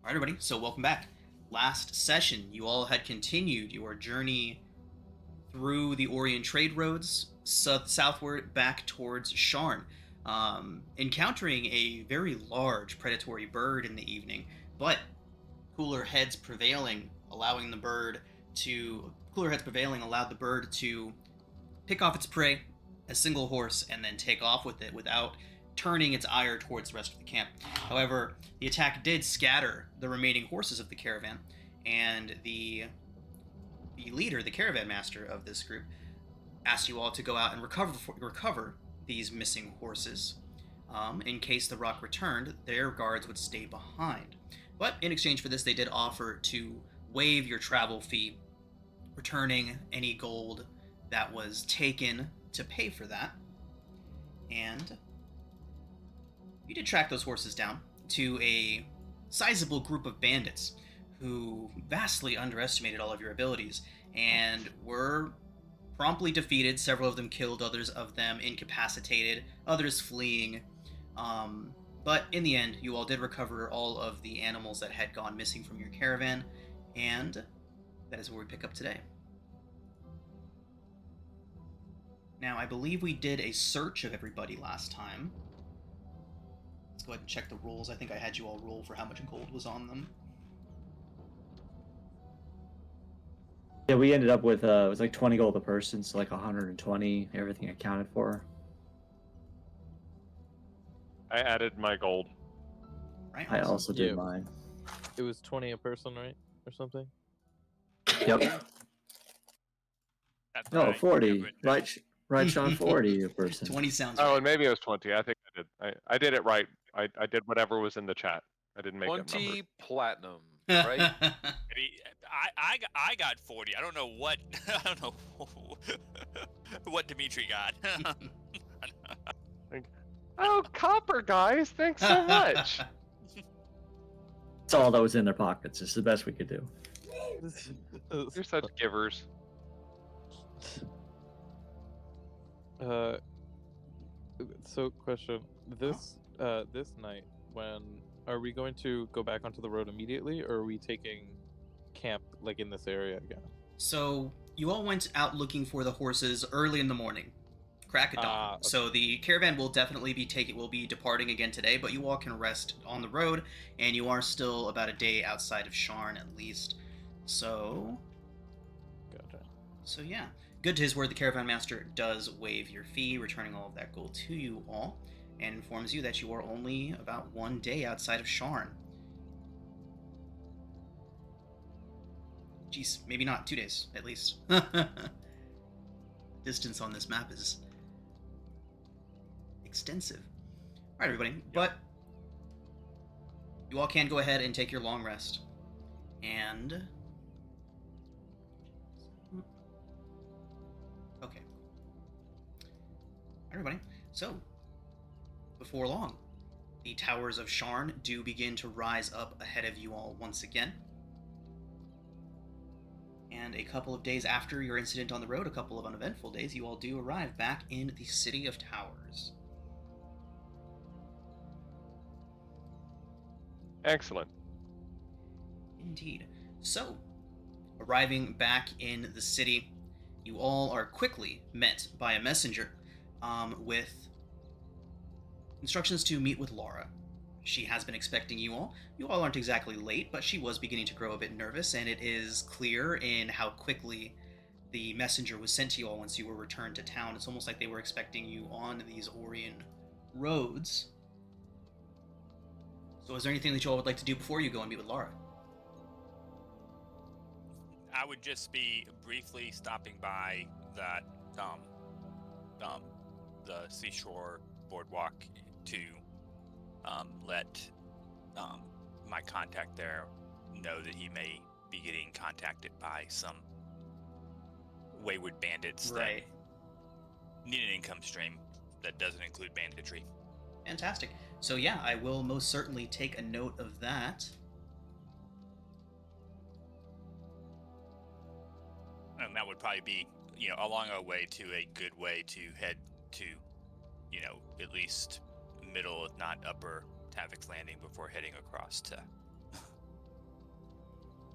Alright, everybody, so welcome back. Last session, you all had continued your journey through the Orient trade roads, southward back towards Sharn, encountering a very large predatory bird in the evening, but cooler heads prevailing, allowed the bird to pick off its prey, a single horse, and then take off with it without turning its ire towards the rest of the camp. However, the attack did scatter the remaining horses of the caravan, and the leader, the caravan master of this group, asked you all to go out and recover these missing horses. In case the rock returned, their guards would stay behind. But in exchange for this, they did offer to waive your travel fee, returning any gold that was taken to pay for that. And you did track those horses down to a sizable group of bandits who vastly underestimated all of your abilities and were promptly defeated. Several of them killed, others of them incapacitated, others fleeing. But in the end, you all did recover all of the animals that had gone missing from your caravan, and that is where we pick up today. Now, I believe we did a search of everybody last time. Let's go ahead and check the rolls. I think I had you all roll for how much gold was on them. Yeah, we ended up with, it was like 20 gold a person, so like 120, everything accounted for. I added my gold. Right. I also did mine. It was 20 a person, right? Or something? Yep. That's No, right. 40. Yeah, Right, Sean, 40 a person. 20 sounds Oh, right. and maybe it was 20. I think I did. I did it right. I did whatever was in the chat. I didn't make up 20 numbers. platinum, right? I got 40. I don't know what I don't know what Dimitri got. Oh, copper, guys. Thanks so much. That's all that was in their pockets. It's the best we could do. You're such givers. So question, this night, when are we going to go back onto the road immediately, or are we taking camp like in this area again? So you all went out looking for the horses early in the morning, crack of dawn. Okay. So the caravan will definitely be departing again today, but you all can rest on the road, and you are still about a day outside of Sharn at least. So Gotcha. So yeah, good to his word, the caravan master does waive your fee, returning all of that gold to you all, and informs you that you are only about 1 day outside of Sharn. Jeez, maybe not 2 days, at least. Distance on this map is extensive. Alright, everybody, but you all can go ahead and take your long rest. And okay. Everybody, so before long, the towers of Sharn do begin to rise up ahead of you all once again. And a couple of days after your incident on the road, a couple of uneventful days, you all do arrive back in the City of Towers. Excellent. Indeed. So, arriving back in the city, you all are quickly met by a messenger with instructions to meet with Lhara. She has been expecting you all. You all aren't exactly late, but she was beginning to grow a bit nervous, and it is clear in how quickly the messenger was sent to you all once you were returned to town. It's almost like they were expecting you on these Orient roads. So is there anything that you all would like to do before you go and meet with Lhara? I would just be briefly stopping by that the seashore boardwalk to let my contact there know that he may be getting contacted by some wayward bandits Right. that need an income stream that doesn't include banditry. Fantastic. So yeah, I will most certainly take a note of that. And that would probably be, along our way to a good way to head to, at least middle, if not upper Tavik's Landing before heading across to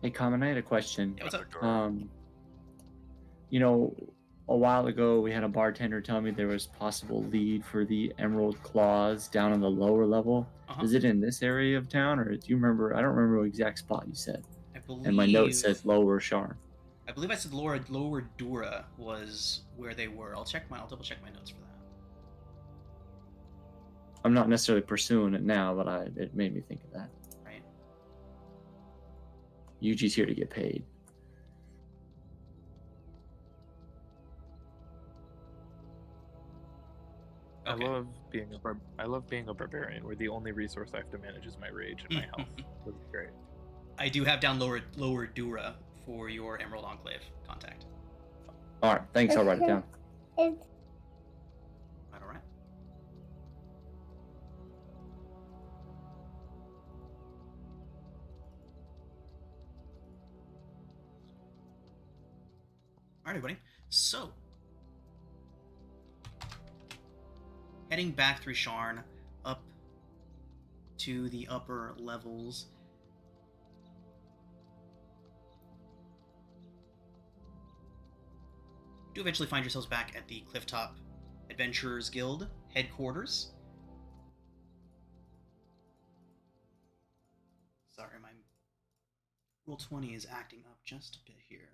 Hey, Common, I had a question. Yeah, what's up? You know, a while ago we had a bartender tell me there was possible lead for the Emerald Claws down on the lower level. Uh-huh. Is it in this area of town, or do you remember? I don't remember what exact spot you said. I believe. And my note says Lower Sharn. I believe I said Lower Dura was where they were. I'll double check my notes for that. I'm not necessarily pursuing it now, but it made me think of that. Right. Yuji's here to get paid. Okay. I love being a barbarian where the only resource I have to manage is my rage and my health. That's great. I do have down Lower Dura for your Emerald Enclave contact. All right, thanks. I'll write it down. All right. All right, everybody. So, heading back through Sharn, up to the upper levels. Do eventually find yourselves back at the Clifftop Adventurers Guild headquarters. Sorry, my Roll20 is acting up just a bit here.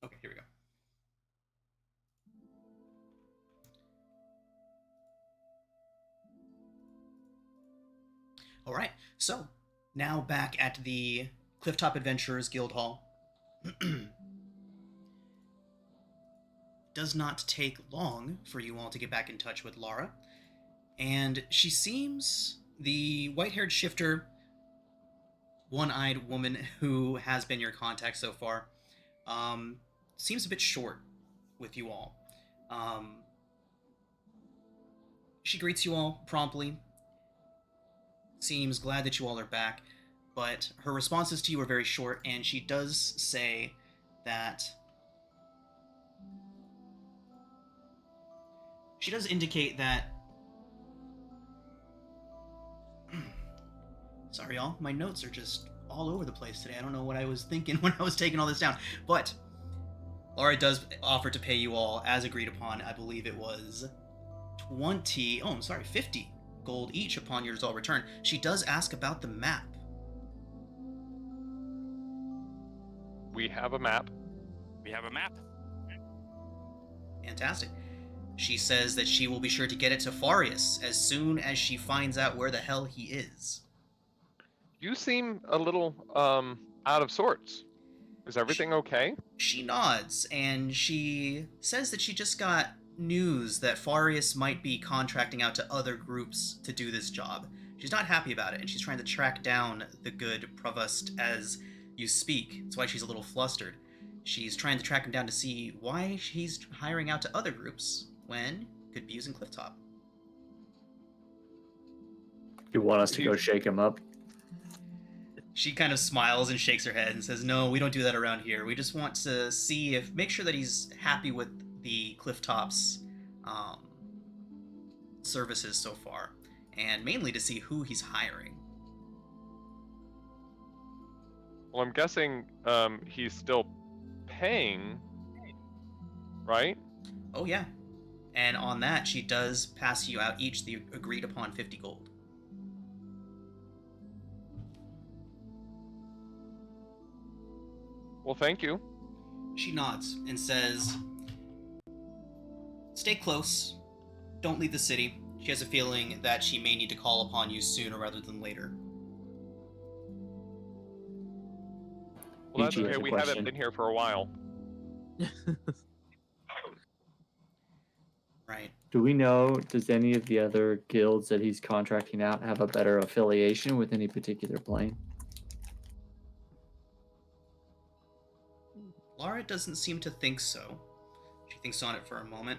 Okay, here we go. All right, so now back at the Clifftop Adventurers Guild Hall. Does not take long for you all to get back in touch with Lhara, and she seems the white-haired shifter, one-eyed woman who has been your contact so far. Seems a bit short with you all. She greets you all promptly, seems glad that you all are back, but her responses to you are very short, and she does say that she does indicate that sorry y'all, my notes are just all over the place today. I don't know what I was thinking when I was taking all this down, but Lhara does offer to pay you all as agreed upon. I believe it was 50 gold each upon your all return. She does ask about the map. We have a map. We have a map. Fantastic. She says that she will be sure to get it to Farius as soon as she finds out where the hell he is. You seem a little out of sorts. Is everything okay? She nods, and she says that she just got news that Farius might be contracting out to other groups to do this job. She's not happy about it, and she's trying to track down the good provost as you speak. That's why she's a little flustered. She's trying to track him down to see why he's hiring out to other groups when he could be using Clifftop. You want us to go shake him up? She kind of smiles and shakes her head and says, "No, we don't do that around here. We just want to make sure that he's happy with the Clifftop's services so far, and mainly to see who he's hiring." Well, I'm guessing he's still paying, right? Oh yeah, and on that she does pass you out each the agreed upon 50 gold. Well, thank you. She nods and says, "Stay close. Don't leave the city." She has a feeling that she may need to call upon you sooner rather than later. Well, that's Ichi okay. has a We question. haven't been here for a while. Right. Do we know, does any of the other guilds that he's contracting out have a better affiliation with any particular plane? Lhara doesn't seem to think so. She thinks on it for a moment.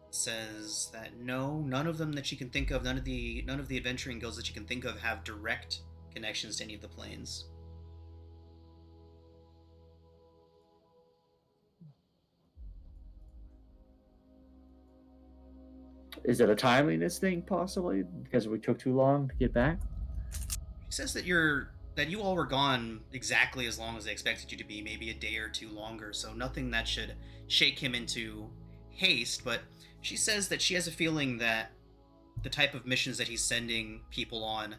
Says that no, none of them that she can think of, none of the adventuring guilds that she can think of have direct connections to any of the planes. Is it a timeliness thing, possibly, because we took too long to get back? She says that you all were gone exactly as long as they expected you to be, maybe a day or two longer, so nothing that should shake him into haste, but she says that she has a feeling that the type of missions that he's sending people on,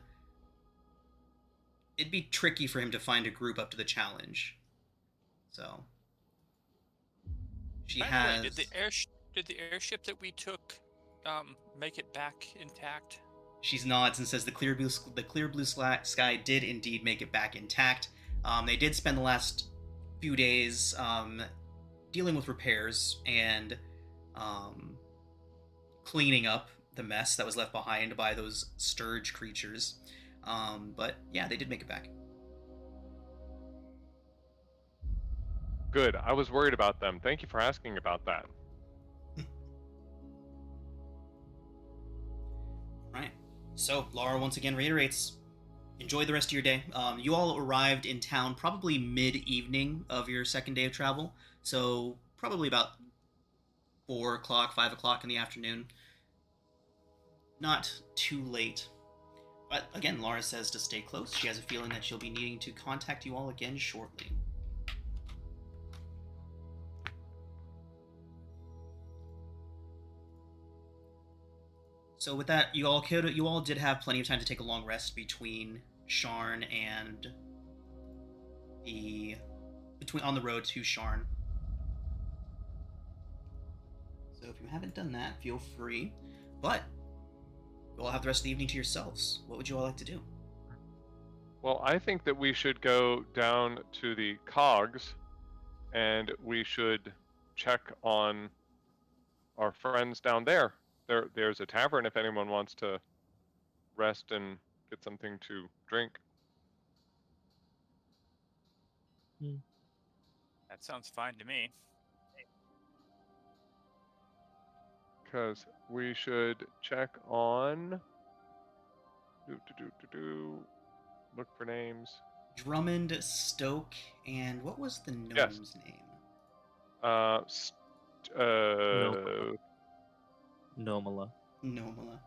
it'd be tricky for him to find a group up to the challenge. So she By the has. way, did the airship that we took make it back intact? She nods and says the clear blue sky did indeed make it back intact. They did spend the last few days dealing with repairs and cleaning up the mess that was left behind by those sturge creatures. But yeah, they did make it back. Good. I was worried about them. Thank you for asking about that. Right. So Lhara once again reiterates, enjoy the rest of your day. You all arrived in town probably mid-evening of your second day of travel, so probably about 4 o'clock, 5 o'clock in the afternoon. Not too late. But again, Lhara says to stay close. She has a feeling that she'll be needing to contact you all again shortly. So with that, you all did have plenty of time to take a long rest between Sharn and on the road to Sharn. So if you haven't done that, feel free. But you all have the rest of the evening to yourselves. What would you all like to do? Well, I think that we should go down to the cogs and we should check on our friends down there. There's a tavern if anyone wants to rest and get something to drink. That sounds fine to me. Because we should check on... Look for names. Drummond, Stoke, and what was the gnome's name? Nomala. Nomala.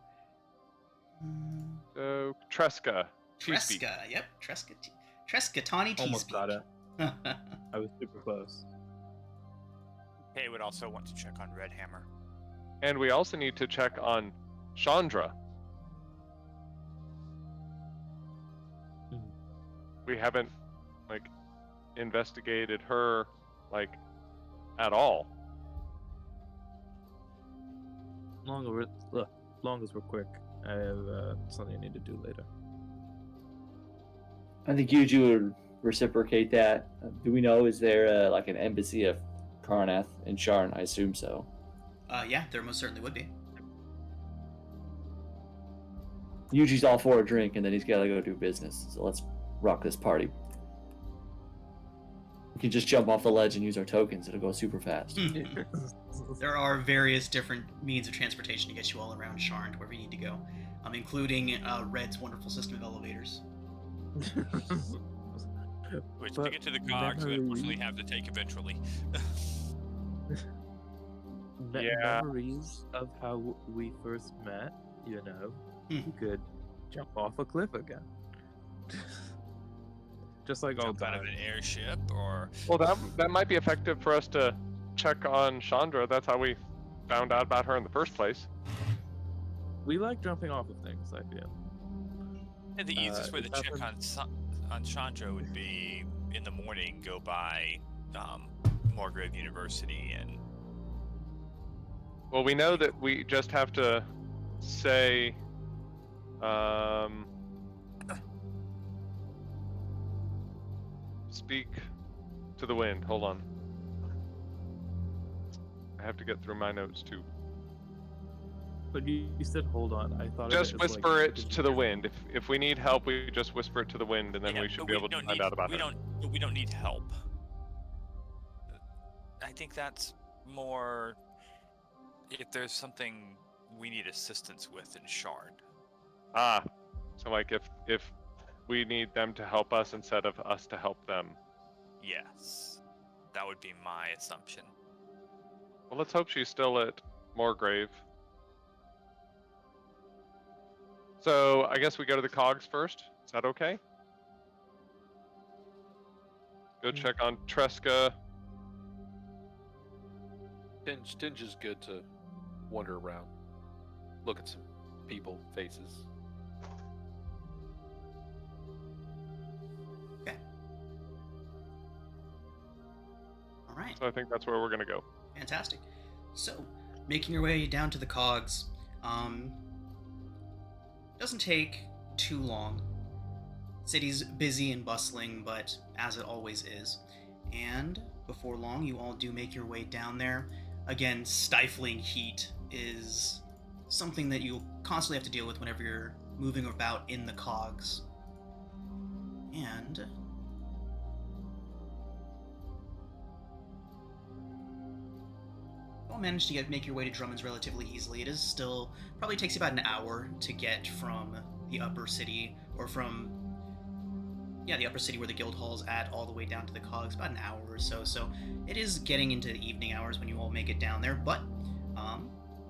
So Tresca. Tresca, yep. Tresca, Tawny Almost Teaspeak. got it. I was super close. Kay would also want to check on Red Hammer. And we also need to check on Chandra. We haven't, investigated her, at all. Long as we're quick, I have something I need to do later. I think Yuju would reciprocate that. Do we know, is there an embassy of Karnath in Sharn? I assume so. Yeah, there most certainly would be. Yuji's all for a drink, and then he's got to go do business. So let's rock this party. We can just jump off the ledge and use our tokens. It'll go super fast. There are various different means of transportation to get you all around Sharn to wherever you need to go, including Red's wonderful system of elevators. Which to get to the cogs, we unfortunately have to take eventually. Yeah. Memories of how we first met, you could jump off a cliff again. Just like Jump out of an airship, or Well, that might be effective for us to check on Chandra. That's how we found out about her in the first place. We like jumping off of things, I feel. and the easiest way to it check happened- on Chandra would be in the morning, go by Morgrave University and Well, we know that we just have to say, speak to the wind. Hold on. I have to get through my notes too. But you said hold on. I thought Just of it as whisper like, it to the wind. If we need help, we just whisper it to the wind, and then we should but be able to don't find need- out about we her. We don't need help. I think that's more if there's something we need assistance with in Shard. Ah, so if we need them to help us instead of us to help them. Yes. That would be my assumption. Well, let's hope she's still at Moorgrave. So I guess we go to the cogs first. Is that okay? Go check on Tresca. Tinge is good to wander around, look at some people, faces. Okay. All right. So I think that's where we're gonna go. Fantastic. So, making your way down to the cogs, doesn't take too long. City's busy and bustling, but as it always is. And before long, you all do make your way down there. Again, stifling heat is something that you constantly have to deal with whenever you're moving about in the cogs. And you all managed to make your way to Drummond's relatively easily. It is still probably takes you about an hour to get from the upper city, or from the upper city where the guild hall's at, all the way down to the cogs, about an hour or so. So it is getting into the evening hours when you all make it down there, but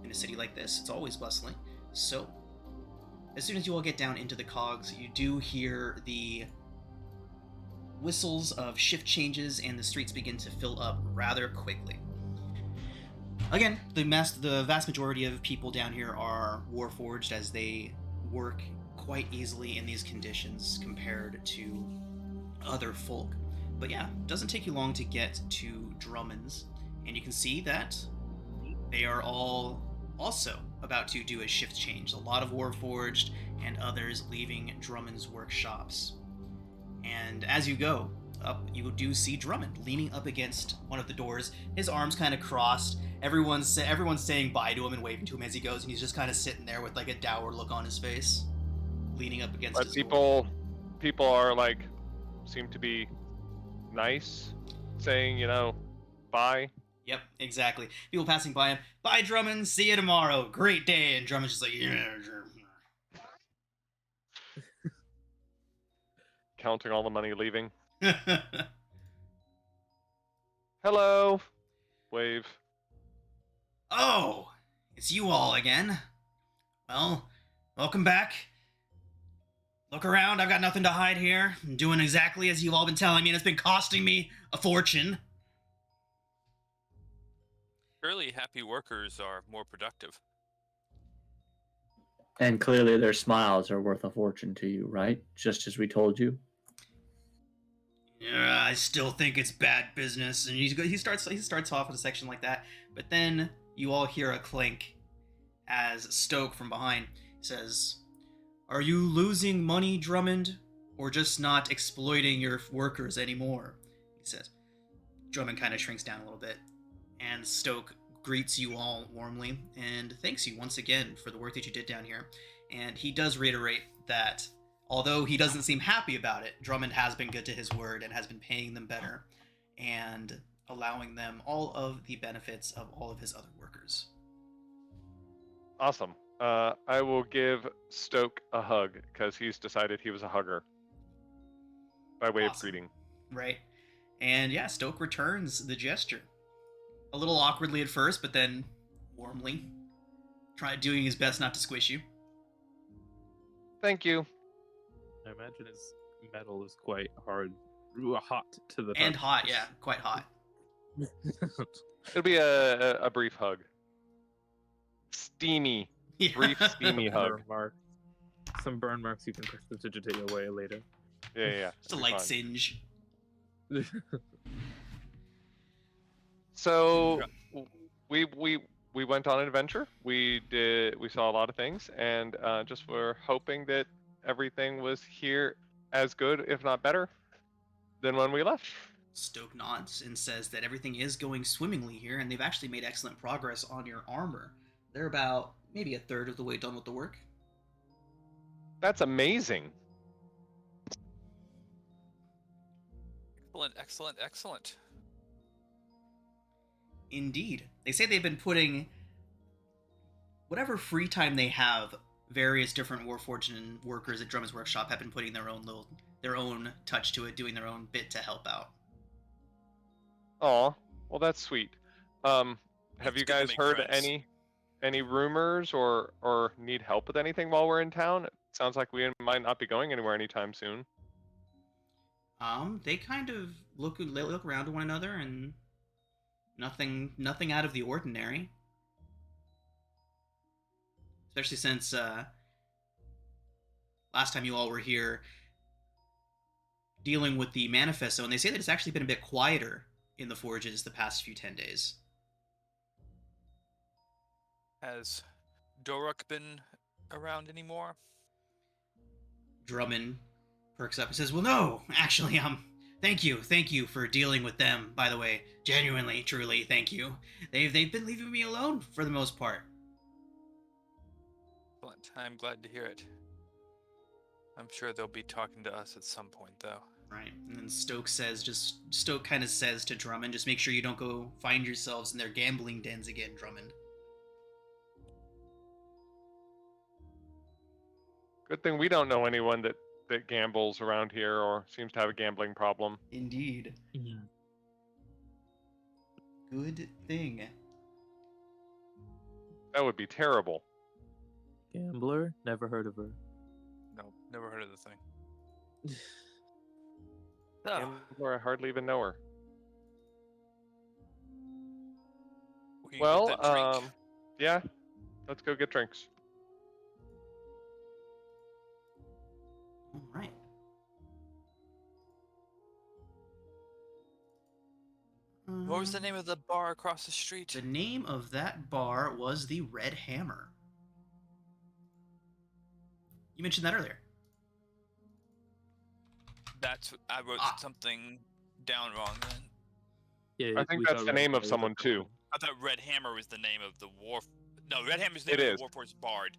in a city like this, it's always bustling. So as soon as you all get down into the cogs, you do hear the whistles of shift changes, and the streets begin to fill up rather quickly. Again, the vast majority of people down here are warforged, as they work quite easily in these conditions compared to other folk. But yeah, it doesn't take you long to get to Drummond's, and you can see that they are all also about to do a shift change. A lot of warforged and others leaving Drummond's workshops. And as you go up, you do see Drummond leaning up against one of the doors, his arms kind of crossed. Everyone's saying bye to him and waving to him as he goes, and he's just kind of sitting there with like a dour look on his face, leaning up against But his door. people are like, seem to be nice, saying, bye. Yep, exactly. People passing by him, bye Drummond, see you tomorrow, great day. And Drummond's just like, Counting all the money leaving. Hello. Wave. Oh, it's you all again. Well, welcome back. Look around, I've got nothing to hide here. I'm doing exactly as you've all been telling me, and it's been costing me a fortune. Surely happy workers are more productive. And clearly their smiles are worth a fortune to you, right? Just as we told you. Yeah, I still think it's bad business. And he starts off with a section like that, but then you all hear a clink as Stoke from behind says, "Are you losing money, Drummond, or just not exploiting your workers anymore?" He says. Drummond kind of shrinks down a little bit, and Stoke greets you all warmly and thanks you once again for the work that you did down here. And he does reiterate that although he doesn't seem happy about it, Drummond has been good to his word and has been paying them better and allowing them all of the benefits of all of his other workers. Awesome. I will give Stoke a hug because he's decided he was a hugger by way of Awesome. greeting. Right. And yeah, Stoke returns the gesture. A little awkwardly at first, but then warmly. Doing his best not to squish you. Thank you. I imagine his metal is quite hot to the And touch. hot, yeah. Quite hot. It'll be a brief hug. Steamy. Yeah. Brief, steamy hug. Burn mark. Some burn marks you can prestidigitate away later. Yeah. Just a it'll be light fine. singe. So we went on an adventure. We saw a lot of things, and just were hoping that everything was here as good, if not better, than when we left. Stoke nods and says that everything is going swimmingly here, and they've actually made excellent progress on your armor. They're about maybe a third of the way done with the work. That's amazing. Excellent. Indeed. They say they've been putting whatever free time they have various different Warforged and workers at Drummond's Workshop have been putting their own touch to it, doing their own bit to help out. Aw, well that's sweet. Have It's you good to guys make heard friends. any rumors or need help with anything while we're in town? It sounds like we might not be going anywhere anytime soon. They kind of look around to one another, and nothing out of the ordinary. Especially since last time you all were here dealing with the Manifesto, and they say that it's actually been a bit quieter in the forges the past 10 days. Has Doruk been around anymore? Drummond perks up and says, "Well, no, actually, thank you for dealing with them. By the way, genuinely, truly, thank you. They've been leaving me alone for the most part." Excellent. I'm glad to hear it. I'm sure they'll be talking to us at some point, though. Right, and then Stoke kind of says to Drummond, "Just make sure you don't go find yourselves in their gambling dens again, Drummond." Good thing we don't know anyone that gambles around here or seems to have a gambling problem. Indeed. Yeah. Good thing. That would be terrible. Gambler? Never heard of her. No, never heard of the thing. Gambler, I hardly even know her. We can Well, get the drink. yeah, let's go get drinks. All right. What was the name of the bar across the street? The name of that bar was the Red Hammer. You mentioned that earlier. I wrote something down wrong then. Yeah, I think we that's thought the Red name of Hammer was someone a too. building. I thought Red Hammer was the name of the No, Red Hammer's the It name of is. the Warforged Bard.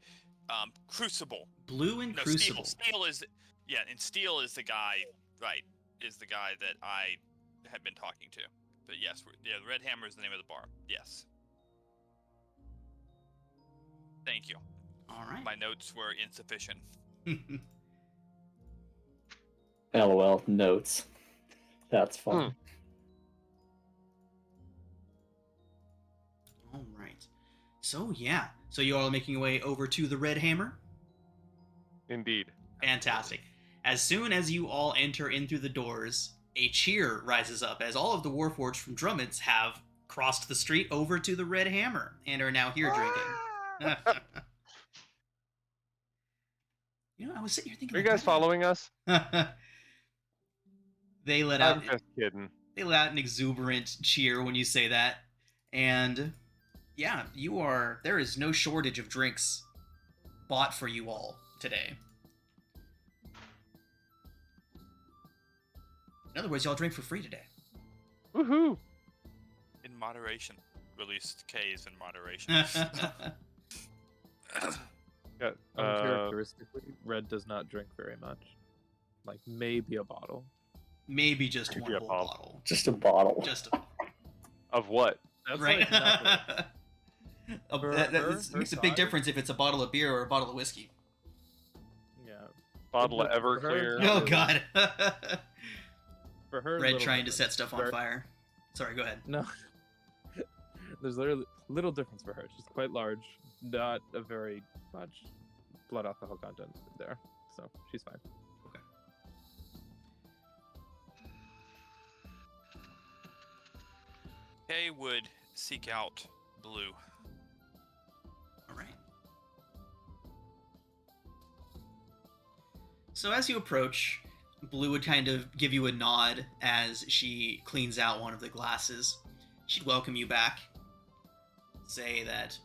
Crucible. Blue and No, Crucible. Steel is... Yeah, and Steel is the guy, right, is the guy that I had been talking to. But yes, the Red Hammer is the name of the bar. Yes. Thank you. All right. My notes were insufficient. LOL notes. That's fun. All right. So yeah. So you all are making your way over to the Red Hammer. Indeed. Fantastic. As soon as you all enter in through the doors, a cheer rises up as all of the Warforged from Drummond's have crossed the street over to the Red Hammer and are now here drinking. You know, I was sitting here thinking. Are you guys following us? They let I'm out. just kidding. They let out an exuberant cheer when you say that, and yeah, you are. There is no shortage of drinks bought for you all today. In other words, y'all drink for free today. Woohoo! In moderation. Released K's in moderation. Yeah, Uncharacteristically, Red does not drink very much. Like maybe a bottle. Maybe just Maybe one a whole bottle. bottle. Just a bottle. Just a of what? That's right. like nothing. That makes a big difference if it's a bottle of beer or a bottle of whiskey. Yeah. Bottle of For her, Everclear. it's Oh not God. For her, Red little trying to difference. set stuff on For- fire. Sorry, go ahead. No. There's literally little difference for her. She's quite large, not a very much blood alcohol content there, so she's fine. Kay would seek out Blue. All right. So as you approach, Blue would kind of give you a nod as she cleans out one of the glasses. She'd welcome you back. Say that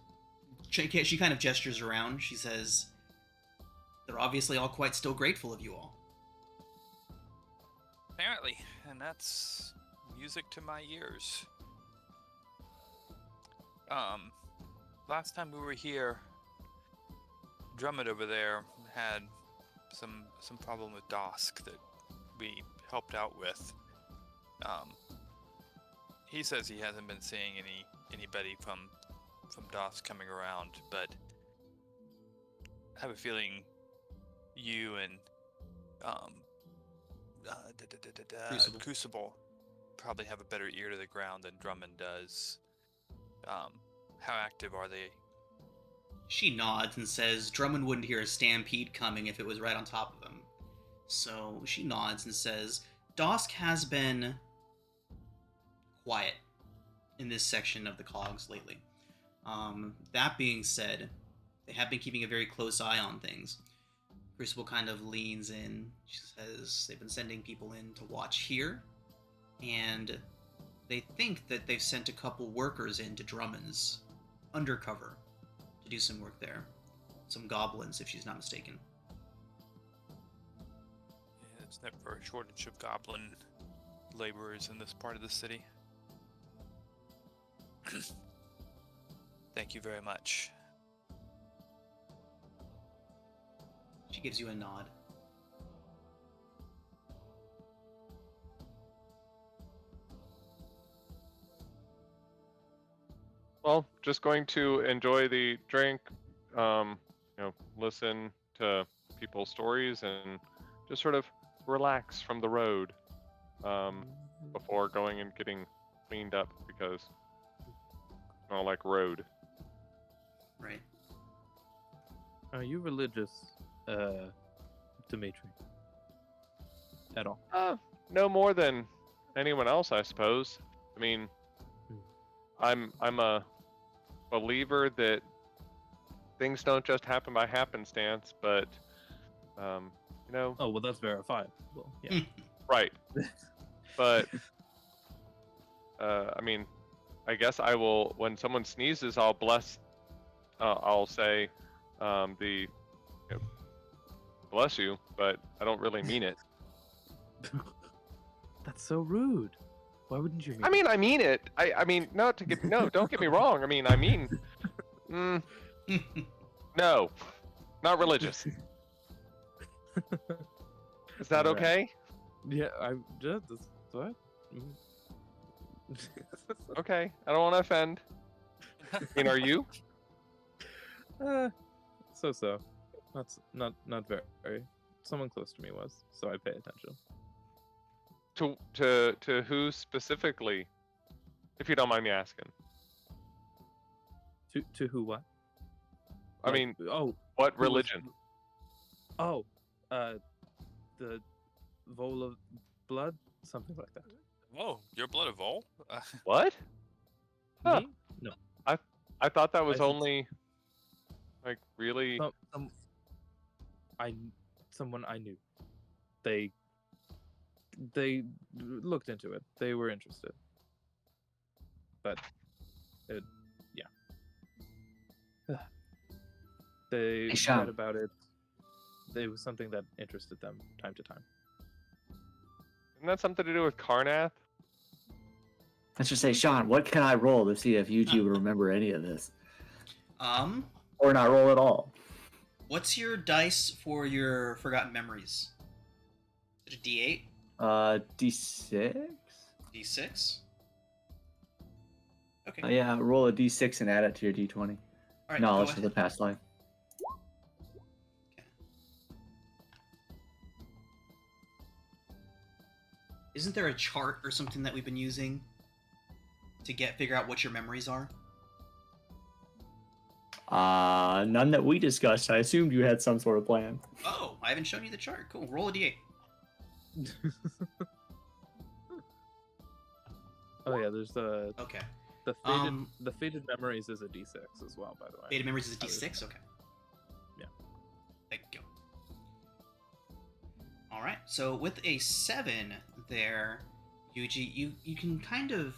she kind of gestures around. She says, "They're obviously all quite still grateful of you all." Apparently, and that's music to my ears. Last time we were here, Drummond over there had some problem with Dosk that we helped out with. He says he hasn't been seeing anybody from Dosk coming around, but have a feeling you and Crucible probably have a better ear to the ground than Drummond does. How active are they? She nods and says Drummond wouldn't hear a stampede coming if it was right on top of him. So she nods and says Dosk has been quiet in this section of the cogs lately. That being said, they have been keeping a very close eye on things. Crucible kind of leans in. She says they've been sending people in to watch here, and they think that they've sent a couple workers into Drummond's undercover to do some work there. Some goblins, if she's not mistaken. Yeah, there's never a shortage of goblin laborers in this part of the city. Thank you very much. She gives you a nod. Well, just going to enjoy the drink, listen to people's stories and just sort of relax from the road before going and getting cleaned up because I don't like road. Right. Are you religious, Dimitri? At all? No more than anyone else, I suppose. I mean, I'm a believer that things don't just happen by happenstance, but Oh, well, that's verifiable. Yeah. right. But I mean, I guess I will. When someone sneezes, I'll bless. I'll say bless you, but I don't really mean it. That's so rude. Why wouldn't you mean I mean it. I mean, don't get me wrong. I mean, no, not religious. Is that Alright. okay? Yeah, I'm just what? Okay, I don't want to offend. Are you? So. Not very. Someone close to me was, so I pay attention. To who specifically, if you don't mind me asking? To who? What? I mean, oh, what who was- religion? Oh, the Vole of Blood, something like that. Whoa, your blood of Vol? What? Huh. Me? No. I thought that was I should- only like really. Someone I knew. They looked into it. They were interested. But they Hey, Sean. read about it. It was something that interested them time to time. Isn't that something to do with Karnath? Let's just say, Sean, what can I roll to see if you two remember any of this? Or not roll at all? What's your dice for your forgotten memories? Is it a D8? D6? D6? Okay. Yeah, roll a D6 and add it to your D20. All right, Knowledge go of the ahead. past life. Isn't there a chart or something that we've been using to figure out what your memories are? None that we discussed. I assumed you had some sort of plan. Oh, I haven't shown you the chart. Cool. Roll a D8. Oh yeah, there's the Okay. faded memories is a D6 as well, by the way. Beta memories is a D6. Okay. Yeah. Thank you. All right. So with a 7 there, Yuji, you can kind of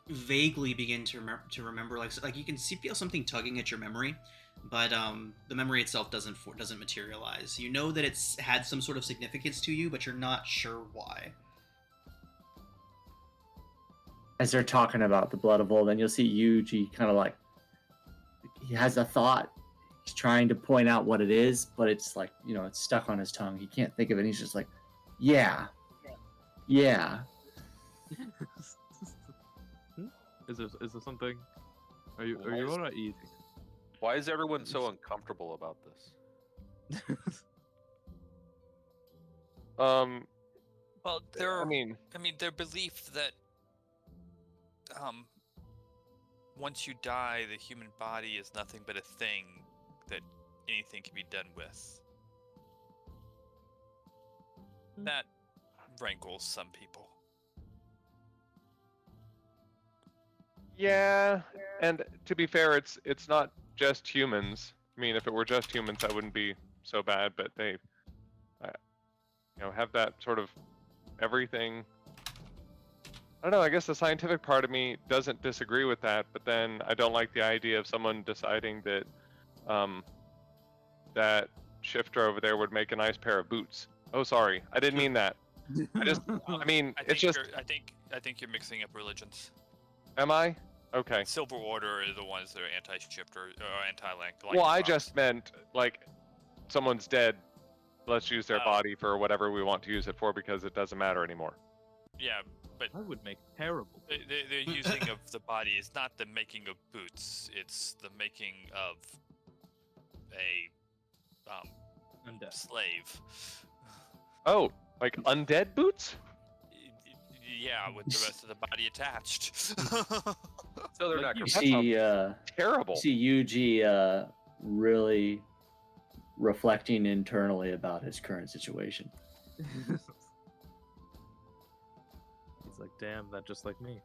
vaguely begin to remember like you can feel something tugging at your memory, but the memory itself doesn't materialize. You know that it's had some sort of significance to you, but you're not sure why. As they're talking about the blood of old, then you'll see Yuji kind of like he has a thought. He's trying to point out what it is, but it's like, it's stuck on his tongue. He can't think of it. He's just like, yeah. Is there something? Are you alright eating? Why is everyone so uncomfortable about this? Well, I their mean, their belief that once you die, the human body is nothing but a thing that anything can be done with. That rankles some people. yeah, and to be fair, it's not just humans. I mean, if it were just humans, that wouldn't be so bad. But they, have that sort of everything. I don't know. I guess the scientific part of me doesn't disagree with that, but then I don't like the idea of someone deciding that that shifter over there would make a nice pair of boots. Oh, sorry, I didn't mean that. I mean, it's just. I think you're mixing up religions. Am I? Okay. Silver Order are the ones that are anti-shifter or anti-link. Well, I just meant like someone's dead. Let's use their body for whatever we want to use it for because it doesn't matter anymore. Yeah, but I would make terrible. the using of the body is not the making of boots. It's the making of a Undead. slave. Oh, like undead boots? Yeah, with the rest of the body attached. So they're Like not You gonna see, Terrible. Yuji really reflecting internally about his current situation. He's like, damn, that just like me.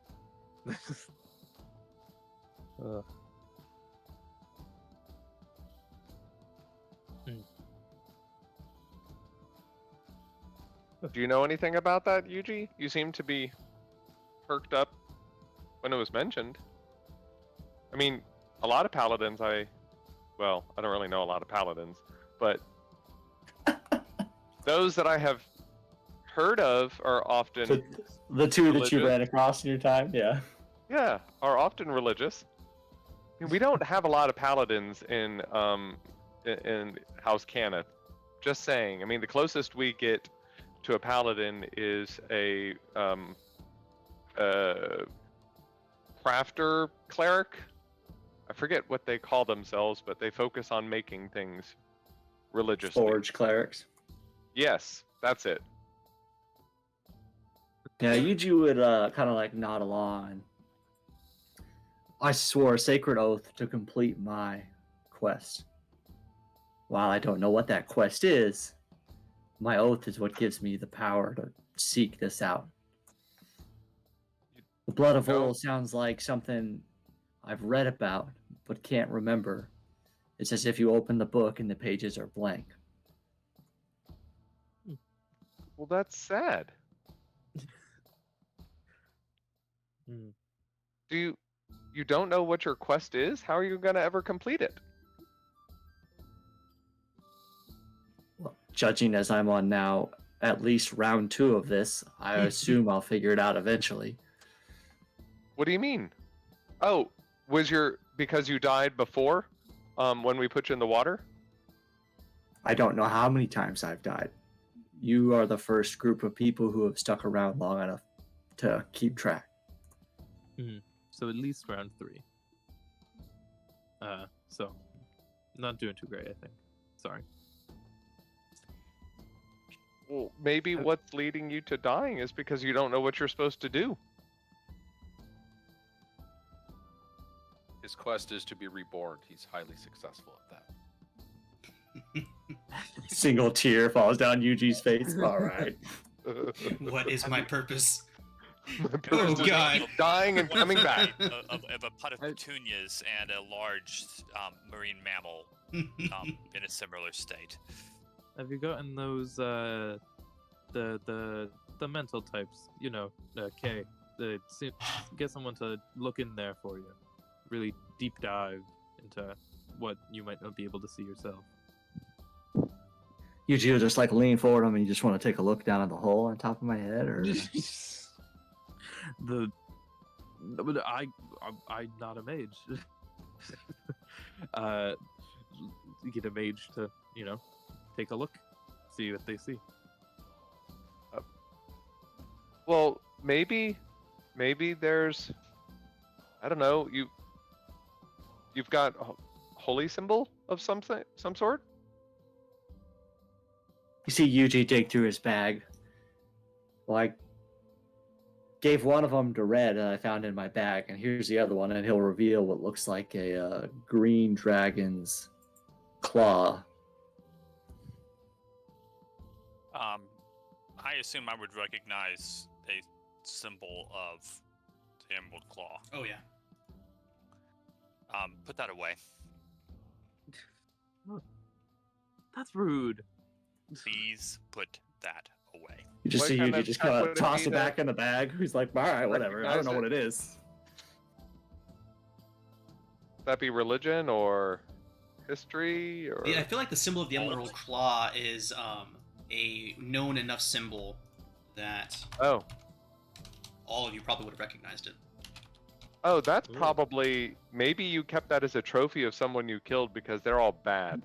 Ugh. Do you know anything about that, Yuji? You seem to be perked up when it was mentioned. I mean, a lot of paladins I don't really know a lot of paladins, but those that I have heard of are often The two that you religious. ran across in your time, yeah. are often religious. I mean, we don't have a lot of paladins in House Cannith. Just saying. I mean, the closest we get to a paladin is a crafter cleric. I forget what they call themselves, but they focus on making things religiously. Forge clerics. Yes, that's it. Yeah, Yuji would kind of like nod along. I swore a sacred oath to complete my quest. While I don't know what that quest is, my oath is what gives me the power to seek this out. The Blood of No. Oil sounds like something I've read about but can't remember. It's as if you open the book and the pages are blank. Well, that's sad. You don't know what your quest is? How are you going to ever complete it? Well, judging as I'm on now at least round 2 of this, I assume I'll figure it out eventually. What do you mean? Oh, because you died before when we put you in the water? I don't know how many times I've died. You are the first group of people who have stuck around long enough to keep track. So at least round 3. So not doing too great, I think. Sorry. Well, maybe what's leading you to dying is because you don't know what you're supposed to do. His quest is to be reborn. He's highly successful at that. Single tear falls down Yuji's face. All right. What is my purpose? My purpose is God. dying and coming back. of a pot of petunias and a large marine mammal in a similar state. Have you gotten those the mental types? You know, K. Get someone to look in there for you. Really deep dive into what you might not be able to see yourself. Yuji will just like lean forward on me. You just want to take a look down at the hole on top of my head, or I'm not a mage. Get a mage to take a look, see what they see. Well, maybe there's, I don't know, you've got holy symbol of some sort? You see Yuji dig through his bag. Well, I gave one of them to Red that I found in my bag, and here's the other one, and he'll reveal what looks like a green dragon's claw. I assume I would recognize a symbol of the Emerald Claw. Oh yeah. Put that away. That's rude. Please put that away. You just What see kind Yuji of just check kind would of it toss be it back in the bag. He's like, all right, whatever. I don't know what it is. Would that be religion or history or? Yeah, I feel like the symbol of the Emerald Claw is a known enough symbol that Oh. all of you probably would have recognized it. Oh, that's probably, maybe you kept that as a trophy of someone you killed because they're all bad.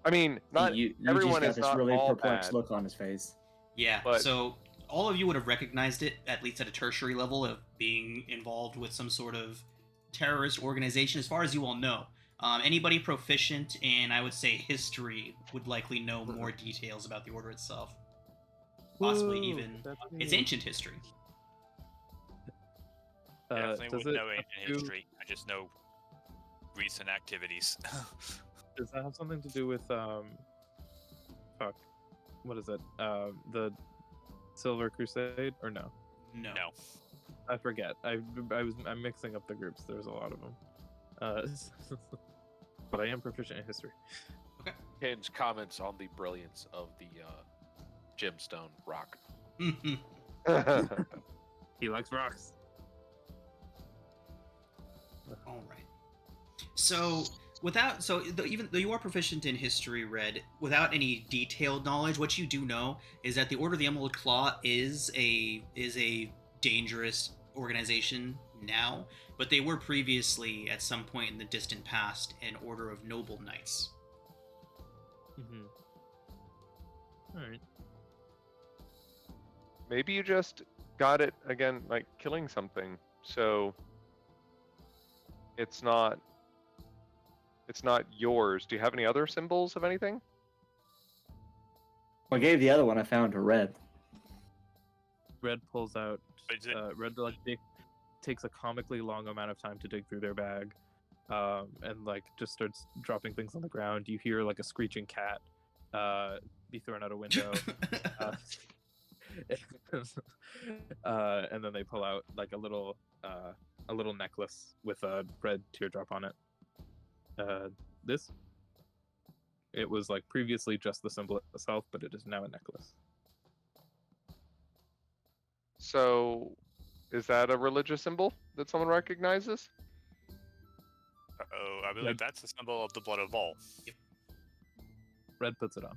I mean, not Yuji's everyone got is this not really all perplexed bad. look on his face. Yeah, But- so all of you would have recognized it, at least at a tertiary level, of being involved with some sort of terrorist organization, as far as you all know. Anybody proficient in, I would say, history would likely know more details about the order itself. Possibly even its ancient history. Definitely does would it know have ancient to- history. I just know recent activities. Does that have something to do with fuck, what is it? The Silver Crusade or no? No. No. I forget. I'm mixing up the groups. There's a lot of them. But I am proficient in history. Hinge comments on the brilliance of the gemstone rock. He likes rocks. All right. So even though you are proficient in history, Red, without any detailed knowledge, what you do know is that the Order of the Emerald Claw is a dangerous organization now, but they were previously, at some point in the distant past, an order of noble knights. Mm-hmm. All right. Maybe you just got it again, like killing something. So it's not yours. Do you have any other symbols of anything? I gave the other one I found to Red. Red pulls out. Is it- Red takes a comically long amount of time to dig through their bag, and like just starts dropping things on the ground. You hear like a screeching cat be thrown out a window, and then they pull out like a little necklace with a red teardrop on it. It was like previously just the symbol itself, but it is now a necklace. So is that a religious symbol that someone recognizes? Uh-oh, I believe that's the symbol of the Blood of Vol. Red puts it on.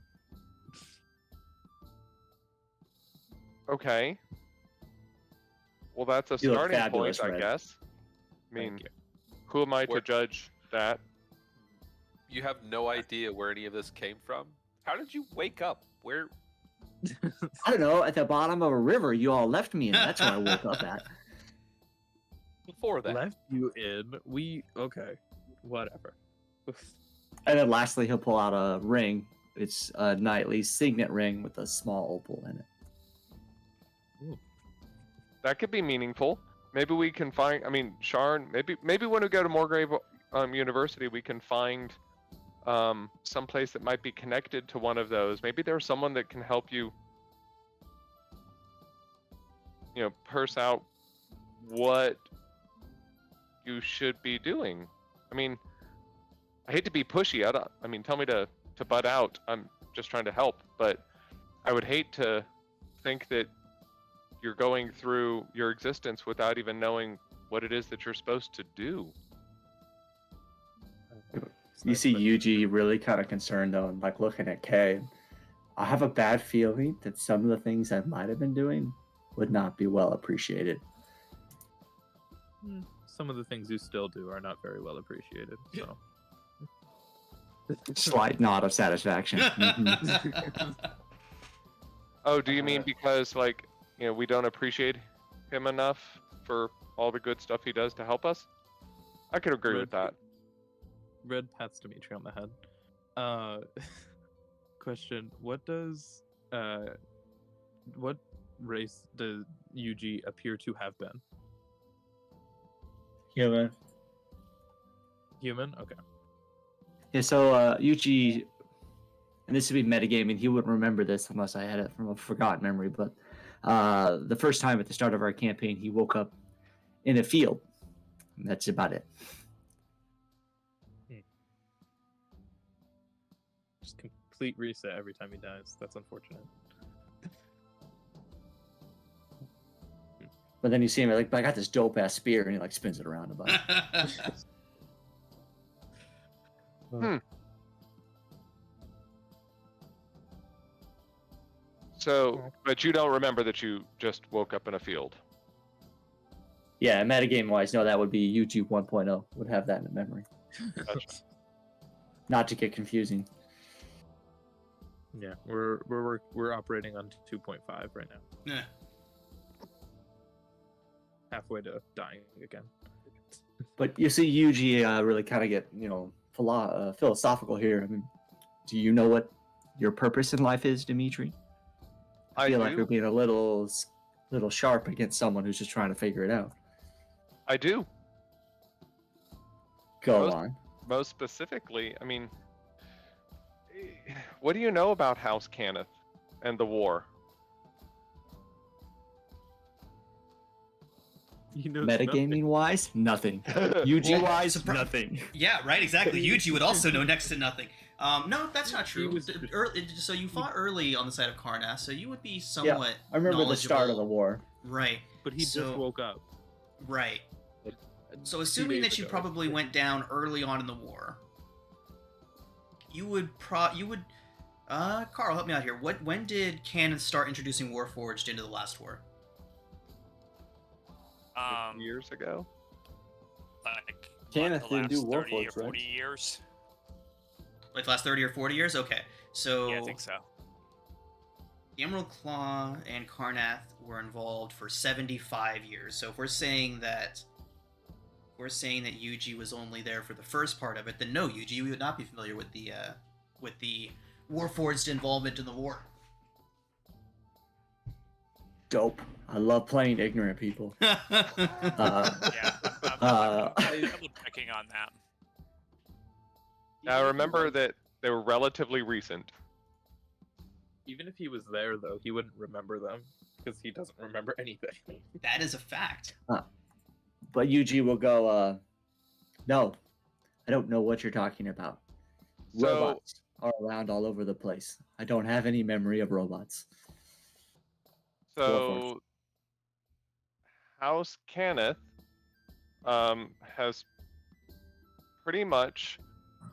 Okay. Well, that's a You look starting fabulous, point, I Red. guess. I mean, Thank you. who am I to Where- judge that? You have no idea where any of this came from? How did you wake up? Where? I don't know, at the bottom of a river you all left me in. That's where I woke up at. Before that? Left you in. Okay, whatever. And then lastly, he'll pull out a ring. It's a knightly signet ring with a small opal in it. That could be meaningful. Maybe we can find. I mean, Sharn. Maybe when we go to Morgrave University, we can find some place that might be connected to one of those. Maybe there's someone that can help you. Purse out what you should be doing. I mean, I hate to be pushy. Tell me to butt out. I'm just trying to help, but I would hate to think that you're going through your existence without even knowing what it is that you're supposed to do. You see Yuji really kind of concerned though, and like looking at Kay. I have a bad feeling that some of the things I might have been doing would not be well appreciated. Some of the things you still do are not very well appreciated. So Slight nod of satisfaction. Mhm. Oh, do you mean because we don't appreciate him enough for all the good stuff he does to help us? I could agree with that. Red pats Dimitri on the head. Question: what race does Yuji appear to have been? Human. Human. Okay. Yeah, so Yuji, and this would be metagaming, he wouldn't remember this unless I had it from a forgotten memory, but the first time at the start of our campaign, he woke up in a field. And that's about it. Just complete reset every time he dies. That's unfortunate. But then you see him like, but I got this dope ass spear, and he like spins it around a bunch. So, but you don't remember that you just woke up in a field. Yeah, metagame wise, no, that would be YouTube 1.0 would have that in memory. Gotcha. Not to get confusing. Yeah, we're operating on 2.5 right now. Yeah. Halfway to dying again. But you see Yuji really kind of get, philosophical here. I mean, do you know what your purpose in life is, Dimitri? I feel like you're being a little sharp against someone who's just trying to figure it out. I do. Go on. Most specifically, I mean, what do you know about House Cannith and the war? Metagaming wise, nothing. Yuji wise, nothing. Yeah, right, exactly. Yuji would also know next to nothing. No, that's not true. So you fought early on the side of Karnath, so you would be somewhat I remember the start of the knowledgeable. war. Right. But he just woke up. Right. Like, So 2 assuming days that you ago. probably went down early on in the war, you would Carl, help me out here. When did Canon start introducing Warforged into the last war? Years ago? Like Kenneth the didn't do last 30 or Warforged, 40 right? years. Like the last 30 or 40 years? Okay. So Yeah, I think so. the Emerald Claw and Karnath were involved for 75 years. So if we're saying that Yuji was only there for the first part of it, then no, Yuji would not be familiar with the Warforged involvement in the war. Dope. I love playing ignorant people. Yeah, I'm double checking on that. Now, I remember that they were relatively recent. Even if he was there, though, he wouldn't remember them because he doesn't remember anything. That is a fact. But Yuji will go, no, I don't know what you're talking about. So- Robots are around all over the place. I don't have any memory of robots. So, House Cannith has pretty much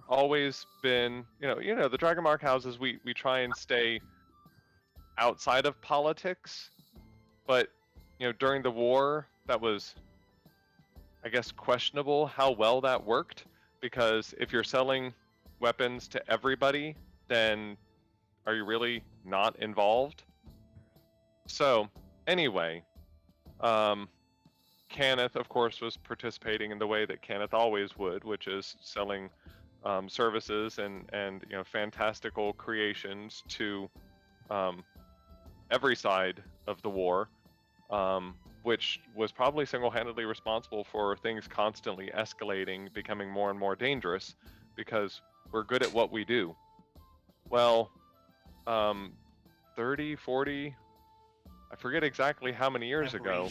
always been, the Dragonmark houses, we try and stay outside of politics, but, during the war, that was, I guess, questionable how well that worked, because if you're selling weapons to everybody, then are you really not involved? So, anyway, Cannith, of course, was participating in the way that Cannith always would, which is selling services and fantastical creations to every side of the war, which was probably single-handedly responsible for things constantly escalating, becoming more and more dangerous, because we're good at what we do. Well, 30, 40... I forget exactly how many years ago,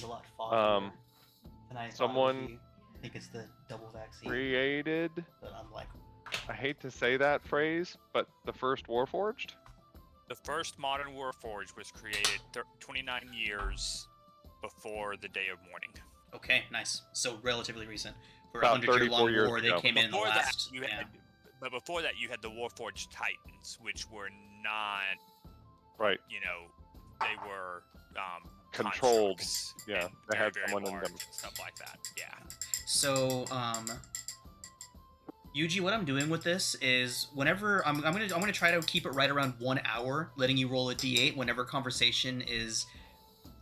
someone I think it's the double vaccine. created, But I'm like, I hate to say that phrase, but the first Warforged? The first modern Warforged was created 29 years before the Day of Mourning. okay, nice. So relatively recent. For About a 100-year 34 long years war, they ago. came in the Before that, last. you had, but before that, you had the Warforged Titans, which were not, Right. they were Controlled. constructs Yeah, and they very, had very someone in large them. and stuff like that. Yeah. So, Yuji, what I'm doing with this is whenever I'm gonna try to keep it right around 1 hour, letting you roll a d8 whenever conversation is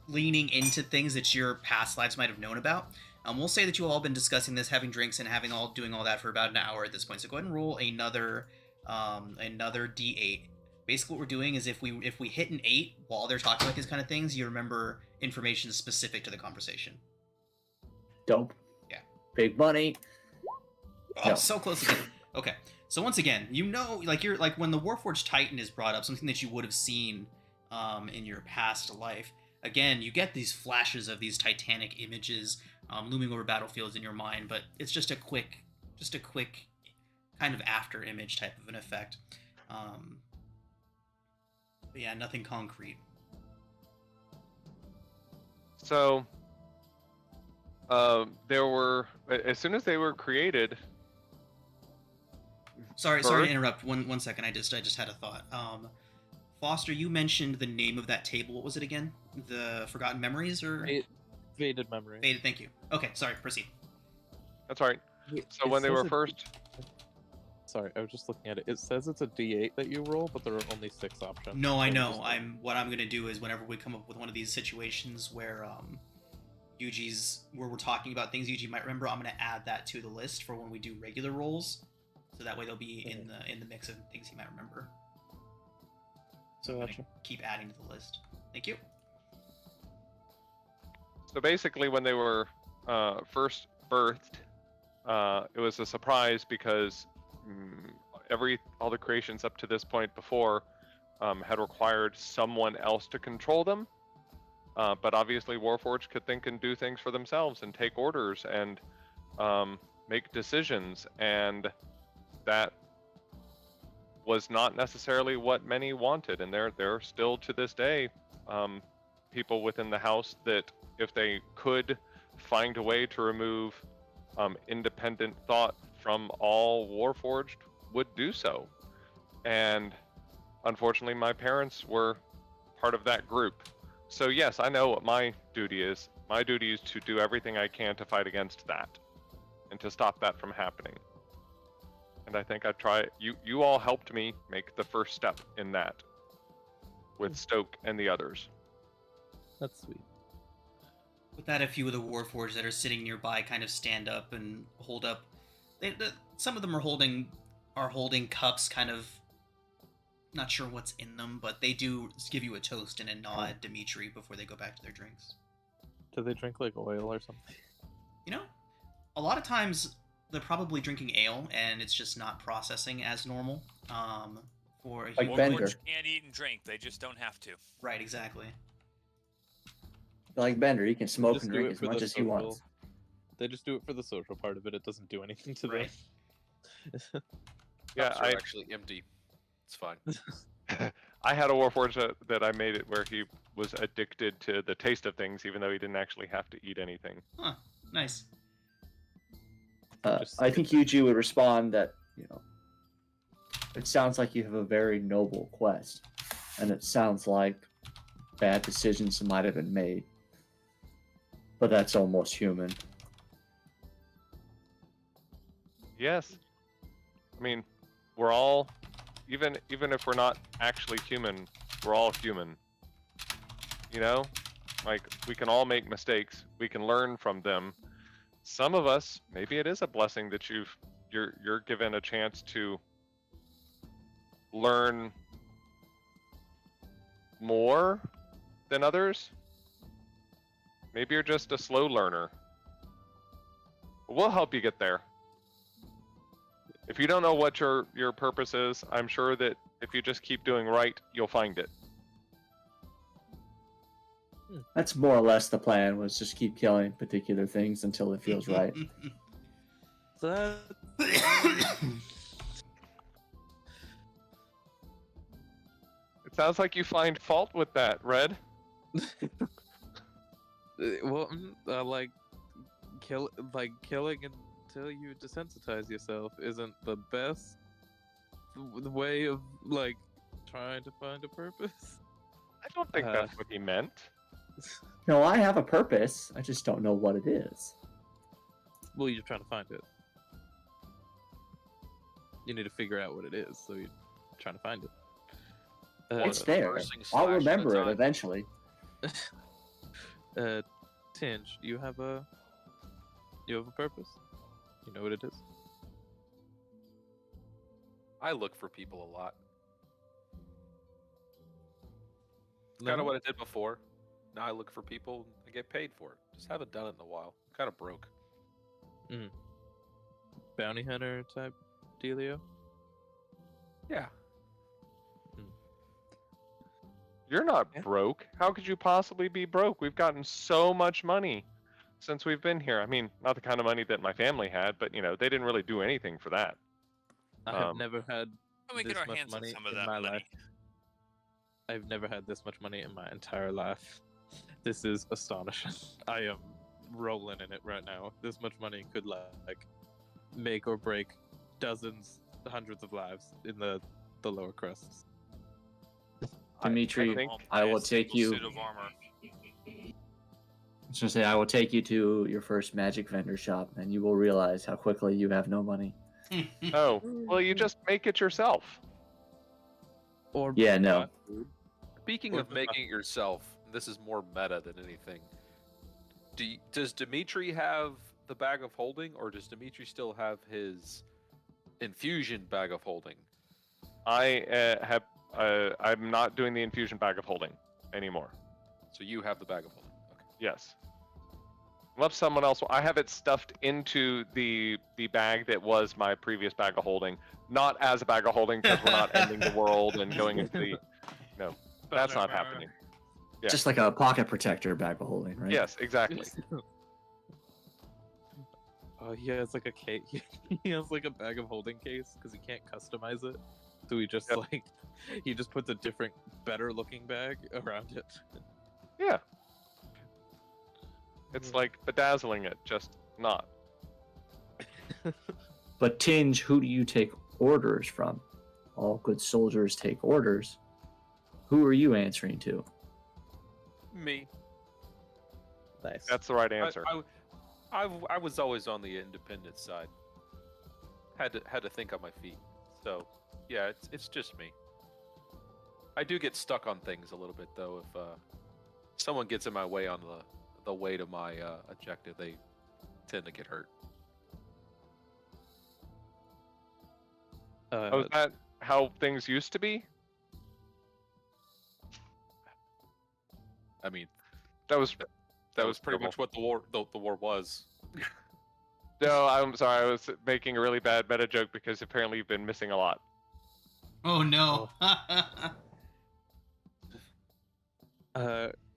leaning into things that your past lives might have known about. We'll say that you all have been discussing this, having drinks, and doing all that for about an hour at this point. So go ahead and roll another D8. Basically, what we're doing is if we hit an 8 while they're talking about these kind of things, you remember information specific to the conversation. Dope. Yeah. Big money. Oh, No. so close again. Okay. So once again, you're like when the Warforged Titan is brought up, something that you would have seen in your past life. Again, you get these flashes of these titanic images looming over battlefields in your mind, but it's just a quick kind of after image type of an effect. But yeah, nothing concrete. So, there were, as soon as they were created. Sorry to interrupt. One second. I just had a thought. Foster, you mentioned the name of that table. What was it again? The Forgotten Memories or Faded Memory. Faded. Thank you. Okay, sorry. Proceed. That's right. So when they were first. Sorry, I was just looking at it. It says it's a D8 that you roll, but there are only 6 options. No, I So know. just- What I'm gonna do is whenever we come up with one of these situations where where we're talking about things Yuji might remember, I'm gonna add that to the list for when we do regular rolls, so that way they'll be in the mix of things he might remember. So I'm gonna keep adding to the list. Thank you. So basically, when they were first birthed, it was a surprise because all the creations up to this point before had required someone else to control them. But obviously, Warforged could think and do things for themselves and take orders and make decisions, and that was not necessarily what many wanted. And there are still to this day people within the house that, if they could find a way to remove independent thought from all Warforged, would do so. And unfortunately, my parents were part of that group. So yes, I know what my duty is. My duty is to do everything I can to fight against that and to stop that from happening. And I think you all helped me make the first step in that with Stoke and the others. That's sweet. With that, a few of the Warforged that are sitting nearby kind of stand up and hold up. Some of them are holding cups, kind of not sure what's in them, but they do give you a toast and a nod, Dimitri, before they go back to their drinks. Do they drink like oil or something? You know, a lot of times they're probably drinking ale, and it's just not processing as normal. For a Like human- Bender. Warforged can't eat and drink. They just don't have to. Right, exactly. Like Bender, he can smoke Just and do drink it as for much the as he wants. They just do it for the social part of it. It doesn't do anything to Right. them. Yeah, Cups are actually empty. It's fine. I had a Warforged that I made it where he was addicted to the taste of things, even though he didn't actually have to eat anything. Huh. Nice. I think Yuji would respond that, it sounds like you have a very noble quest, and it sounds like bad decisions might have been made, but that's almost human. Yes. I mean, we're all, even if we're not actually human, we're all human. Like, we can all make mistakes. We can learn from them. Some of us, maybe it is a blessing that you're given a chance to learn more than others. Maybe you're just a slow learner. We'll help you get there. If you don't know what your purpose is, I'm sure that if you just keep doing right, you'll find it. That's more or less the plan, was just keep killing particular things until it feels right. That It sounds like you find fault with that, Red. well, killing until you desensitize yourself isn't the best way of trying to find a purpose. I don't think that's what he meant. No, I have a purpose. I just don't know what it is. Well, you're trying to find it. You need to figure out what it is, so you're trying to find it. It's there. Reversing I'll slash remember the it time. eventually. Tinge, you have a You have a purpose? You know what it is? I look for people a lot. Kind Lemon? of what I did before. Now I look for people. I get paid for it. Just haven't done it in a while. Kind of broke. Bounty hunter type dealio? Yeah. You're not Yeah. broke. How could you possibly be broke? We've gotten so much money since we've been here. I mean, not the kind of money that my family had, but they didn't really do anything for that. I have never had Can we this get our much hands on money some of in that my money? life. I've never had this much money in my entire life. This is astonishing. I am rolling in it right now. This much money could like make or break dozens, hundreds of lives in the lower crusts. Dimitri, think- Won't I buy a will take single you. Suit of armor. I was gonna say I will take you to your first magic vendor shop, and you will realize how quickly you have no money. Oh, well, you just make it yourself. Or Yeah, no. buy food. Speaking Or of making it yourself, this is more meta than anything. Does Dimitri have the bag of holding, or does Dimitri still have his infusion bag of holding? I'm not doing the infusion bag of holding anymore. So you have the bag of holding. Okay. Yes. Unless someone else, I have it stuffed into the bag that was my previous bag of holding, not as a bag of holding because we're not ending the world and going into the. No, that's not happening. Yeah. Just like a pocket protector bag of holding, right? Yes, exactly. Oh, he has like a case. He has like a bag of holding case because he can't customize it. So he just Yep. like he just puts a different, better looking bag around it. Yeah. It's like bedazzling it, just not. But Tinge, who do you take orders from? All good soldiers take orders. Who are you answering to? Me. Nice. That's the right answer. I was always on the independent side. Had to think on my feet. So, yeah, it's just me. I do get stuck on things a little bit though. If someone gets in my way on the way to my objective, they tend to get hurt. Oh, is that how things used to be? I mean, That was that was pretty terrible. much what the war was. No, I'm sorry. I was making a really bad meta joke because apparently you've been missing a lot. Oh no.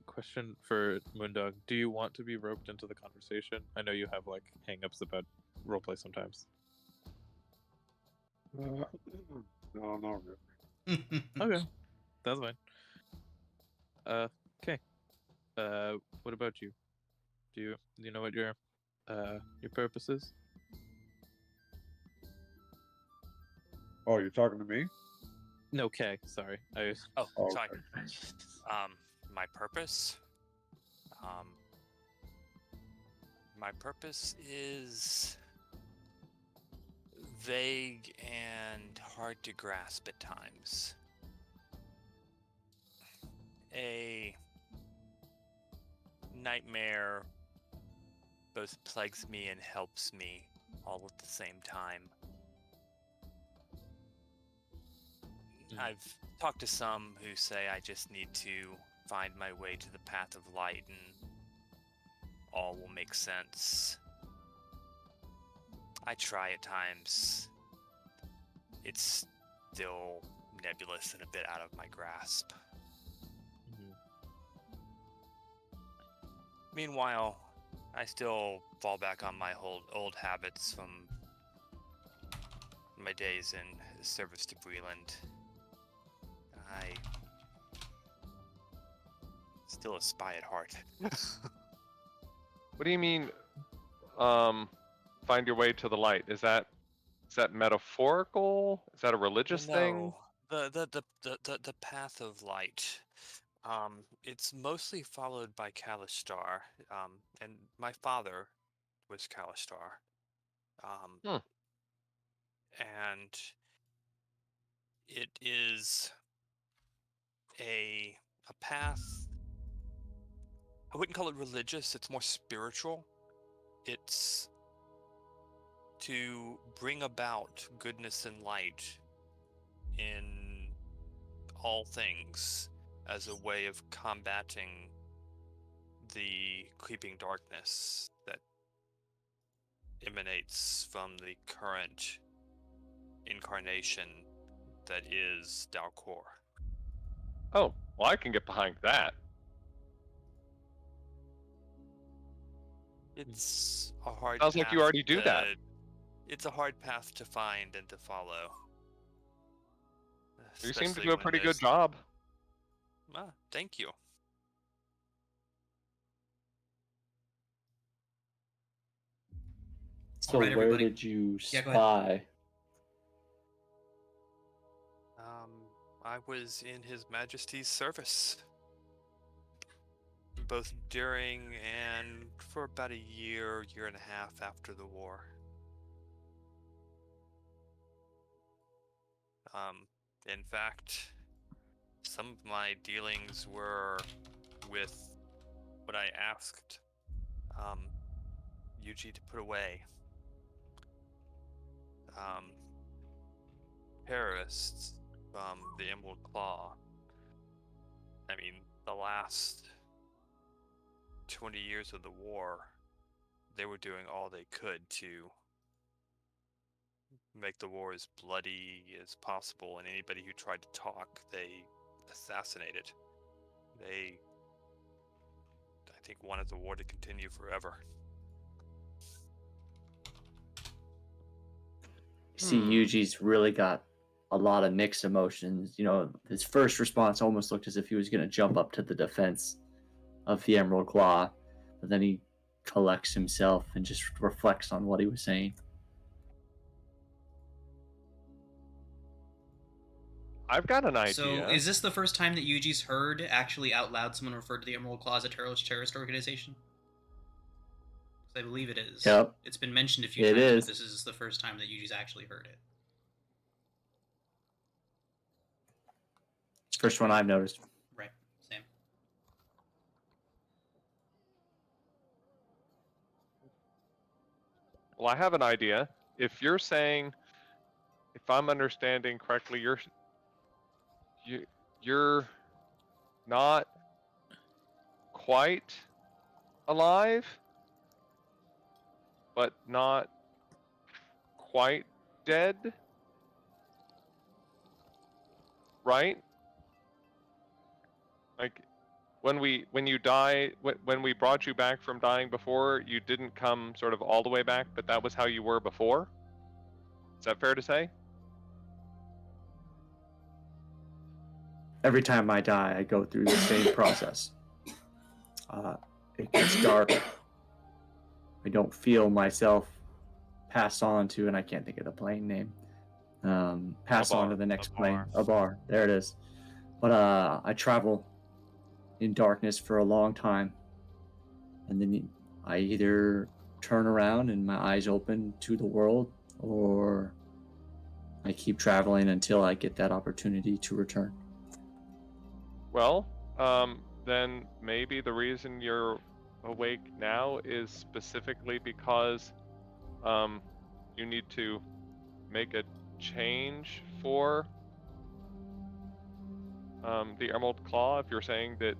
Question for Moondog. Do you want to be roped into the conversation? I know you have like hang-ups about roleplay sometimes. No, not really. Okay, that's fine. Okay. What about you? Do you know what your purpose is? Oh, you're talking to me? No, K. Sorry. Oh, Oh, sorry. okay. My purpose. My purpose is vague and hard to grasp at times. A nightmare both plagues me and helps me all at the same time. I've talked to some who say I just need to find my way to the path of light and all will make sense. I try at times. It's still nebulous and a bit out of my grasp. Meanwhile, I still fall back on my old habits from my days in service to Breland. I still a spy at heart. What do you mean? Find your way to the light. Is that metaphorical? Is that a religious thing? No, the path of light. It's mostly followed by Kalistar. And my father was Kalistar. And it is a path. I wouldn't call it religious. It's more spiritual. It's to bring about goodness and light in all things as a way of combating the creeping darkness that emanates from the current incarnation that is Dalcor. Oh, well, I can get behind that. It's a hard Sounds like you already do that. It's a hard path to find and to follow. You seem to Especially do a when pretty good there's- job. Ah, thank you. So Alright, where everybody. did you Yeah, go ahead. spy? I was in His Majesty's service, both during and for about a year and a half after the war. In fact, some of my dealings were with what I asked Yuji to put away. Terrorists from the Emerald Claw. I mean, the last 20 years of the war, they were doing all they could to make the war as bloody as possible, and anybody who tried to talk, they assassinated. They, I think, wanted the war to continue forever. See, Yuji's really got a lot of mixed emotions. You know, his first response almost looked as if he was going to jump up to the defense of the Emerald Claw, but then he collects himself and just reflects on what he was saying. I've got an idea. So, is this the first time that Yuji's heard actually out loud someone referred to the Emerald Claw as a terrorist organization? 'Cause I believe it is. Yep. It's been mentioned a few It times, is. but this is the first time that Yuji's actually heard it. First one I've noticed. Right. Same. Well, I have an idea. If you're saying, if I'm understanding correctly, you're not quite alive, but not quite dead, right? Like when you die, when we brought you back from dying before, you didn't come sort of all the way back, but that was how you were before. Is that fair to say? Every time I die, I go through the same process. It gets dark. I don't feel myself pass on to, and I can't think of the plane name. Pass on to the next plane. A bar. There it is. But I travel in darkness for a long time, and then I either turn around and my eyes open to the world, or I keep traveling until I get that opportunity to return. Well, then maybe the reason you're awake now is specifically because you need to make a change for the Emerald Claw, if you're saying that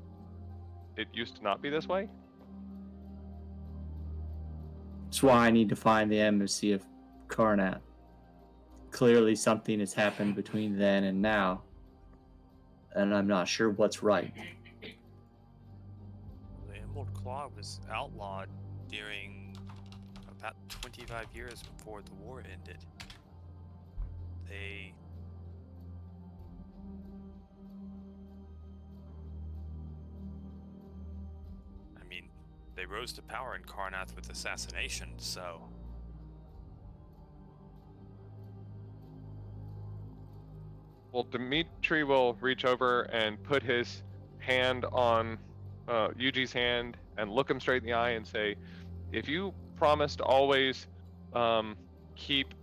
it used to not be this way? That's why I need to find the embassy of Karnat. Clearly something has happened between then and now, and I'm not sure what's right. The Emerald Claw was outlawed during about 25 years before the war ended. They rose to power in Karnath with assassination, so... Well, Dimitri will reach over and put his hand on Yuji's hand and look him straight in the eye and say, if you promise to always keep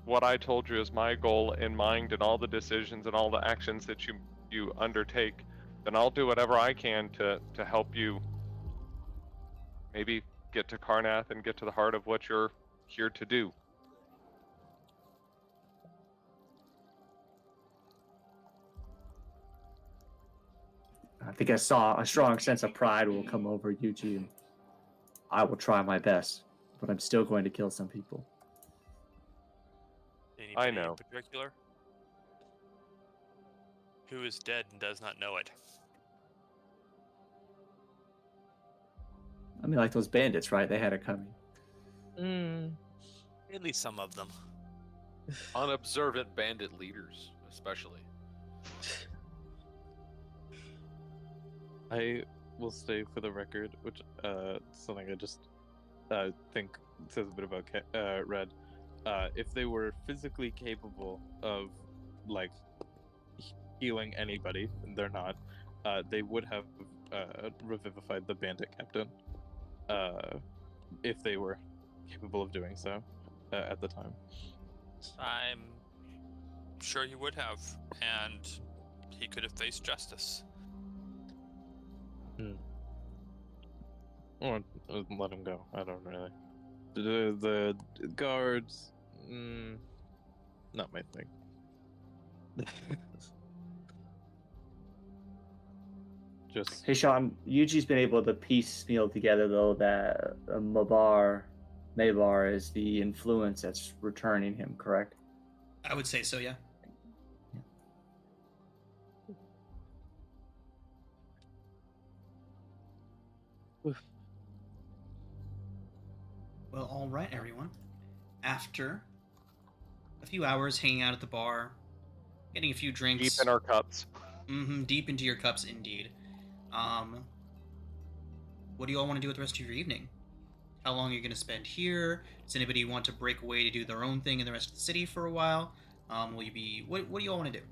what I told you as my goal in mind and all the decisions and all the actions that you undertake, then I'll do whatever I can to help you maybe get to Karnath and get to the heart of what you're here to do. I think I saw a strong sense of pride will come over Yuji, and I will try my best, but I'm still going to kill some people. Anybody know. in particular? Who is dead and does not know it? I mean, like those bandits, right? They had it coming. At least some of them. Unobservant bandit leaders, especially. I will say for the record, which something I just think says a bit about Red. If they were physically capable of like healing anybody, and they're not, they would have revivified the bandit captain. If they were capable of doing so at the time. I'm sure he would have, and he could have faced justice. Or let him go. I don't really. The guards, not my thing. Just Hey, Sean, Yuji's been able to piecemeal together, though, that Maybar is the influence that's returning him, correct? I would say so, yeah. Well, all right, everyone. After a few hours hanging out at the bar, getting a few drinks, Deep in our cups. deep into your cups, indeed. What do you all want to do with the rest of your evening? How long are you going to spend here? Does anybody want to break away to do their own thing in the rest of the city for a while? Will you be? What do you all want to do?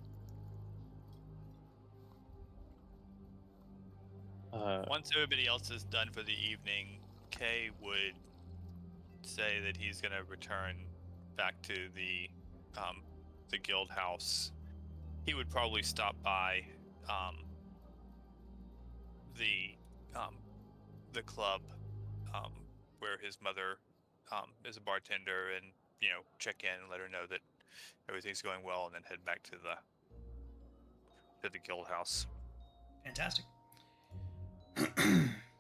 Once everybody else is done for the evening, Kay would say that he's going to return back to the guild house. He would probably stop by the club where his mother is a bartender, and check in and let her know that everything's going well, and then head back to the guild house. Fantastic.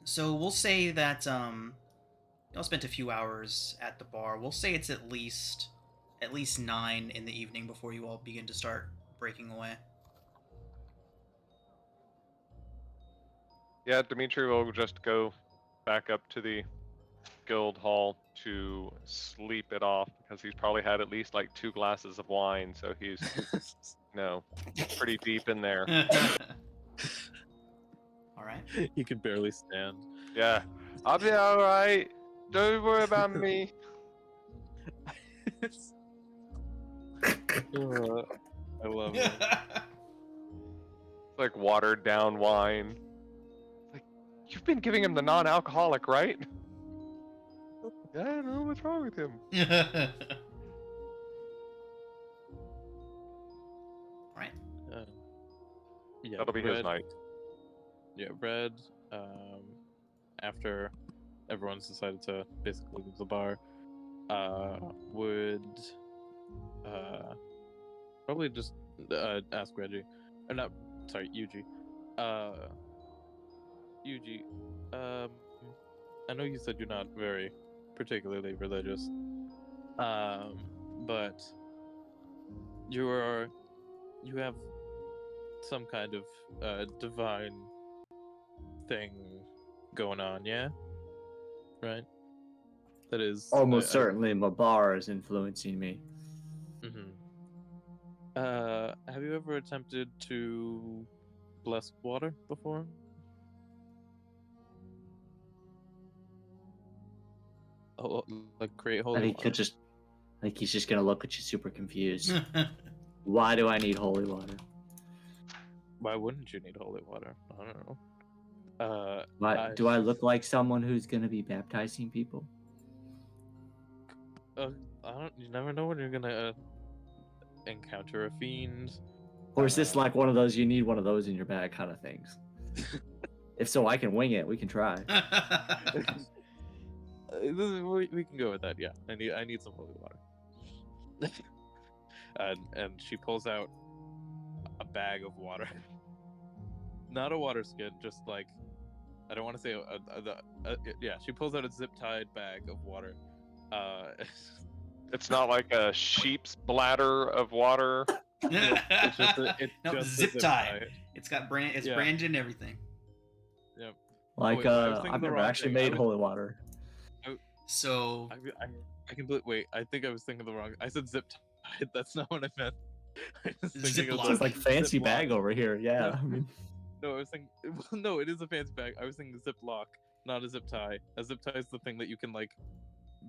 So we'll say that y'all spent a few hours at the bar. We'll say it's at least 9 in the evening before you all begin to start breaking away. Yeah, Dimitri will just go back up to the guild hall to sleep it off because he's probably had at least like 2 glasses of wine, so he's pretty deep in there. All right. you can barely stand. Yeah, I'll be all right. Don't worry about me. I love it. It's like watered down wine. Like, you've been giving him the non-alcoholic, right? Yeah, I don't know what's wrong with him. Right. Yeah, That'll be his night. Yeah, Red. After everyone's decided to basically leave the bar, would probably just ask Reggie, or not, sorry, Yuji. Yuji, I know you said you're not very particularly religious, but you have some kind of divine thing going on, yeah? Right? That is Almost certainly Maybar is influencing me. Have you ever attempted to bless water before? Oh, like create holy I think water? he's just gonna look at you super confused. Why do I need holy water? Why wouldn't you need holy water? I don't know. Do I look like someone who's gonna be baptizing people? You never know when you're gonna encounter a fiend. Or is this like one of those you need one of those in your bag kind of things? If so, I can wing it. We can try. We can go with that. Yeah, I need some holy water. and she pulls out a bag of water. not a water skin, just like I don't want to say yeah. She pulls out a zip-tied bag of water. It's not like a sheep's bladder of water. It's just it's no, just a zip zip tie. tie. It's got brand. It's Yeah. branded and everything. Yep. Like, wait, I was thinking I've the never wrong actually thing. made holy water. So I can wait. I think I was thinking the wrong. I said zip tied. That's not what I meant. I was thinking of Ziploc. It's like fancy Ziploc. bag over here. Yeah. I mean, No, I was thinking. Well, no, it is a fancy bag. I was thinking Ziploc, not a zip tie. A zip tie is the thing that you can like.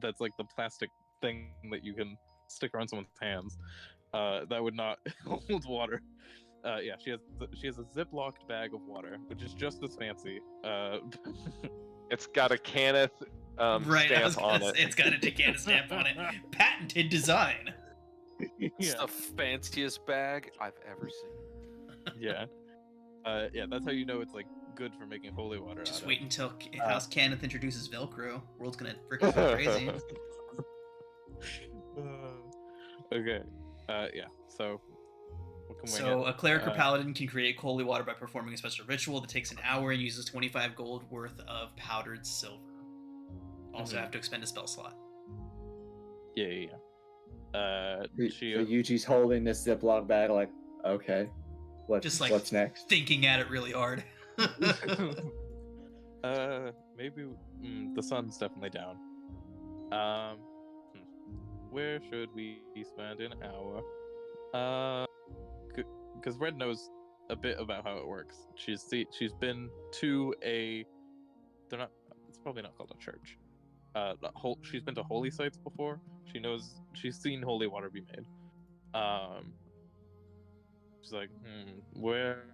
That's like the plastic thing that you can stick around someone's hands. That would not hold water. Yeah, she has a zip-locked bag of water, which is just as fancy. It's got a Cannith right, I was stamp gonna on say, it. it's got a Decana stamp on it. Patented design. It's Yeah, the fanciest bag I've ever seen. yeah, yeah. That's how you know it's like good for making holy water. Just out wait of. until House Kenneth introduces Velcro. World's gonna freaking go crazy. Okay. Yeah. So. What can we So get? a cleric or paladin can create holy water by performing a special ritual that takes an hour and uses 25 gold worth of powdered silver. Also Mhm. have to expend a spell slot. Yeah. so She. Yuji's holding this Ziploc bag, like, okay, Just like what's next? thinking at it really hard. Maybe the sun's definitely down. Where should we spend an hour? Because Red knows a bit about how it works. She's been to a. They're not. It's probably not called a church. She's been to holy sites before. She knows. She's seen holy water be made. She's like, where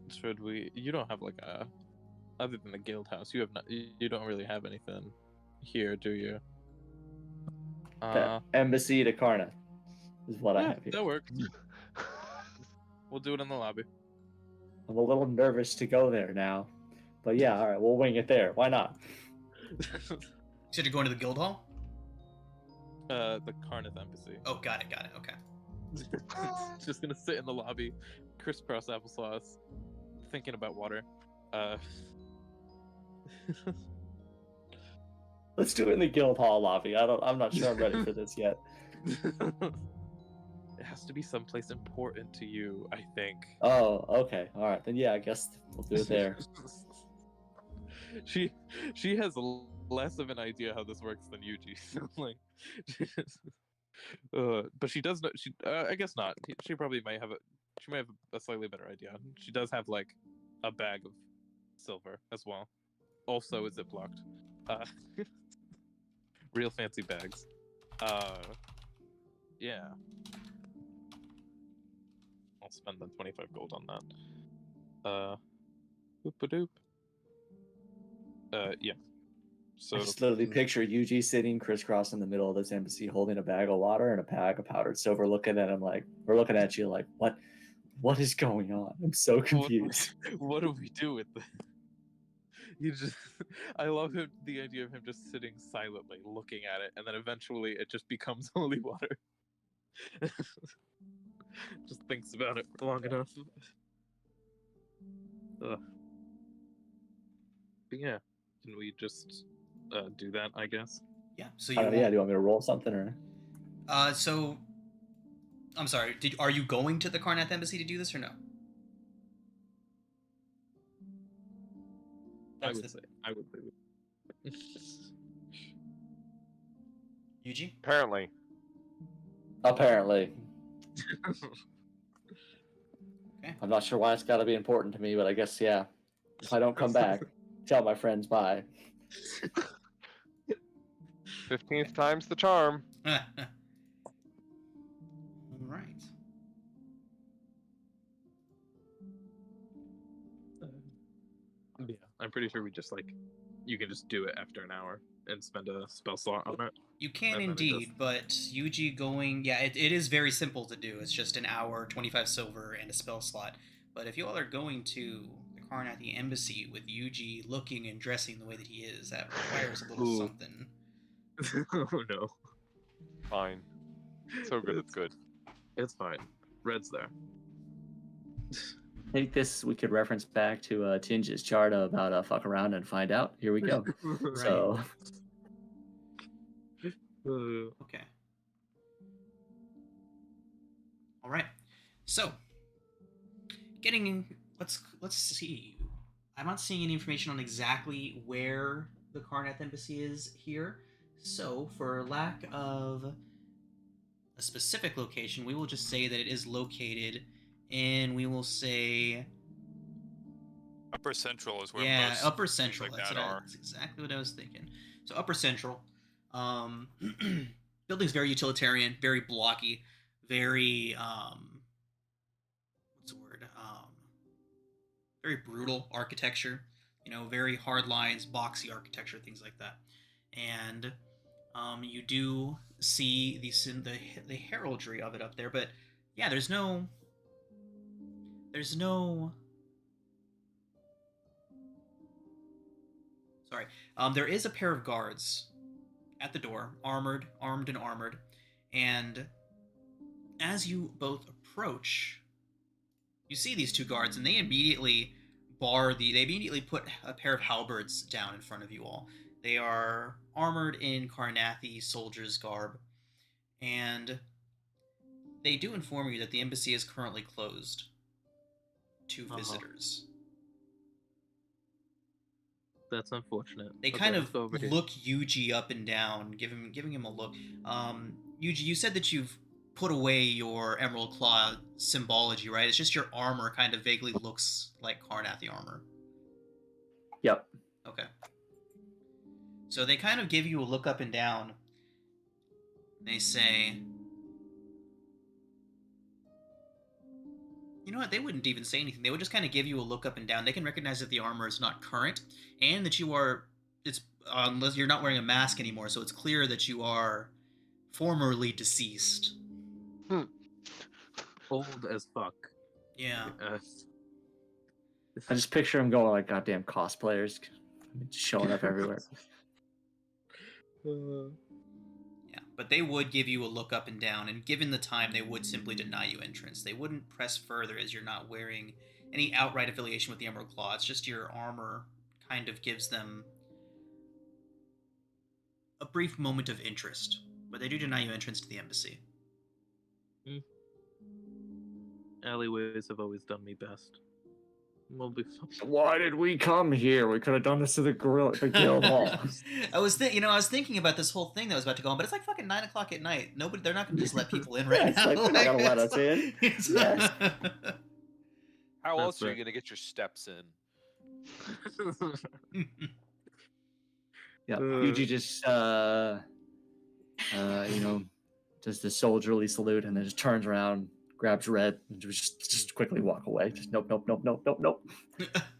should we? You don't have like a. Other than the guild house, you have not. You don't really have anything here, do you? The embassy to Karna is what I Yeah, have here. that works. We'll do it in the lobby. I'm a little nervous to go there now, but yeah, all right, we'll wing it there. Why not? You said you're going to the guild hall? The Karnath embassy. Oh, got it. Okay. Just gonna sit in the lobby, crisscross applesauce, thinking about water. Let's do it in the guild hall lobby. I'm not sure I'm ready for this yet. It has to be someplace important to you, I think. Oh, okay. All right. Then yeah, I guess we'll do it there. She has less of an idea how this works than Yuji. So like, but she does know. I guess not. She probably might have a slightly better idea. She does have like a bag of silver as well. Also, is it blocked? Real fancy bags. Yeah. I'll spend the 25 gold on that. Boop-a-doop. Yeah. So I just literally picture Yuji sitting crisscross in the middle of this embassy, holding a bag of water and a bag of powdered silver, looking at him like, we're looking at you like, what is going on? I'm so confused. What do we do with this? I love the idea of him just sitting silently looking at it, and then eventually it just becomes holy water. Just thinks about it for long enough. But yeah, can we just do that, I guess? Yeah. So Yeah, you. do you want me to roll something or? So. I'm sorry. Are you going to the Karnath embassy to do this or no? I would say. Yuji? Apparently. Apparently. Okay. I'm not sure why it's got to be important to me, but I guess yeah. If I don't come back, tell my friends bye. 15th time's the charm. All right. Yeah, I'm pretty sure we just like you can just do it after an hour and spend a spell slot on it. You can And then it indeed, does- but Yuji going, yeah, it is very simple to do. It's just an hour, 25 silver, and a spell slot. But if you all are going to the Karnathi embassy with Yuji looking and dressing the way that he is, that requires a little Ooh. something. Oh no, Fine. So good, it's good. it's fine. Red's there. I think this we could reference back to Tinge's chart about fuck around and find out. Here we go. Right. So Okay. All right. So, let's see. I'm not seeing any information on exactly where the Karnath embassy is here. So, for lack of a specific location, we will just say that it is located in, we will say, Upper Central is where yeah, most Upper things Central. like that are. That's exactly what I was thinking. So Upper Central. Building's very utilitarian, very blocky, very what's the word? Very brutal architecture. You know, very hard lines, boxy architecture, things like that. And you do see the heraldry of it up there, but yeah, there's no. Sorry. There is a pair of guards at the door, armed and armored, and as you both approach, you see these two guards, and they immediately put a pair of halberds down in front of you all. They are armored in Karnathi soldier's garb, and they do inform you that the embassy is currently closed to visitors. That's unfortunate. They kind of look Yuji up and down, giving him a look. Yuji, you said that you've put away your Emerald Claw symbology, right? It's just your armor kind of vaguely looks like Karnathi armor. Yep. Okay. So they kind of give you a look up and down. They say, you know what? They wouldn't even say anything. They would just kind of give you a look up and down. They can recognize that the armor is not current, and that you are. It's unless you're not wearing a mask anymore, so it's clear that you are formerly deceased. Old as fuck. Yeah. I just picture him going like goddamn cosplayers, just showing up everywhere. Yeah, but they would give you a look up and down, and given the time, they would simply deny you entrance. They wouldn't press further as you're not wearing any outright affiliation with the Emerald Claw. It's just your armor kind of gives them a brief moment of interest, but they do deny you entrance to the embassy. Alleyways have always done me best. We'll be fine. Why did we come here? We could have done this to the guild hall. I was thinking about this whole thing that was about to go on, but it's like fucking 9 o'clock at night. They're not going to just let people in right now. Like, they're not gonna let us in. Yes. How else are you gonna get your steps in? Yeah, Yuji just does the soldierly salute and then just turns around, grabs Red, and just quickly walk away. Just nope.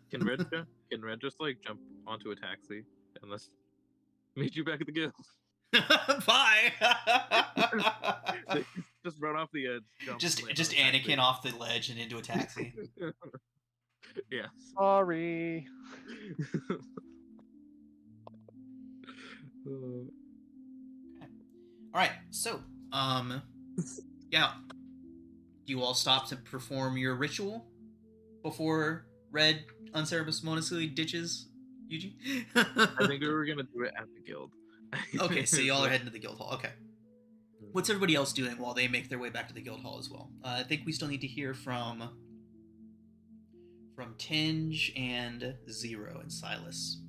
Can Red just like jump onto a taxi and let's meet you back at the guild? Bye. Just run off the edge. Just Anakin off the ledge and into a taxi. Yeah. Sorry. All right, so yeah, do you all stop to perform your ritual before Red unceremoniously ditches Yuji? I think we were gonna do it at the guild. Okay, so y'all are heading to the guild hall. Okay, what's everybody else doing while they make their way back to the guild hall as well? I think we still need to hear from Tinge and Zero and Silas.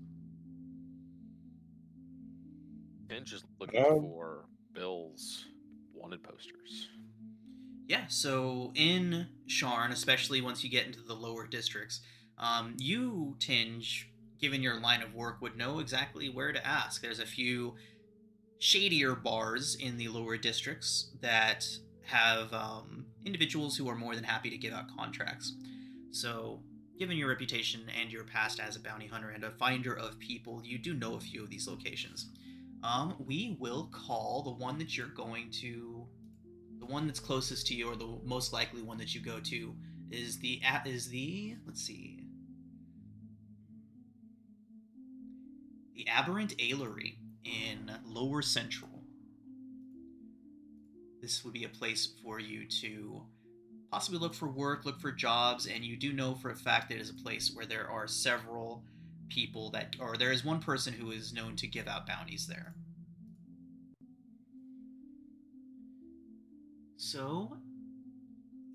Tinge is looking for Bill's wanted posters. Yeah, so in Sharn, especially once you get into the lower districts, you, Tinge, given your line of work, would know exactly where to ask. There's a few shadier bars in the lower districts that have individuals who are more than happy to give out contracts. So, given your reputation and your past as a bounty hunter and a finder of people, you do know a few of these locations. We will call the one that you're going to, the one that's closest to you, or the most likely one that you go to, is the let's see, the Aberrant Ailery in Lower Central. This would be a place for you to possibly look for work, look for jobs, and you do know for a fact that it is a place where there are several people that, or there is one person who is known to give out bounties there. So,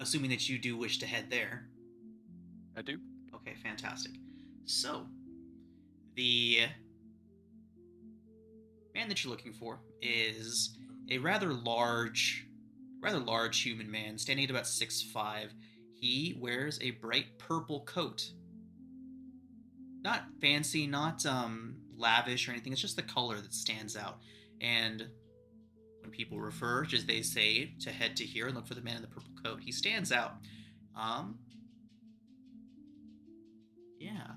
assuming that you do wish to head there. I do. Okay, fantastic. So, the man that you're looking for is a rather large human man, standing at about 6'5". He wears a bright purple coat. Not fancy, not lavish or anything. It's just the color that stands out. And when people refer, as they say, to head to here and look for the man in the purple coat, he stands out. Yeah.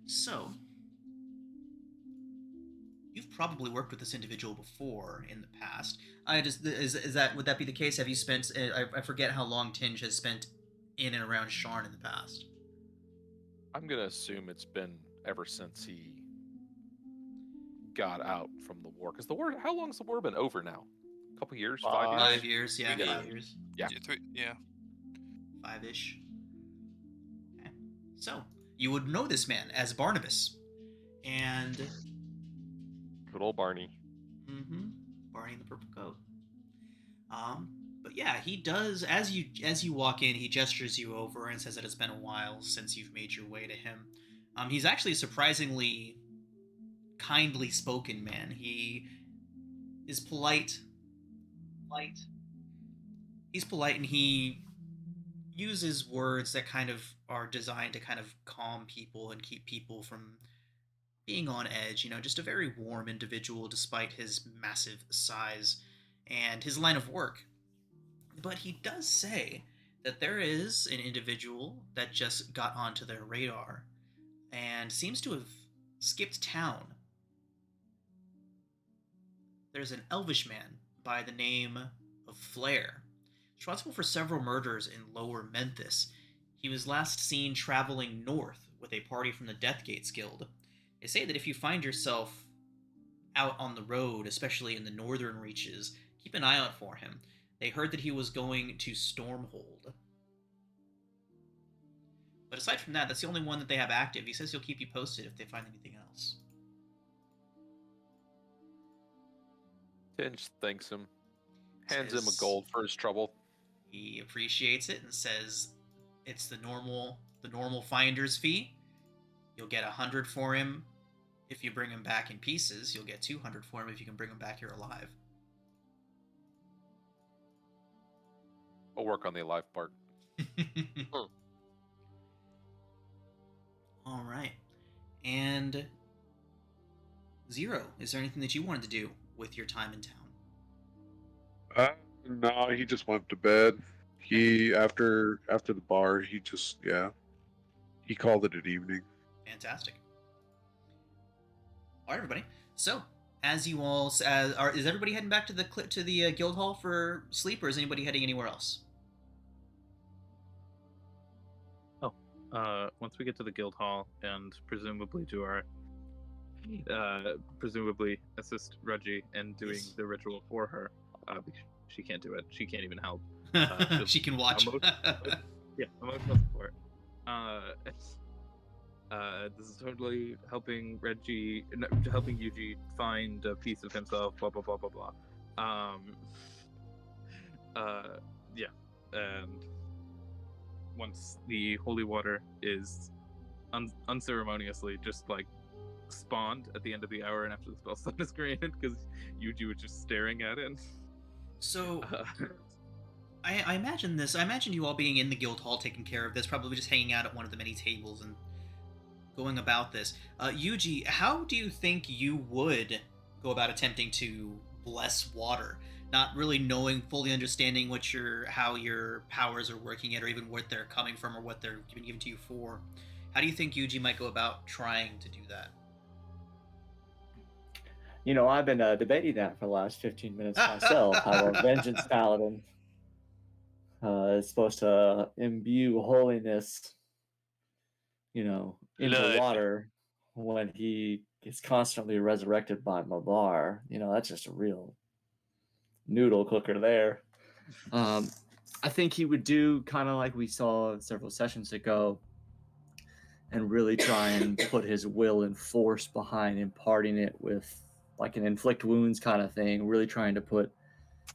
So, you've probably worked with this individual before in the past. Would that be the case? Have you spent? I forget how long Tinge has spent in and around Sharn in the past. I'm gonna assume it's been ever since he got out from the war. Because the war, how long's the war been over now? A couple years, 5 years. 5 years, yeah, Yeah. 5 years. Yeah. Yeah. 5-ish. Okay. So you would know this man as Barnabas, and Good old Barney. Barney in the purple coat. But yeah, he does. As you walk in, he gestures you over and says that it's been a while since you've made your way to him. He's actually a surprisingly kindly spoken man. He is polite. He's polite, and he uses words that kind of are designed to kind of calm people and keep people from being on edge. Just a very warm individual despite his massive size and his line of work. But he does say that there is an individual that just got onto their radar and seems to have skipped town. There's an elvish man by the name of Flare, responsible for several murders in Lower Memphis. He was last seen traveling north with a party from the Deathgates Guild. They say that if you find yourself out on the road, especially in the northern reaches, keep an eye out for him. They heard that he was going to Stormhold. But aside from that, that's the only one that they have active. He says he'll keep you posted if they find anything else. Tinge thanks him, hands him a Says- gold for his trouble. He appreciates it and says it's the normal finder's fee. You'll get 100 for him if you bring him back in pieces. You'll get 200 for him if you can bring him back here alive. I'll work on the alive part. All right. And Zero, is there anything that you wanted to do with your time in town? No, he just went to bed. He after the bar, he just he called it an evening. Fantastic. All right, everybody. So, as you all, is everybody heading back to the guild hall for sleep, or is anybody heading anywhere else? Once we get to the guild hall and presumably do our presumably assist Reggie in doing Yes. the ritual for her. She can't do it. She can't even help. She can watch. Yeah, emotional support. This is totally helping Reggie, helping Yuji find a piece of himself. Blah blah blah blah blah. Yeah, and once the holy water is unceremoniously just like spawned at the end of the hour and after the spell slot is granted, because Yuji was just staring at it. So, I imagine this. I imagine you all being in the guild hall, taking care of this, probably just hanging out at one of the many tables and going about this. Yuji, how do you think you would go about attempting to bless water? Not really knowing, fully understanding how your powers are working yet, or even what they're coming from, or what they're being given to you for. How do you think Yuji might go about trying to do that? I've been debating that for the last 15 minutes myself. How a vengeance paladin is supposed to imbue holiness, into Blood. water when he gets constantly resurrected by Mavar. That's just a real noodle cooker there. I think he would do kind of like we saw several sessions ago, and really try and put his will and force behind imparting it with like an inflict wounds kind of thing, really trying to put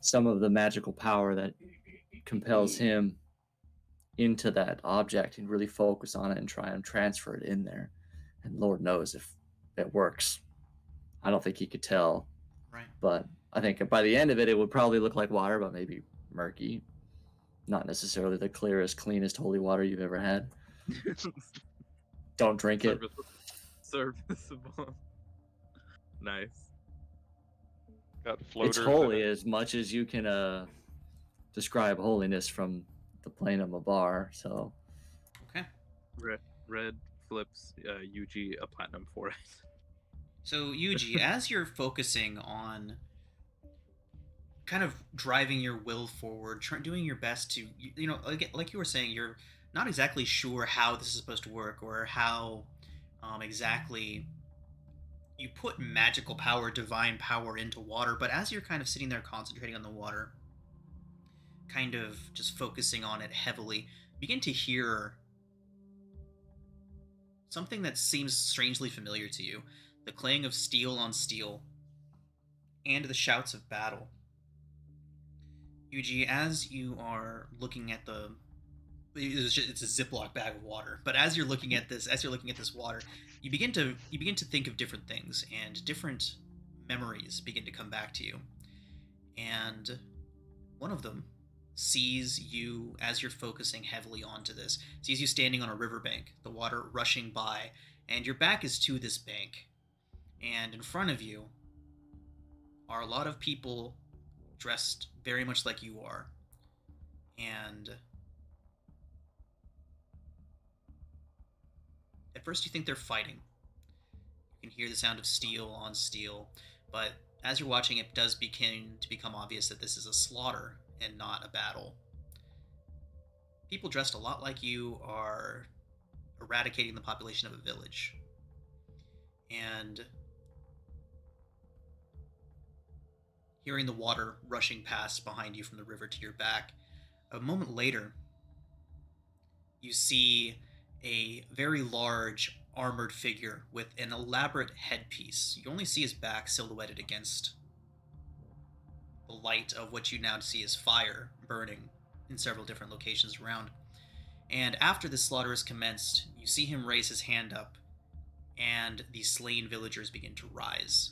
some of the magical power that compels him into that object and really focus on it and try and transfer it in there. And Lord knows if it works. I don't think he could tell, Right. but I think by the end of it, it would probably look like water, but maybe murky. Not necessarily the clearest, cleanest holy water you've ever had. Don't drink it. Serviceable. Nice. Got floaters. It's holy as much as you can describe holiness from the plane of Mabar. So Okay. Red flips Yuji a platinum for it. So Yuji, as you're focusing on kind of driving your will forward, doing your best to, like you were saying, you're not exactly sure how this is supposed to work or how exactly you put magical power, divine power into water. But as you're kind of sitting there concentrating on the water, kind of just focusing on it heavily, you begin to hear something that seems strangely familiar to you. The clang of steel on steel and the shouts of battle. Yuji, as you are looking at it's a Ziploc bag of water, but as you're looking at this water, you begin to think of different things, and different memories begin to come back to you. And one of them sees you, as you're focusing heavily onto this, sees you standing on a riverbank, the water rushing by, and your back is to this bank. And in front of you are a lot of people dressed very much like you are. And at first you think they're fighting. You can hear the sound of steel on steel, but as you're watching, it does begin to become obvious that this is a slaughter and not a battle. People dressed a lot like you are eradicating the population of a village. And hearing the water rushing past behind you from the river to your back, a moment later, you see a very large armored figure with an elaborate headpiece. You only see his back silhouetted against the light of what you now see as fire burning in several different locations around. And after the slaughter is commenced, you see him raise his hand up, and the slain villagers begin to rise.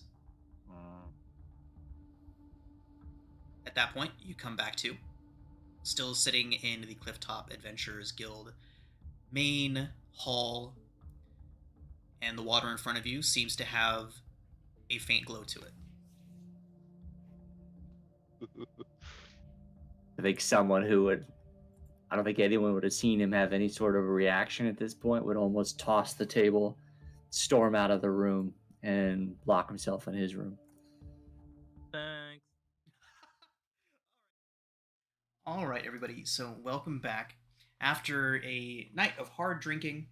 At that point, you come back to, still sitting in the Clifftop Adventurers Guild main hall, and the water in front of you seems to have a faint glow to it. I think I don't think anyone would have seen him have any sort of a reaction at this point, would almost toss the table, storm out of the room, and lock himself in his room. Thanks. All right, everybody, so welcome back. After a night of hard drinking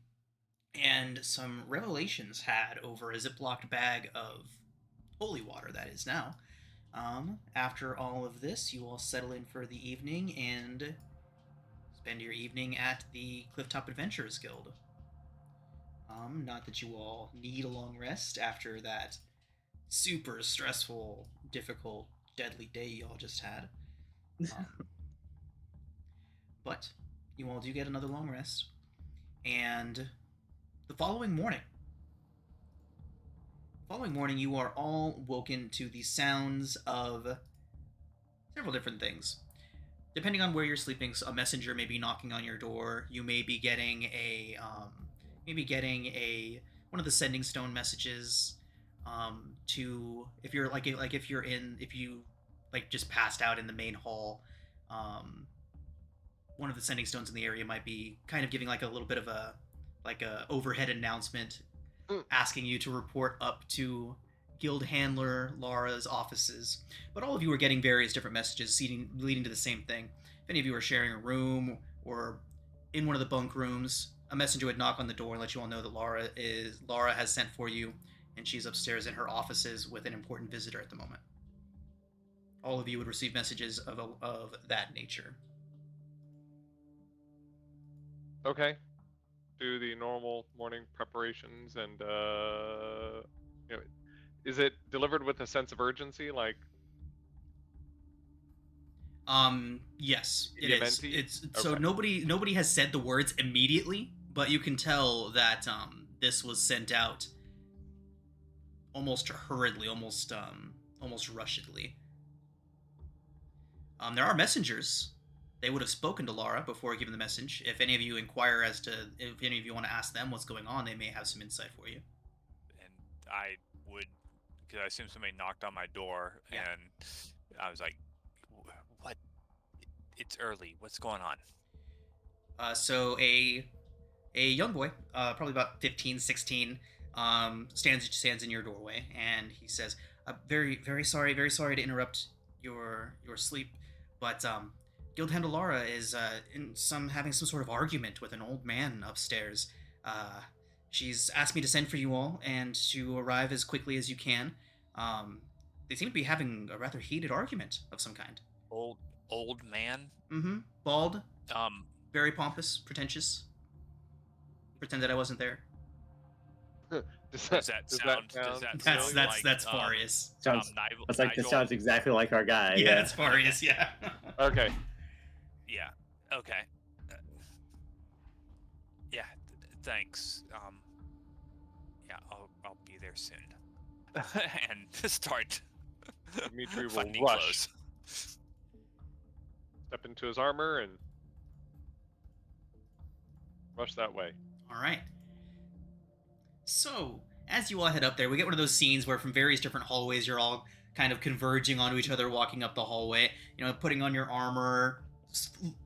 and some revelations had over a Ziploc bag of holy water, that is now, after all of this, you all settle in for the evening and spend your evening at the Clifftop Adventurers Guild. Not that you all need a long rest after that super stressful, difficult, deadly day you all just had. But you all do get another long rest. And the following morning, you are all woken to the sounds of several different things. Depending on where you're sleeping, a messenger may be knocking on your door. You may be getting one of the sending stone messages. If you just passed out in the main hall, one of the sending stones in the area might be kind of giving like a little bit of a overhead announcement, asking you to report up to Guild Handler Lhara's offices. But all of you are getting various different messages leading to the same thing. If any of you are sharing a room or in one of the bunk rooms, a messenger would knock on the door and let you all know that Lhara has sent for you, and she's upstairs in her offices with an important visitor at the moment. All of you would receive messages of that nature. Okay. Do the normal morning preparations and you know, is it delivered with a sense of urgency, like Yes, it is. Mediamenti? It's so Okay. nobody has said the words immediately, but you can tell that this was sent out almost hurriedly, almost rushedly. There are messengers. They would have spoken to Lhara before giving the message. If any of you inquire as to if any of you want to ask them what's going on, they may have some insight for you. And I would, because I assume somebody knocked on my door, Yeah. and I was like, "What? It's early. What's going on?" So a young boy, probably about 15, 16, stands in your doorway, and he says, very sorry to interrupt your sleep, but Guildhandler Lhara is having some sort of argument with an old man upstairs. She's asked me to send for you all and to arrive as quickly as you can. They seem to be having a rather heated argument of some kind. Old man. Mm-hmm. Bald, Um, very pompous, pretentious. Pretend that I wasn't there. Does does that sound? That's Farius. Sounds. Nigel, It's like this Nigel? sounds exactly like our guy. Yeah, that's Farius. Yeah. Okay. Yeah. Okay. Yeah. Thanks. Yeah, I'll be there soon. And start. Dimitri will finding rush. clothes. Step into his armor and rush that way. All right. So, as you all head up there, we get one of those scenes where from various different hallways, you're all kind of converging onto each other, walking up the hallway, putting on your armor,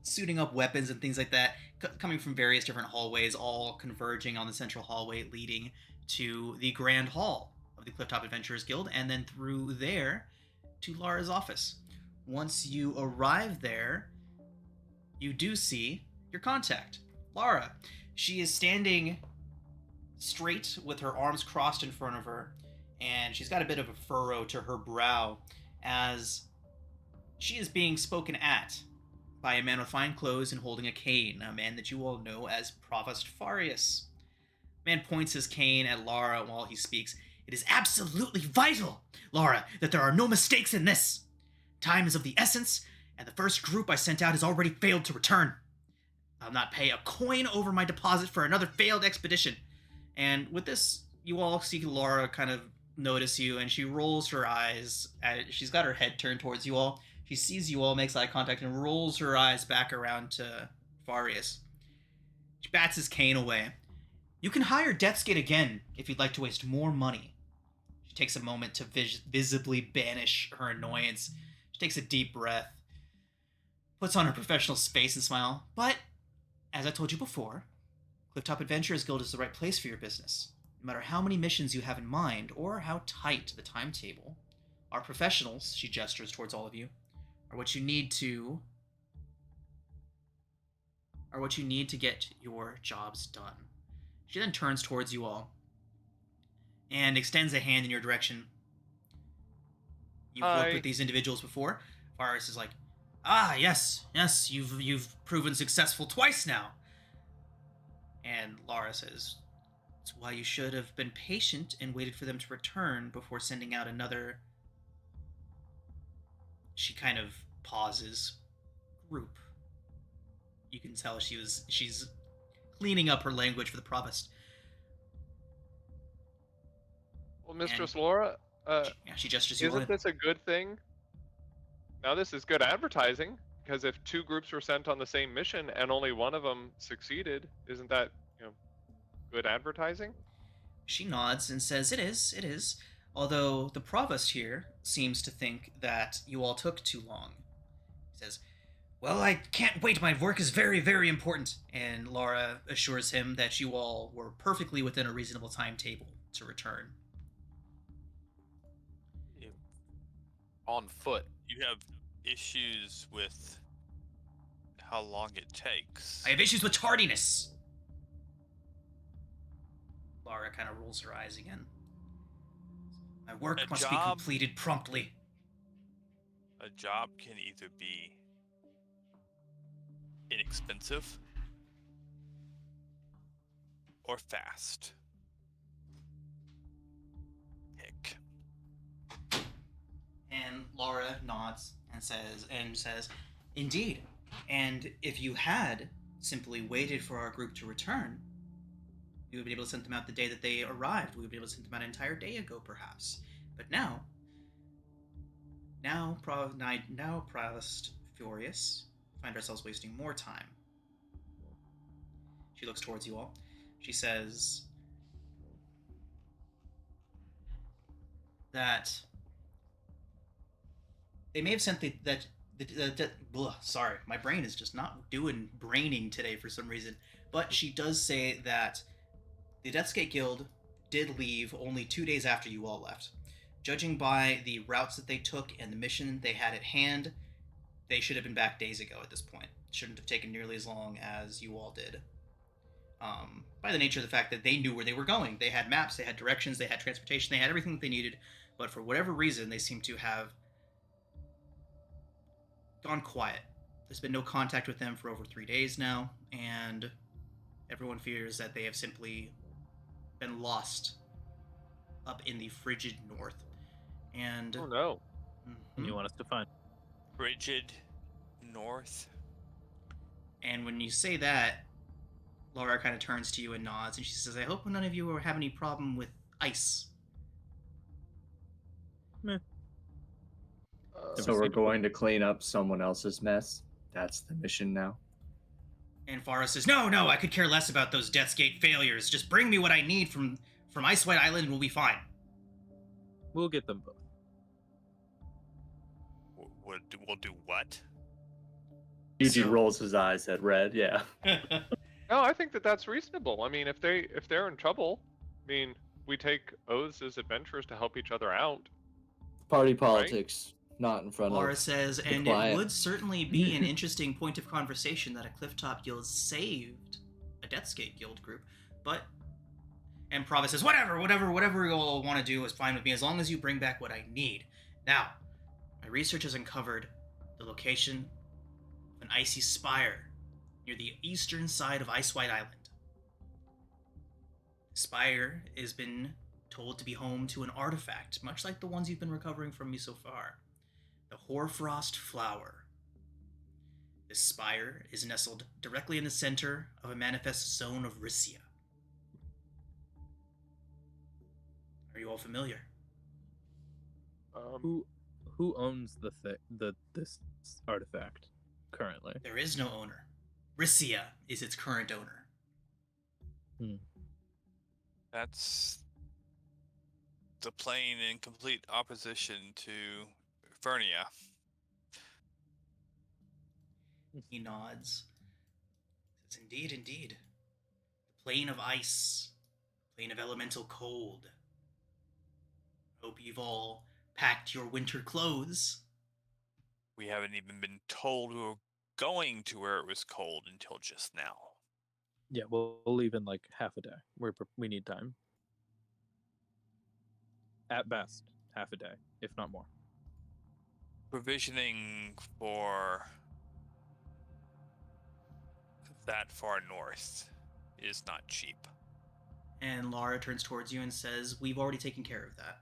suiting up weapons and things like that, coming from various different hallways, all converging on the central hallway leading to the Grand Hall of the Clifftop Adventurers Guild, and then through there to Lhara's office. Once you arrive there, you do see your contact, Lhara. She is standing straight with her arms crossed in front of her, and she's got a bit of a furrow to her brow as she is being spoken at by a man with fine clothes and holding a cane, a man that you all know as Provost Farius. The man points his cane at Lhara while he speaks. It is absolutely vital, Lhara, that there are no mistakes in this. Time is of the essence, and the first group I sent out has already failed to return. I'll not pay a coin over my deposit for another failed expedition. And with this, you all see Lhara kind of notice you, and she rolls her eyes. She's got her head turned towards you all. She sees you all, makes eye contact, and rolls her eyes back around to Farius. She bats his cane away. You can hire Death's Gate again if you'd like to waste more money. She takes a moment to visibly banish her annoyance. She takes a deep breath, puts on her professional face and smile. But, as I told you before, Clifftop Adventurers Guild is the right place for your business. No matter how many missions you have in mind, or how tight the timetable, our professionals, she gestures towards all of you, are what you need to get your jobs done. She then turns towards you all and extends a hand in your direction. You've worked with these individuals before. Farius is like, yes, you've proven successful twice now. And Lhara says, it's why you should have been patient and waited for them to return before sending out another. She kind of pauses. Group. You can tell she's cleaning up her language for the provost. Well, Mistress Lhara, she gestures you all in. isn't this a good thing? Now this is good advertising, because if two groups were sent on the same mission and only one of them succeeded, isn't that, good advertising? She nods and says, it is. Although the provost here seems to think that you all took too long. He says, well, I can't wait. My work is very, very important. And Lhara assures him that you all were perfectly within a reasonable timetable to return. On foot. You have issues with how long it takes. I have issues with tardiness. Lhara kind of rolls her eyes again. My work must be completed promptly. A job can either be inexpensive or fast? Pick. And Laura nods and says, "Indeed. And if you had simply waited for our group to return, we would be able to send them out the day that they arrived. We would be able to send them out an entire day ago, perhaps. But now Provost furious, find ourselves wasting more time." She looks towards you all. She says that they may have sent sorry, my brain is just not doing braining today for some reason. But she does say that the Deathsgate Guild did leave only 2 days after you all left. Judging by the routes that they took and the mission they had at hand, they should have been back days ago at this point. Shouldn't have taken nearly as long as you all did. By the nature of the fact that they knew where they were going. They had maps, they had directions, they had transportation, they had everything that they needed, but for whatever reason, they seem to have gone quiet. There's been no contact with them for over 3 days now, and everyone fears that they have simply been lost up in the frigid north. And Oh no. And you want us to find? Frigid north. And when you say that, Laura kind of turns to you and nods, and she says, "I hope none of you have any problem with ice." So we're going to clean up someone else's mess. That's the mission now. And Farah says, No, I could care less about those Deathsgate failures. Just bring me what I need from Ice White Island and we'll be fine." We'll get them both. We'll do what? Eugene rolls his eyes at Red. Yeah. No, I think that that's reasonable. I mean, if they're in trouble, I mean, we take oaths as adventurers to help each other out. Party politics, not in front Laura of. says, and client. it would certainly be an interesting point of conversation that a Clifftop Guild saved a Deathsgate Guild group, but... And Prava says, whatever you all want to do is fine with me, as long as you bring back what I need. Now, my research has uncovered the location of an icy spire near the eastern side of Ice White Island. The spire has been told to be home to an artifact, much like the ones you've been recovering from me so far. The Hoarfrost Flower. This spire is nestled directly in the center of a manifest zone of Rissia. Are you all familiar? Who owns this artifact currently? There is no owner. Rissia is its current owner. That's the plane in complete opposition to Fernia. He nods. Says, indeed. The plane of ice. Plane of elemental cold. Hope you've all packed your winter clothes. We haven't even been told we were going to where it was cold until just now. Yeah, we'll leave in like half a day. We need time. At best, half a day, if not more. Provisioning for that far north is not cheap. And Laura turns towards you and says, we've already taken care of that.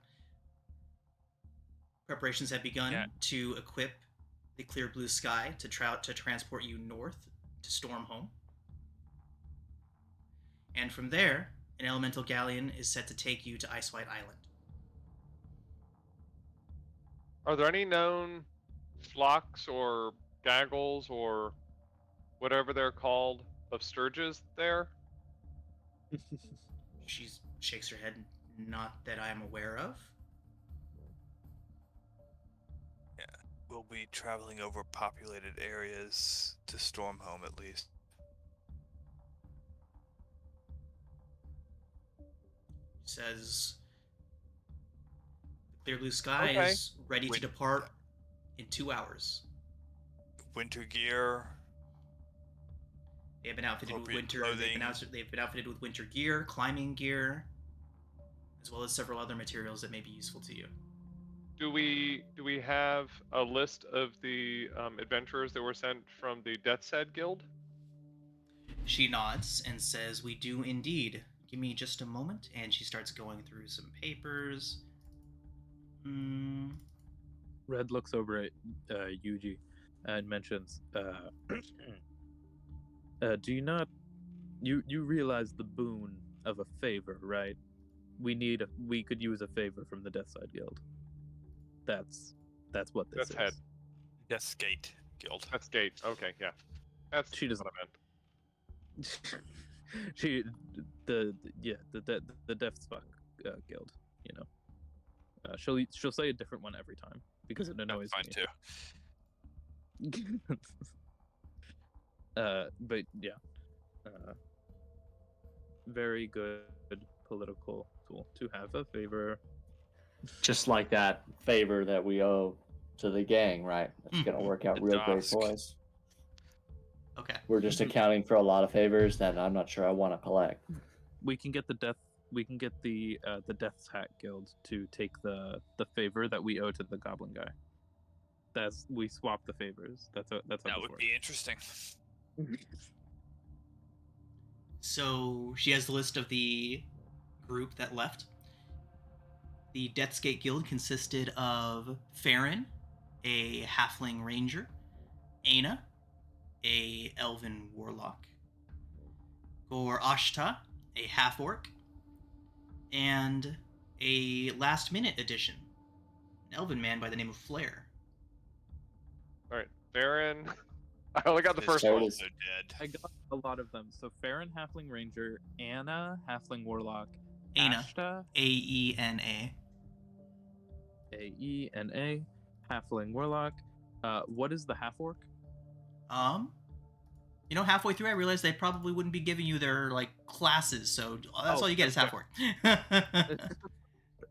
Preparations have begun to equip the Clear Blue Sky to transport you north to Stormhome. And from there, an elemental galleon is set to take you to Ice White Island. Are there any known flocks or gaggles or whatever they're called of sturges there? She shakes her head, not that I am aware of. We'll be traveling over populated areas to Stormhome at least. Says the Clear Blue Sky is ready to depart in 2 hours. Winter gear. They have been outfitted with winter. Clothing. They've been outfitted with winter gear, climbing gear, as well as several other materials that may be useful to you. Do we have a list of the adventurers that were sent from the Death's Head Guild? She nods and says, we do indeed. Give me just a moment, and she starts going through some papers. Red looks over at Yuji and mentions, do you not... You realize the boon of a favor, right? We could use a favor from the Deathside Guild. That's what this That's is. head. Deathgate Guild. That's gate. Okay, yeah. That's She doesn't- what I meant. the Deathsfuck Guild, you know. She'll say a different one every time because it annoys Fine me. too. But yeah, very good political tool to have a favor. Just like that favor that we owe to the gang, right? That's gonna work out The real great Dusk. for us. Okay. We're just accounting for a lot of favors that I'm not sure I want to collect. We can get the Death's Hat Guild to take the favor that we owe to the Goblin guy. We swap the favors. That's how That this would works. be interesting. So she has the list of the group that left. The Deathsgate Guild consisted of Farron, a halfling ranger, Aina, a elven warlock, Gor Ashta, a half-orc, and a last-minute addition, an elven man by the name of Flair. All right, Baron. I only got the His first There it one. is. also dead. I got a lot of them. So Farron, Halfling Ranger, Anna, Halfling Warlock, Aina, Ashta, Aena. Aena, Halfling Warlock. What is the half orc? Halfway through I realized they probably wouldn't be giving you their classes, so that's Oh, all you get is okay. half-orc.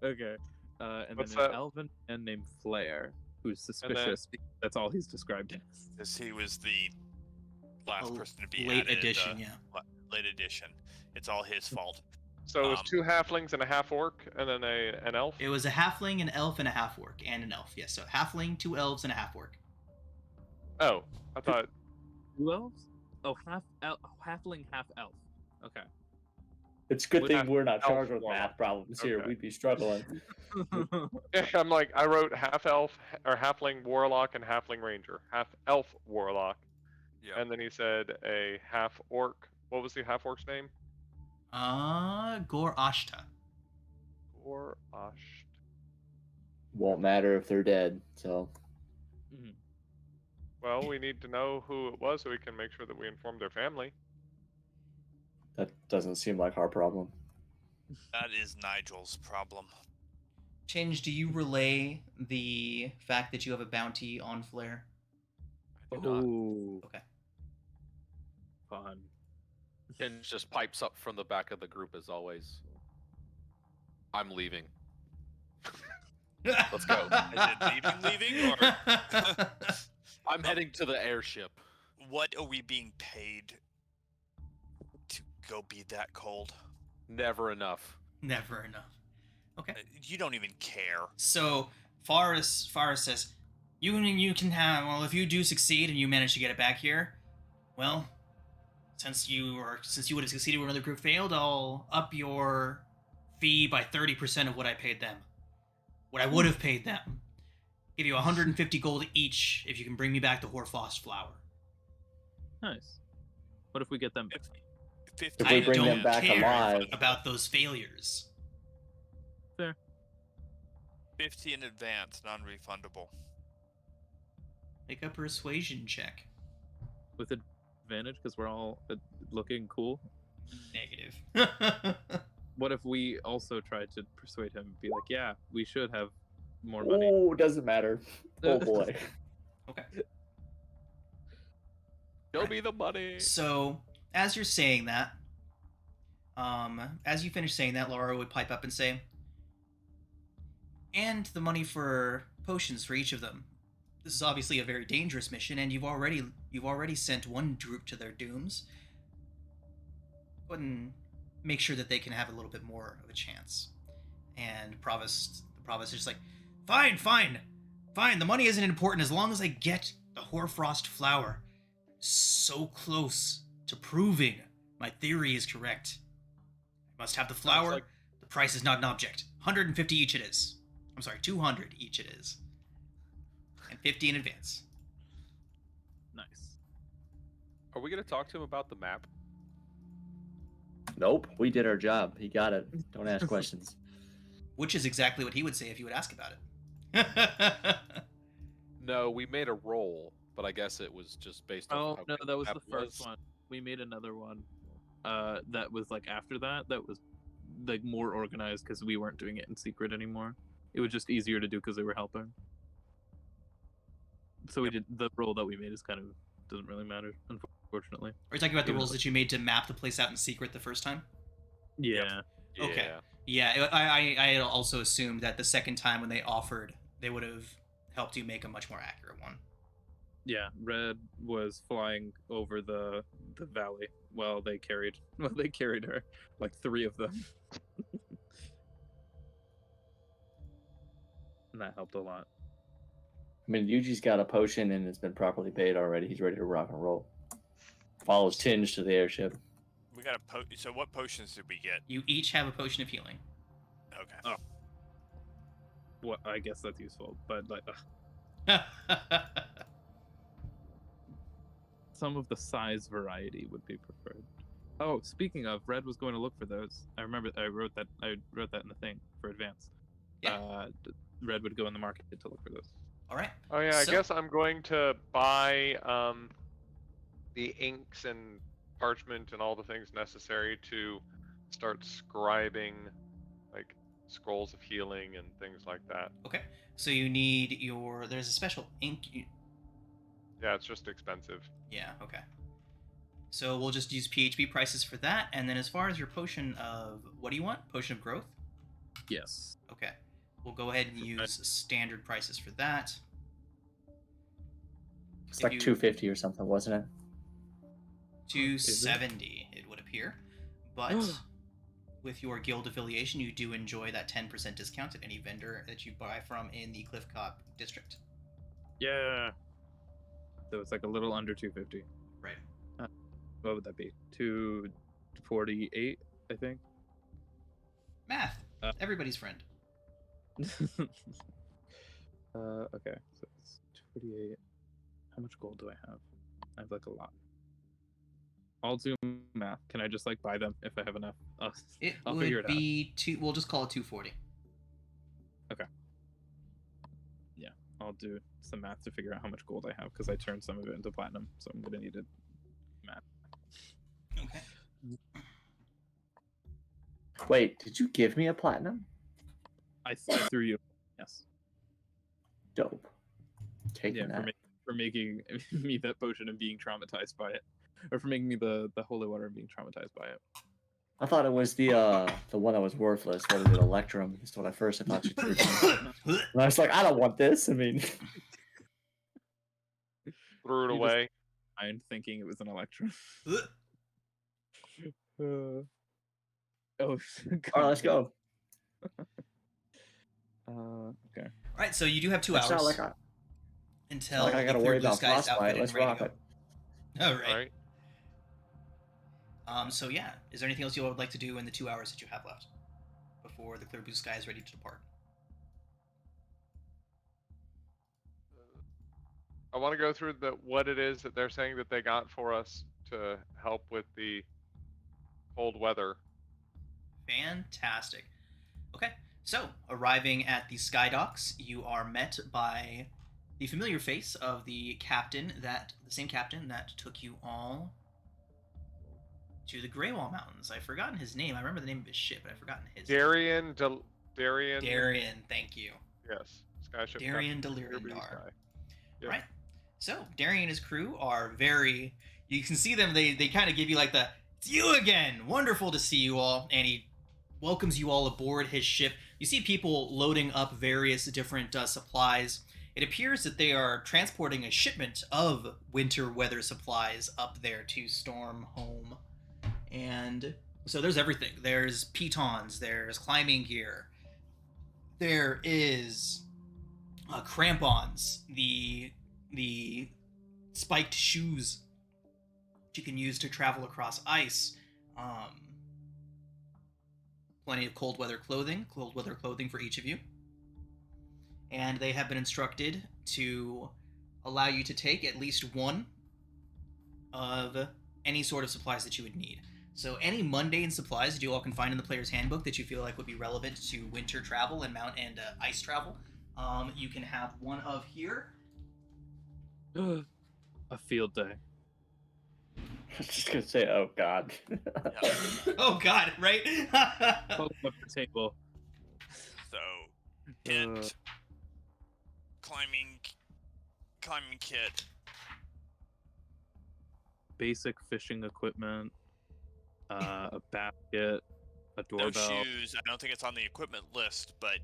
Okay. And What's then an that? elven man named Flair, who's suspicious. Because that's all he's described as. Because he was the last Oh, person to be late added, edition, yeah. Late edition. It's all his fault. So it was Um, 2 halflings and a half orc, and then an elf. It was a halfling, an elf, and a half-orc, and an elf. Yes, so halfling, 2 elves, and a half-orc. Oh, I thought. 2 elves? Oh, halfling, half elf. Okay. It's a good Would thing have we're not elf charged with warlock. math problems here. Okay. We'd be struggling. Yeah, I'm like, I wrote half elf or halfling warlock and halfling ranger, half elf warlock, Yeah. and then he said a half orc. What was the half orc's name? Gor Ashta. Or Asht. Won't matter if they're dead. So Mhm. Well, we need to know who it was so we can make sure that we inform their family. that doesn't seem like our problem. That is Nigel's problem. Change, do you relay the fact that you have a bounty on Flair? I do not. Oh, Okay. fun. And just pipes up from the back of the group as always. I'm leaving. Let's go. Is it leaving, or I'm heading to the airship. what are we being paid to go be that cold? Never enough. Never enough. Okay. You don't even care. So Faris says, you can have, well, if you do succeed and you manage to get it back here, well, since you would have succeeded when another group failed, I'll up your fee by 30% of what I paid them. What I would have paid them. Give you 150 gold each if you can bring me back the Hoarfrost flower. Nice. What if we get them back? 50 If we I bring them don't back care alive- about those failures. Fair. 50 in advance, non-refundable. Make a persuasion check. With advantage because we're all looking cool. Negative. What if we also tried to persuade him and be like, yeah, we should have more money? Oh, doesn't matter. Oh boy. Okay. Show me the money. So, as you're saying that, as you finish saying that, Laura would pipe up and say, and the money for potions for each of them. This is obviously a very dangerous mission, and you've already sent one group to their dooms. Go ahead and make sure that they can have a little bit more of a chance. And the provost is just like, fine. The money isn't important as long as I get the Hoarfrost flower. So close to proving my theory is correct. Must have the flour. like- The price is not an object. 150 each it is. I'm sorry, 200 each it is. And 50 in advance. Nice. Are we gonna talk to him about the map? Nope, we did our job. He got it. Don't ask questions. Which is exactly what he would say if you would ask about it. No, we made a roll, but I guess it was just based on. Oh how no, good that was map the first one. We made another one. That was like after that. That was like more organized because we weren't doing it in secret anymore. It was just easier to do because they were helping. So we did the roll that we made is kind of doesn't really matter, unfortunately. Are you talking about the Even rules though- that you made to map the place out in secret the first time? Yeah. Okay. Yeah. Yeah, I had also assumed that the second time when they offered, they would have helped you make a much more accurate one. Yeah, Red was flying over the valley while they carried her, like 3 of them. And that helped a lot. I mean, Yuji's got a potion and it's been properly paid already. He's ready to rock and roll. Follows Tinge to the airship. We got a So what potions did we get? You each have a potion of healing. Okay. Oh. What I guess that's useful, but like some of the size variety would be preferred. Oh, speaking of, Red was going to look for those. I remember I wrote that in the thing for advance. Yeah. Red would go in the market to look for those. All right. Oh yeah, I So- guess I'm going to buy the inks and parchment and all the things necessary to start scribing like scrolls of healing and things like that. Okay. So you need there's a special ink. Yeah, it's just expensive. Yeah, okay. So we'll just use PHB prices for that. And then as far as your potion of, what do you want? Potion of growth? Yes. Okay. We'll go ahead and use standard prices for that. It's If like you- 250 or something, wasn't it? 270, it would appear. But with your guild affiliation, you do enjoy that 10% discount at any vendor that you buy from in the Cliffcop district. Yeah. So it's like a little under 250. Right. What would that be? 248, I think. Math. Uh, Everybody's friend. Okay. So it's 248. How much gold do I have? I have like a lot. I'll do math. Can I just like buy them if I have enough? It I'll would figure it out. be we'll just call it 240. I'll do some math to figure out how much gold I have because I turned some of it into platinum, so I'm gonna need it. Math. Okay. Wait, did you give me a platinum? I threw you. Yes. Dope. Taking Yeah, that. for making me that potion and being traumatized by it, or for making me the holy water and being traumatized by it. I thought it was the one that was worthless. What is it, Electrum? That's what I thought you threw. And I was like, I don't want this. I mean, Threw it You just- away. I'm thinking it was an electrum. Oh. all right, let's go. Okay. All right, so you do have 2 It's hours not like I, until like I the gotta Clear worry Blue about Skies frostbite. outfit Let's and ready rock to it. go. All right. All right. So yeah, is there anything else you would like to do in the 2 hours that you have left before the Clear Blue Sky is ready to depart? I want to go through what it is that they're saying that they got for us to help with the cold weather. Fantastic. Okay, so arriving at the Sky Docks, you are met by the familiar face of the same captain that took you all to the Graywall Mountains. I've forgotten his name. I remember the name of his ship, but I've forgotten his Darian. Darian, thank you. Yes. Skyship. Darian Captain Kirby Deliriandar. Sky. Yep. Right. So Darian and his crew are very. You can see them. They kind of give you like the "It's you again! Wonderful to see you all." And he welcomes you all aboard his ship. You see people loading up various different supplies. It appears that they are transporting a shipment of winter weather supplies up there to Storm Home. And so there's everything. There's pitons. There's climbing gear. There is crampons. The spiked shoes that you can use to travel across ice. plenty of cold weather clothing for each of you. And they have been instructed to allow you to take at least one of any sort of supplies that you would need. So any mundane supplies that you all can find in the player's handbook that you feel like would be relevant to winter travel and ice travel, you can have one of here. A field day. I was just gonna say, oh god. Oh god, right? Hold up the table. So, tent, climbing kit. Basic fishing equipment. A basket. A No doorbell. shoes. I don't think it's on the equipment list, but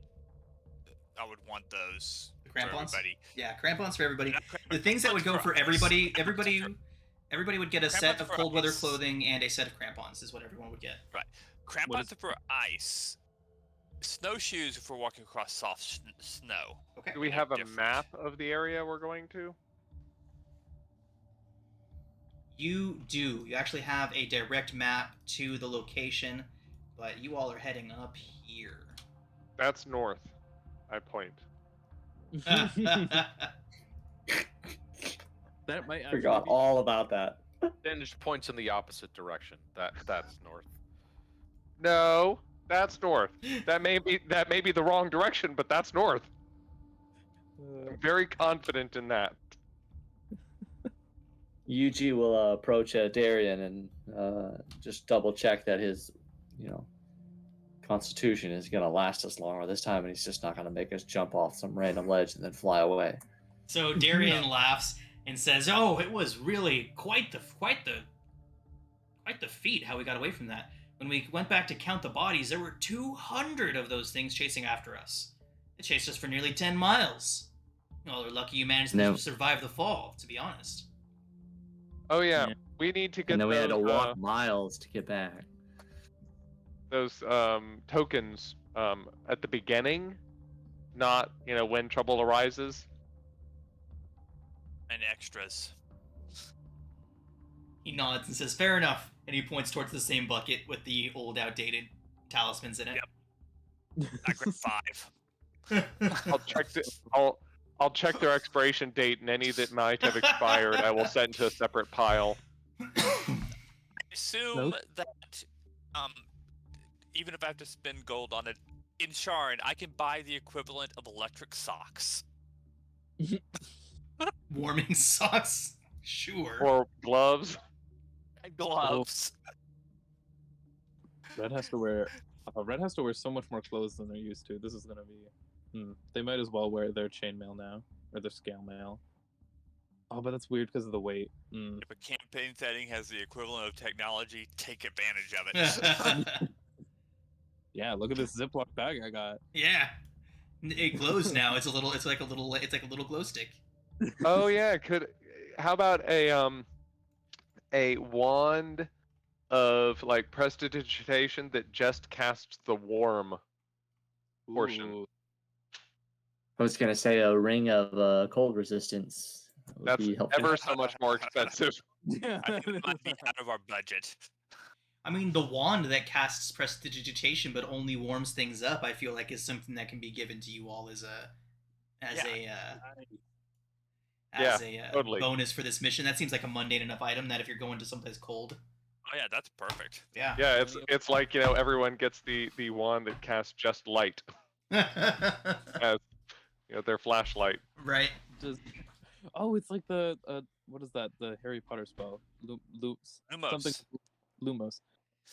I would want those for Crampons? everybody. Yeah, crampons for everybody. Not The things that would go for ice. everybody would get a set Crampons of for cold weather ice. clothing and a set of crampons is what everyone would get. Crampons are for ice. Snowshoes if we're walking across soft snow. Okay. Do we They're have a different. map of the area we're going to? You do. You actually have a direct map to the location, but you all are heading up here. That's north. I point. That might actually Forgot be... all about that. Then just points in the opposite direction. That's north. No, that's north. That may be the wrong direction, but that's north. I'm very confident in that. UG will approach Darian and just double check that his, constitution is going to last us longer this time, and he's just not going to make us jump off some random ledge and then fly away. So Darian laughs and says, "Oh, it was really quite the feat how we got away from that. When we went back to count the bodies, there were 200 of those things chasing after us. They chased us for nearly 10 miles. Well, they're lucky you managed to survive the fall, to be honest." Oh yeah, Yeah. we need to get And then we had to those, walk miles to get back. those tokens at the beginning, not when trouble arises. And extras. He nods and says, "Fair enough," and he points towards the same bucket with the old, outdated talismans in it. Yep. I grabbed 5. I'll check their expiration date, and any that might have expired, I will send to a separate pile. I assume Nope. that even if I have to spend gold on it, in Sharn, I can buy the equivalent of electric socks. Warming socks? Sure. Or gloves. And gloves. Red has to wear so much more clothes than they're used to. This is gonna be. They might as well wear their chainmail now or their scale mail. Oh, but that's weird because of the weight. If a campaign setting has the equivalent of technology, take advantage of it. Yeah, look at this Ziploc bag I got. Yeah. It glows now. It's like a little glow stick. Oh yeah, how about a wand of like prestidigitation that just casts the warm portion? Ooh, I was going to say a ring of cold resistance would That's be helpful. ever so much more expensive. I think it might be out of our budget. I mean, the wand that casts prestidigitation but only warms things up, I feel like is something that can be given to you all as a totally. bonus for this mission. That seems like a mundane enough item that if you're going to someplace cold. Oh yeah, that's perfect. Yeah. Yeah, it's like everyone gets the wand that casts just light as their flashlight. Right. Oh, it's like the what is that? The Harry Potter spell, Lumos. something Lumos.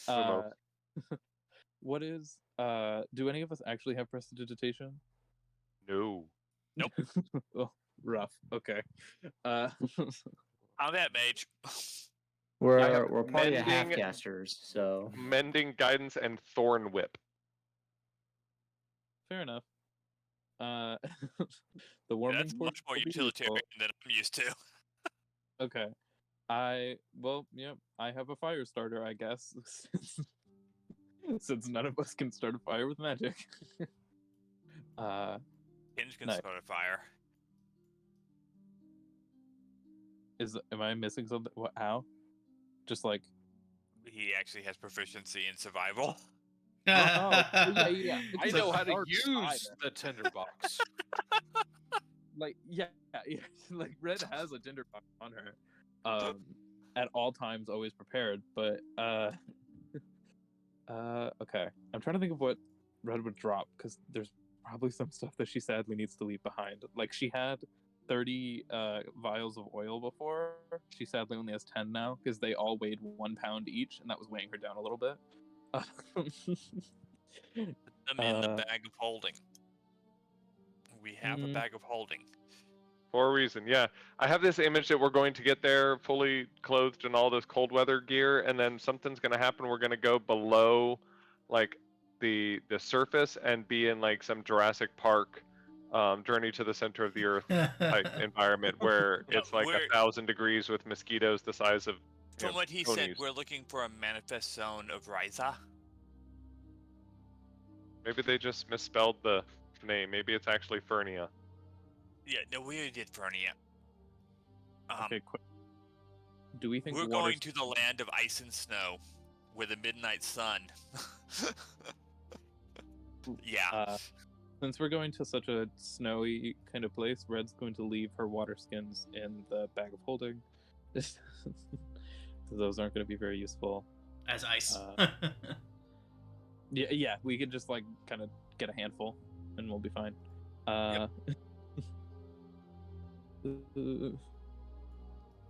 Lumos. What is do any of us actually have prestidigitation? No. Nope. Oh, rough. Okay. I'm that mage. I have We're probably mending- half-casters, so Mending, guidance, and thorn whip. Fair enough. The warming That's much more portion will be utilitarian useful. than I'm used to. Okay. I have a fire starter, I guess. Since none of us can start a fire with magic. Hinge can Nice. start a fire. Am I missing something? What? How? Just like He actually has proficiency in survival. yeah. I It's know a how to dark use side. the tinderbox. Like yeah, like Red has a tinderbox on her, at all times, always prepared. But okay, I'm trying to think of what Red would drop because there's probably some stuff that she sadly needs to leave behind. Like she had 30 vials of oil before. She sadly only has 10 now because they all weighed 1 pound each, and that was weighing her down a little bit. Put them in the bag of holding. We have a bag of holding. For a reason, yeah. I have this image that we're going to get there fully clothed in all this cold weather gear, and then something's going to happen. We're going to go below, like, the surface and be in like some Jurassic Park, Journey to the Center of the Earth type environment where Yeah, it's like we're- 1,000 degrees with mosquitoes the size of. From what he said, ponies. we're looking for a manifest zone of Ryza. Maybe they just misspelled the name. Maybe it's actually Fernia. Yeah, no, we already did Fernia. Okay, quick. Do we think We're water- going to the land of ice and snow, where the midnight sun. Yeah. Since we're going to such a snowy kind of place, Red's going to leave her water skins in the bag of holding. Those aren't going to be very useful. As ice. Yeah, we could just like kind of get a handful, and we'll be fine.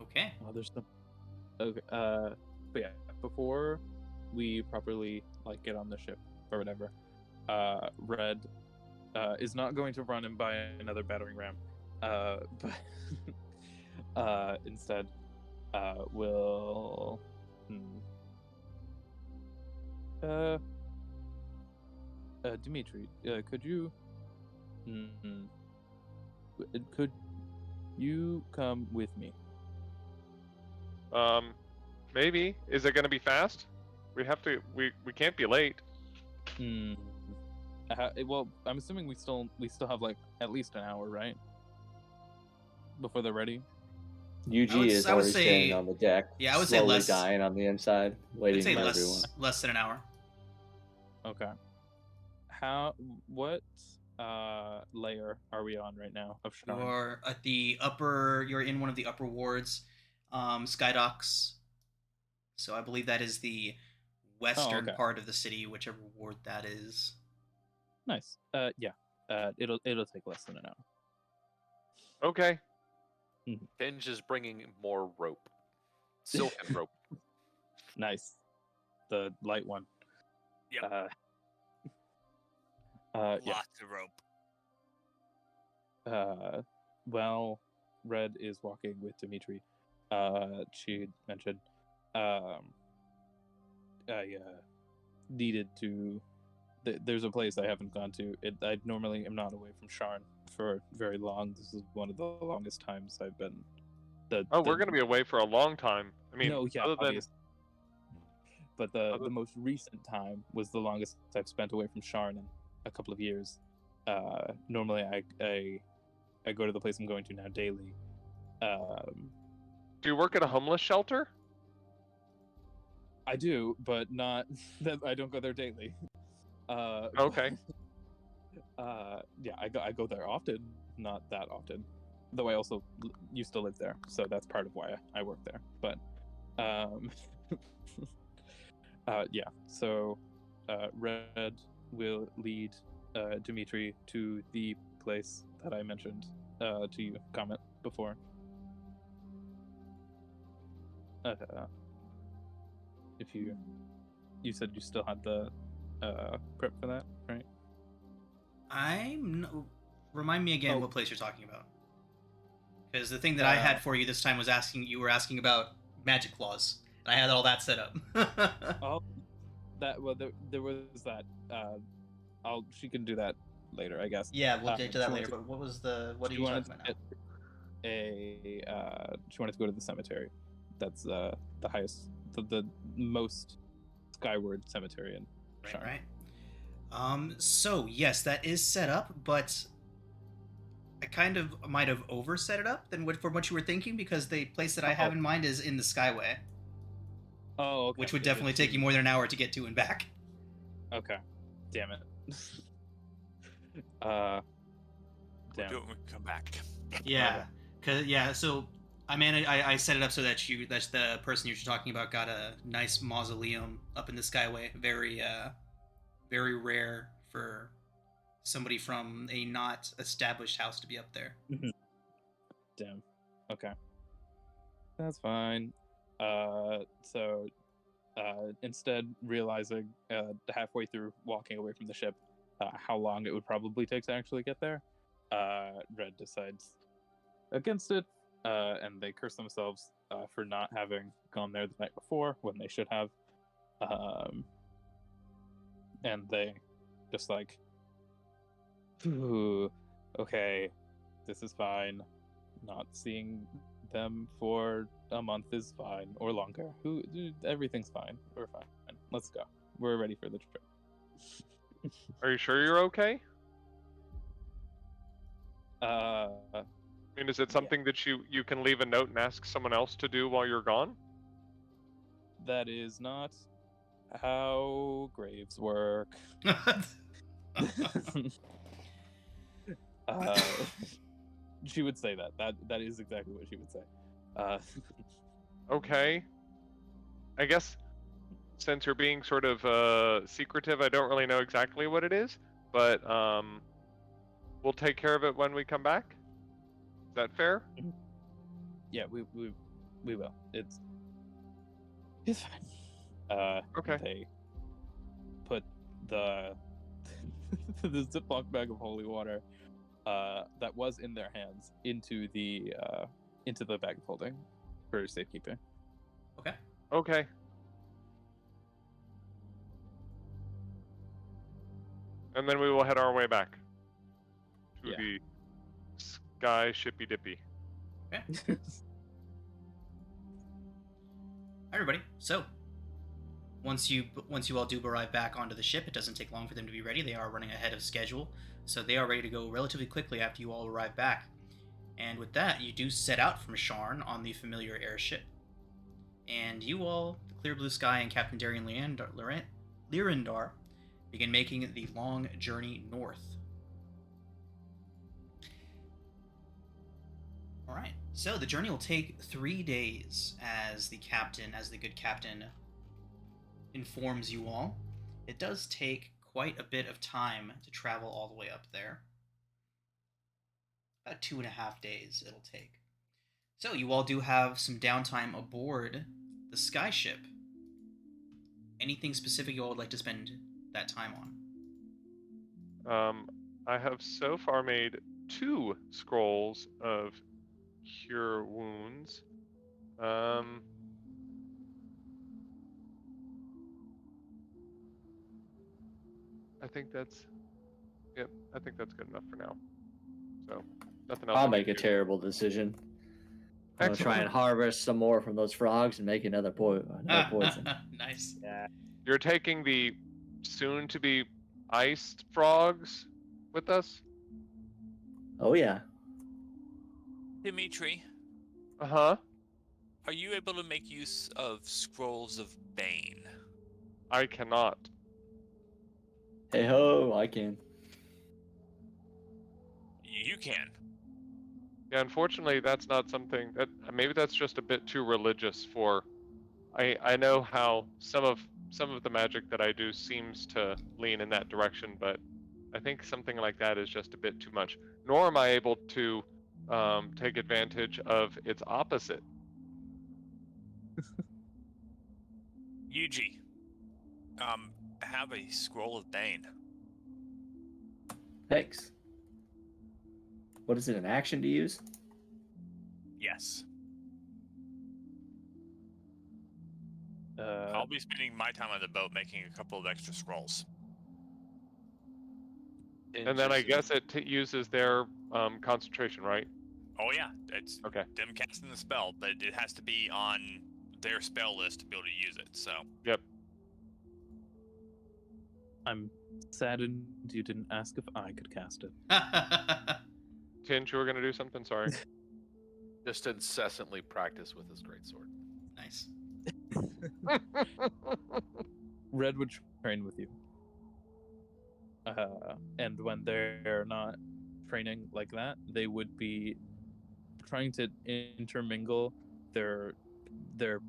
Okay. Oh, there's some. Okay. But yeah, before we properly like get on the ship or whatever, Red is not going to run and buy another battering ram, but instead, will. Dimitri, could you? Could you come with me? Maybe. Is it going to be fast? We have to. We can't be late. Well, I'm assuming we still have like at least an hour, right? Before they're ready. UG is I would already say- standing on the deck. Yeah, I would say slowly less- dying on the inside, I'd waiting say for everyone. less than an hour. Okay. What layer are we on right now of Sharn? You're at the upper. You're in one of the upper wards, Skydocks. So I believe that is the western okay. part of the city, whichever ward that is. Nice. Yeah. It'll take less than an hour. Okay. Finge is bringing more rope. Silken rope. Nice. The light one. Yep. Yeah. Lots of rope. Well, Red is walking with Dimitri. She mentioned, I needed to. There's a place I haven't gone to. I normally am not away from Sharn for very long. This is one of the longest times I've been. We're going to be away for a long time. I mean, no, yeah, other than obvious. But the most recent time was the longest I've spent away from Sharn in a couple of years. Normally, I go to the place I'm going to now daily. do you work at a homeless shelter? I do, but not that I don't go there daily. Okay. Yeah, I go there often, not that often. Though I also used to live there, so that's part of why I work there. But yeah. So Red will lead Dimitri to the place that I mentioned to you comment before. If you said you still had the prep for that, right? Remind me again what place you're talking about. Because the thing that I had for you this time was you were asking about magic claws, and I had all that set up. Oh, there was that. She can do that later, I guess. Yeah, we'll get to that she later. wanted But what are she you wanted talking about now? She wanted to go to the cemetery. That's the highest, the most skyward cemetery in Sharn. Right. So yes, that is set up, but I kind of might have overset it up than from what you were thinking, because the place that I have in mind is in the Skyway, Oh, okay. which would definitely take you more than an hour to get to and back. Okay. Damn it. We'll Damn. do it when we come back. Yeah, So I set it up so that that's the person you're talking about got a nice mausoleum up in the Skyway. Very very rare for somebody from a not established house to be up there. Damn. Okay. That's fine. Instead, realizing halfway through walking away from the ship how long it would probably take to actually get there, Red decides against it, and they curse themselves for not having gone there the night before when they should have. And they just like, "Phew, okay, this is fine. Not seeing them for a month is fine, or longer. Everything's fine. We're fine. Let's go. We're ready for the trip." Are you sure you're okay? Uh, I mean, is it something that you can leave a note and ask someone else to do while you're gone? that is not how graves work. She would say that. That is exactly what she would say. Okay. I guess since you're being sort of secretive, I don't really know exactly what it is, but we'll take care of it when we come back. Is that fair? Yeah, we will. It's fine. Okay. They put the the Ziploc bag of holy water that was in their hands into the bag of holding for safekeeping. Okay. Okay. And then we will head our way back to Yeah. the sky shippy dippy. Okay. Everybody. So, once you all do arrive back onto the ship, it doesn't take long for them to be ready. They are running ahead of schedule, so they are ready to go relatively quickly after you all arrive back. And with that, you do set out from Sharn on the familiar airship. And you all, the Clear Blue Sky and Captain Darian Lyrindar, begin making the long journey north. Alright, so the journey will take 3 days, as the good captain informs you all. It does take quite a bit of time to travel all the way up there. About 2.5 days it'll take. So you all do have some downtime aboard the skyship. Anything specific you all would like to spend that time on? I have so far made 2 scrolls of cure wounds. I think that's good enough for now. So nothing else. I'll I make can a do. terrible decision. I'm gonna try and harvest some more from those frogs and make another poison. Nice. Yeah. You're taking the soon-to-be iced frogs with us? Oh yeah. Dimitri, Uh-huh. are you able to make use of scrolls of Bane? I cannot. Hey ho, I can. You can. Yeah, unfortunately, that's not something that maybe that's just a bit too religious for. I know how some of the magic that I do seems to lean in that direction, but I think something like that is just a bit too much. Nor am I able to take advantage of its opposite. Yuji, have a scroll of Bane. Thanks. What is it, an action to use? Yes. Uh, I'll be spending my time on the boat making a couple of extra scrolls. And then I guess it uses their concentration, right? Oh yeah, it's Okay. them casting the spell, but it has to be on their spell list to be able to use it. So Yep. I'm saddened you didn't ask if I could cast it. Tinch, you were gonna do something? Sorry. Just incessantly practice with his greatsword. Nice. Red would train with you. And when they're not training like that, they would be trying to intermingle their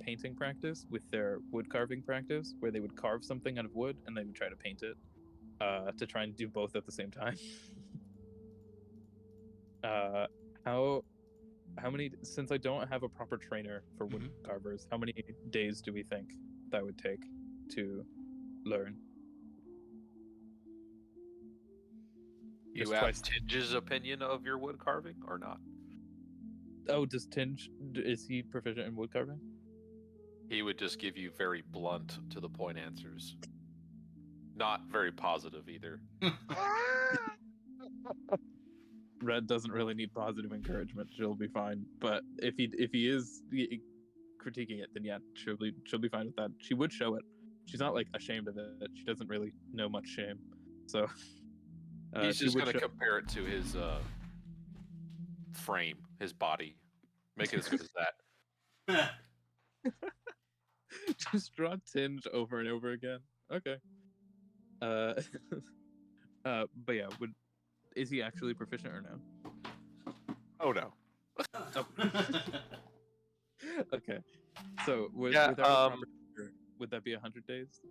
painting practice with their wood carving practice, where they would carve something out of wood and they would try to paint it, to try and do both at the same time. How many? Since I don't have a proper trainer for wood carvers, how many days do we think that would take to learn? You Just have twice. Tinge's opinion of your wood carving or not? Oh, does Tinge, is he proficient in wood carving? He would just give you very blunt, to the point answers. Not very positive either. Red doesn't really need positive encouragement. She'll be fine. But if he is critiquing it, then yeah, she'll be fine with that. She would show it. She's not like ashamed of it. She doesn't really know much shame. So He's she just would going to show- compare it to his frame, his body. Make it as good as that. just draw Tinge over and over again. Okay. But yeah, is he actually proficient or no? Oh no. Okay. So Yeah, without a proper teacher, would that be 100 days?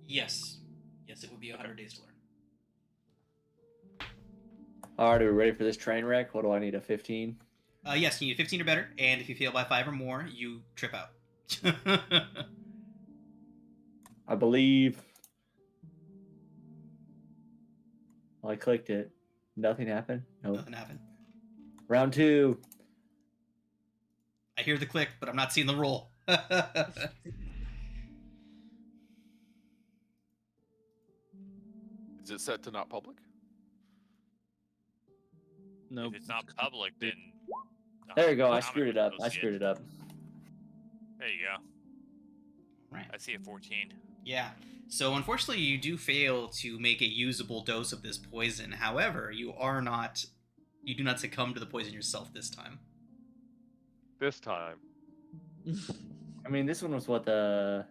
Yes. Yes, it would be 100 days to learn. All right, are we ready for this train wreck? What do I need? A 15? Yes, you need 15 or better, and if you fail by 5 or more, you trip out. I believe. I clicked it. Nothing happened. Nope. Nothing happened. Round 2. I hear the click, but I'm not seeing the roll. Is it set to not public? No. If it's not public, then. There you go. I I'm screwed it gonna up. go I see screwed it up. There you go. Right. I see a 14. Yeah. So unfortunately, you do fail to make a usable dose of this poison. However, you do not succumb to the poison yourself this time. This time. I mean, this one was what the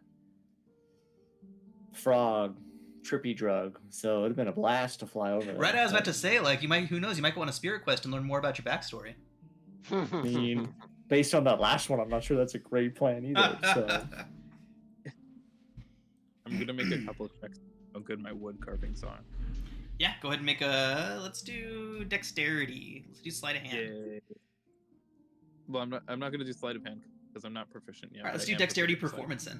frog trippy drug, so it'd have been a blast to fly over. Right, that, I was about but, to say, like, who knows, you might go on a spirit quest and learn more about your backstory. I mean, based on that last one, I'm not sure that's a great plan either. So I'm gonna make a couple of checks how good my wood carvings are. Yeah, go ahead and make let's do dexterity. Let's do sleight of hand. Yay. Well, I'm not gonna do sleight of hand because I'm not proficient yet. All right, let's but I do am dexterity proficient in performance then.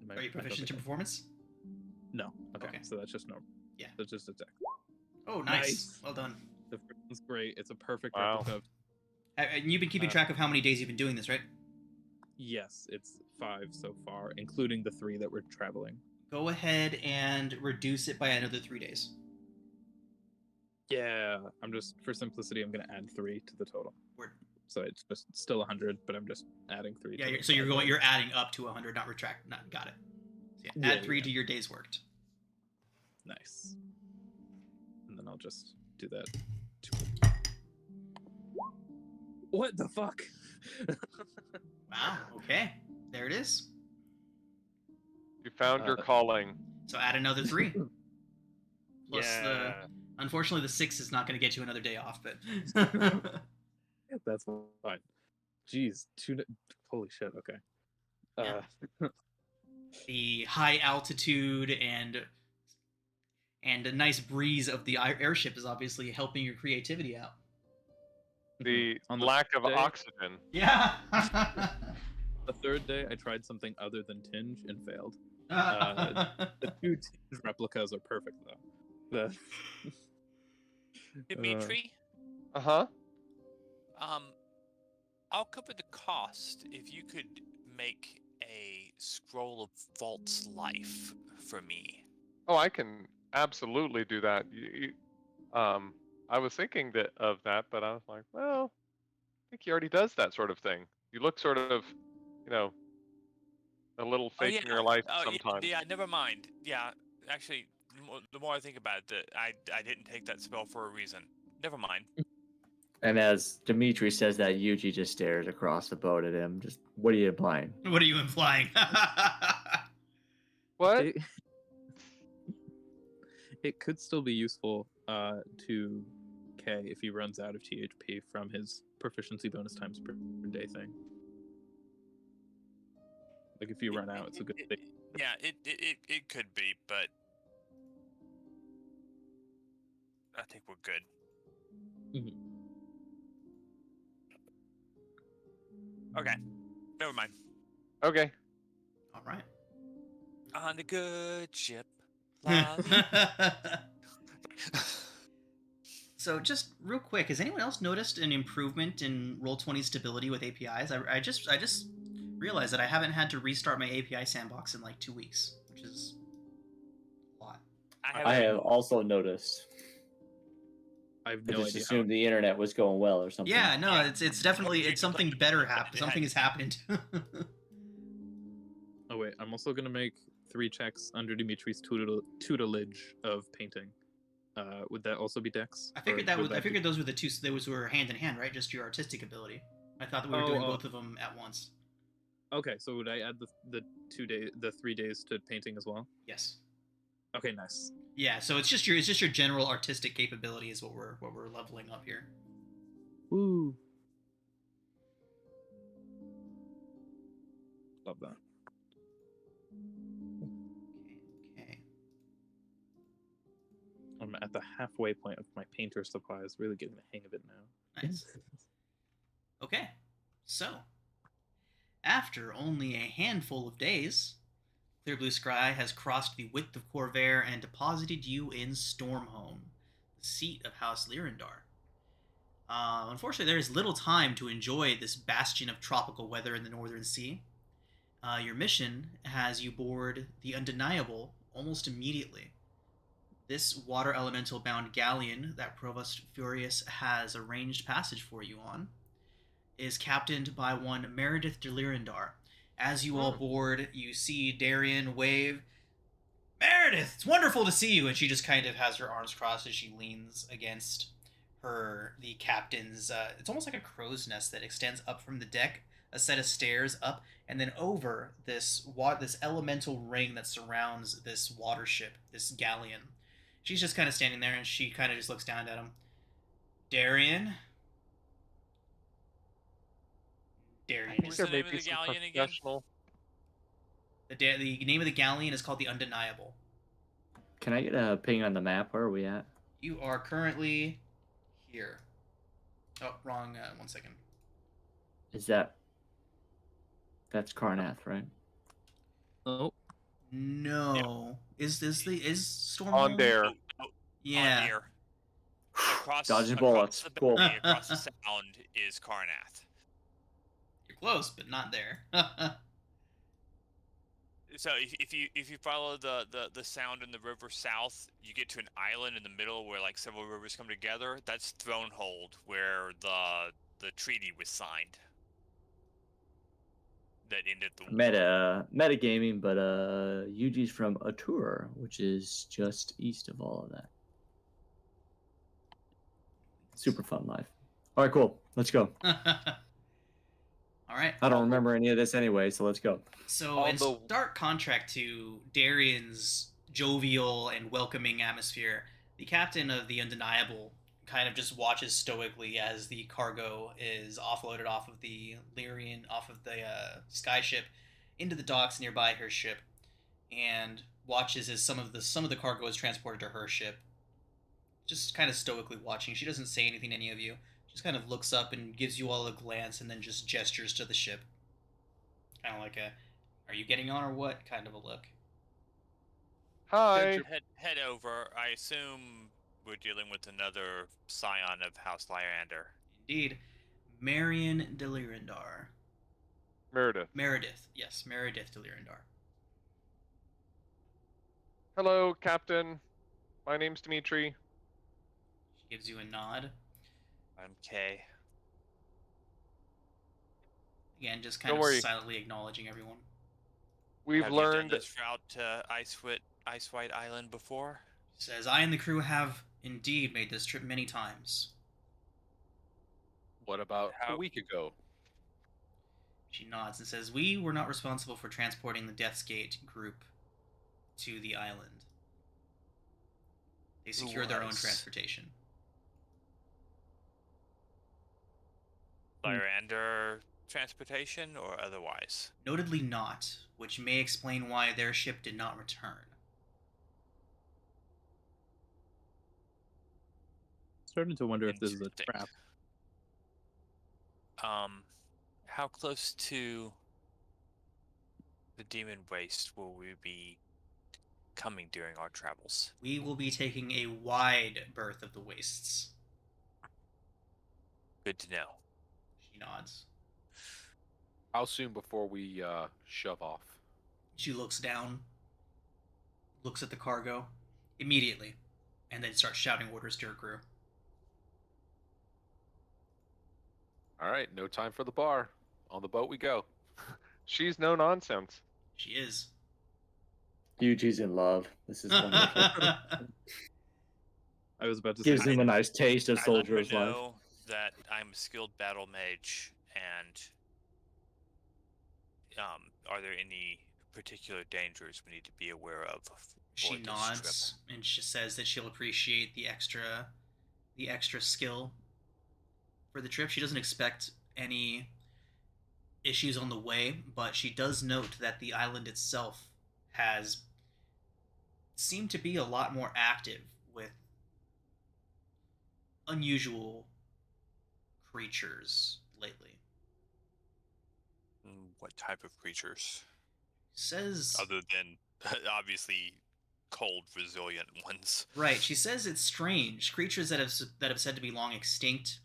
sleight- Are you I don't proficient in think performance? No. Okay. Okay. So that's just normal. Yeah. That's just a deck. Oh, nice. Nice. Well done. The first one's great. It's a perfect Wow. replica of. And you've been keeping track of how many days you've been doing this, right? Yes, it's 5 so far, including the 3 that we're traveling. Go ahead and reduce it by another 3 days. Yeah, I'm just for simplicity, I'm gonna add 3 to the total. Word. So it's just still 100, but I'm just adding 3. Yeah, to the so you're 5. going, you're adding up to 100, not retract. Not got it. So yeah, Yeah, add 3 yeah. to your days worked. Nice. And then I'll just do that. What the fuck? Wow. Okay. There it is. You found your Uh, calling. So add another 3. Plus unfortunately, the 6 is not going to get you another day off, but. That's fine. Jeez, holy shit. Okay. The high altitude and a nice breeze of the airship is obviously helping your creativity out. The On the lack of day- oxygen. Yeah. The third day, I tried something other than Tinge and failed. The 2 Tinge replicas are perfect though. Dimitri, Uh-huh. I'll cover the cost if you could make a scroll of Vault's life for me. Oh, I can absolutely do that. I was thinking of that, but I was like, well, I think he already does that sort of thing. You look sort of, a little faking your life sometimes. Yeah, never mind. Yeah, actually, the more I think about it, I didn't take that spell for a reason. Never mind. and as Dimitri says that, Yuji just stares across the boat at him. Just, what are you implying? What are you implying? What? It could still be useful to K if he runs out of THP from his proficiency bonus times per day thing. Like if you run out, it's a good thing. Yeah, it could be, but I think we're good. Mhm. Okay, never mind. Okay. All right. On the good ship. La, la. So just real quick, has anyone else noticed an improvement in Roll20 stability with APIs? I just realized that I haven't had to restart my API sandbox in like 2 weeks, which is a lot. I have also noticed. I have I no just idea. assumed the internet was going well or something. Yeah, no, Yeah. it's definitely it's something better happened. Something has happened. Oh wait, I'm also gonna make 3 checks under Dimitri's tutelage of painting. Would that also be Dex? I figured Or that would was. I be- figured those were the two. Those were hand in hand, right? Just your artistic ability. I thought that we were doing both of them at once. Okay, so would I add the 3 days to painting as well? Yes. Okay, nice. Yeah. So it's just your general artistic capability is what we're leveling up here. Woo. Love that. Okay. I'm at the halfway point of my painter supplies, really getting the hang of it now. Nice. Okay. So, after only a handful of days, Clear Blue Sky has crossed the width of Corvair and deposited you in Stormhome, the seat of House Lyrindar. Unfortunately, there is little time to enjoy this bastion of tropical weather in the Northern Sea. Your mission has you board the Undeniable almost immediately. This water elemental bound galleon that Provost Furious has arranged passage for you on is captained by one Meredith de Lyrindar. As you all board, you see Darian wave, Meredith, it's wonderful to see you, and she just kind of has her arms crossed as she leans against the captain's. It's almost like a crow's nest that extends up from the deck, a set of stairs up, and then over this elemental ring that surrounds this water ship, this galleon. She's just kind of standing there, and she kind of just looks down at him. Darian. Darian. What's the there name of maybe the some galleon again? professional? The name of the galleon is called the Undeniable. Can I get a ping on the map? Where are we at? You are currently here. Oh, wrong. 1 second. Is that's Karnath, right? Oh, No. Is Stormhome? On there. Yeah. On here. Across, Dodging across bullets. the Cool. bay, across the sound is Karnath. You're close, but not there. So if you follow the sound in the river south, you get to an island in the middle where like several rivers come together. That's Thronehold, where the treaty was signed. That ended the war. Metagaming, but Yuji's from Atur, which is just east of all of that. Super fun life. All right, cool. Let's go. All right. I don't remember any of this anyway, so let's go. So, On in the- stark contrast to Darian's jovial and welcoming atmosphere, the captain of the Undeniable kind of just watches stoically as the cargo is offloaded off of the sky ship into the docks nearby her ship, and watches as some of the cargo is transported to her ship. Just kind of stoically watching. She doesn't say anything to any of you. Just kind of looks up and gives you all a glance, and then just gestures to the ship. Kind of like a, "Are you getting on or what?" kind of a look. Hi. Head over. I assume we're dealing with another scion of House Lyander. Indeed. Marion de Lyrindar. Meredith. Yes, Meredith de Lyrindar. Hello, Captain. My name's Dimitri. She gives you a nod. I'm Kay. Again, just kind Don't of worry. silently acknowledging everyone. We've Have learned. you done this route to Ice White Island before? She says, "I and the crew have indeed made this trip many times." What about a How- week ago? She nods and says, "We were not responsible for transporting the Death's Gate group to the island." They secure their own was? transportation. Lyrander transportation or otherwise? Notedly not, which may explain why their ship did not return. Starting to wonder if this is a Interesting. trap. How close to the Demon Waste will we be coming during our travels? We will be taking a wide berth of the wastes. Good to know. She nods. How soon before we shove off? She looks down, looks at the cargo immediately, and then starts shouting orders to her crew. All right, no time for the bar. On the boat we go. She's no nonsense. She is. Yuji's in love. This is wonderful. I was about to Gives say him a nice taste of I let her soldier's life. know that I'm a skilled battle mage, and are there any particular dangers we need to be aware of? She for this nods and she says that she'll appreciate the extra skill for the trip. She doesn't expect any issues on the way, but she does note that the island itself has seemed to be a lot more active with unusual creatures lately. What type of creatures? Says Other than obviously cold, resilient ones. right. She says it's strange creatures that have said to be long extinct,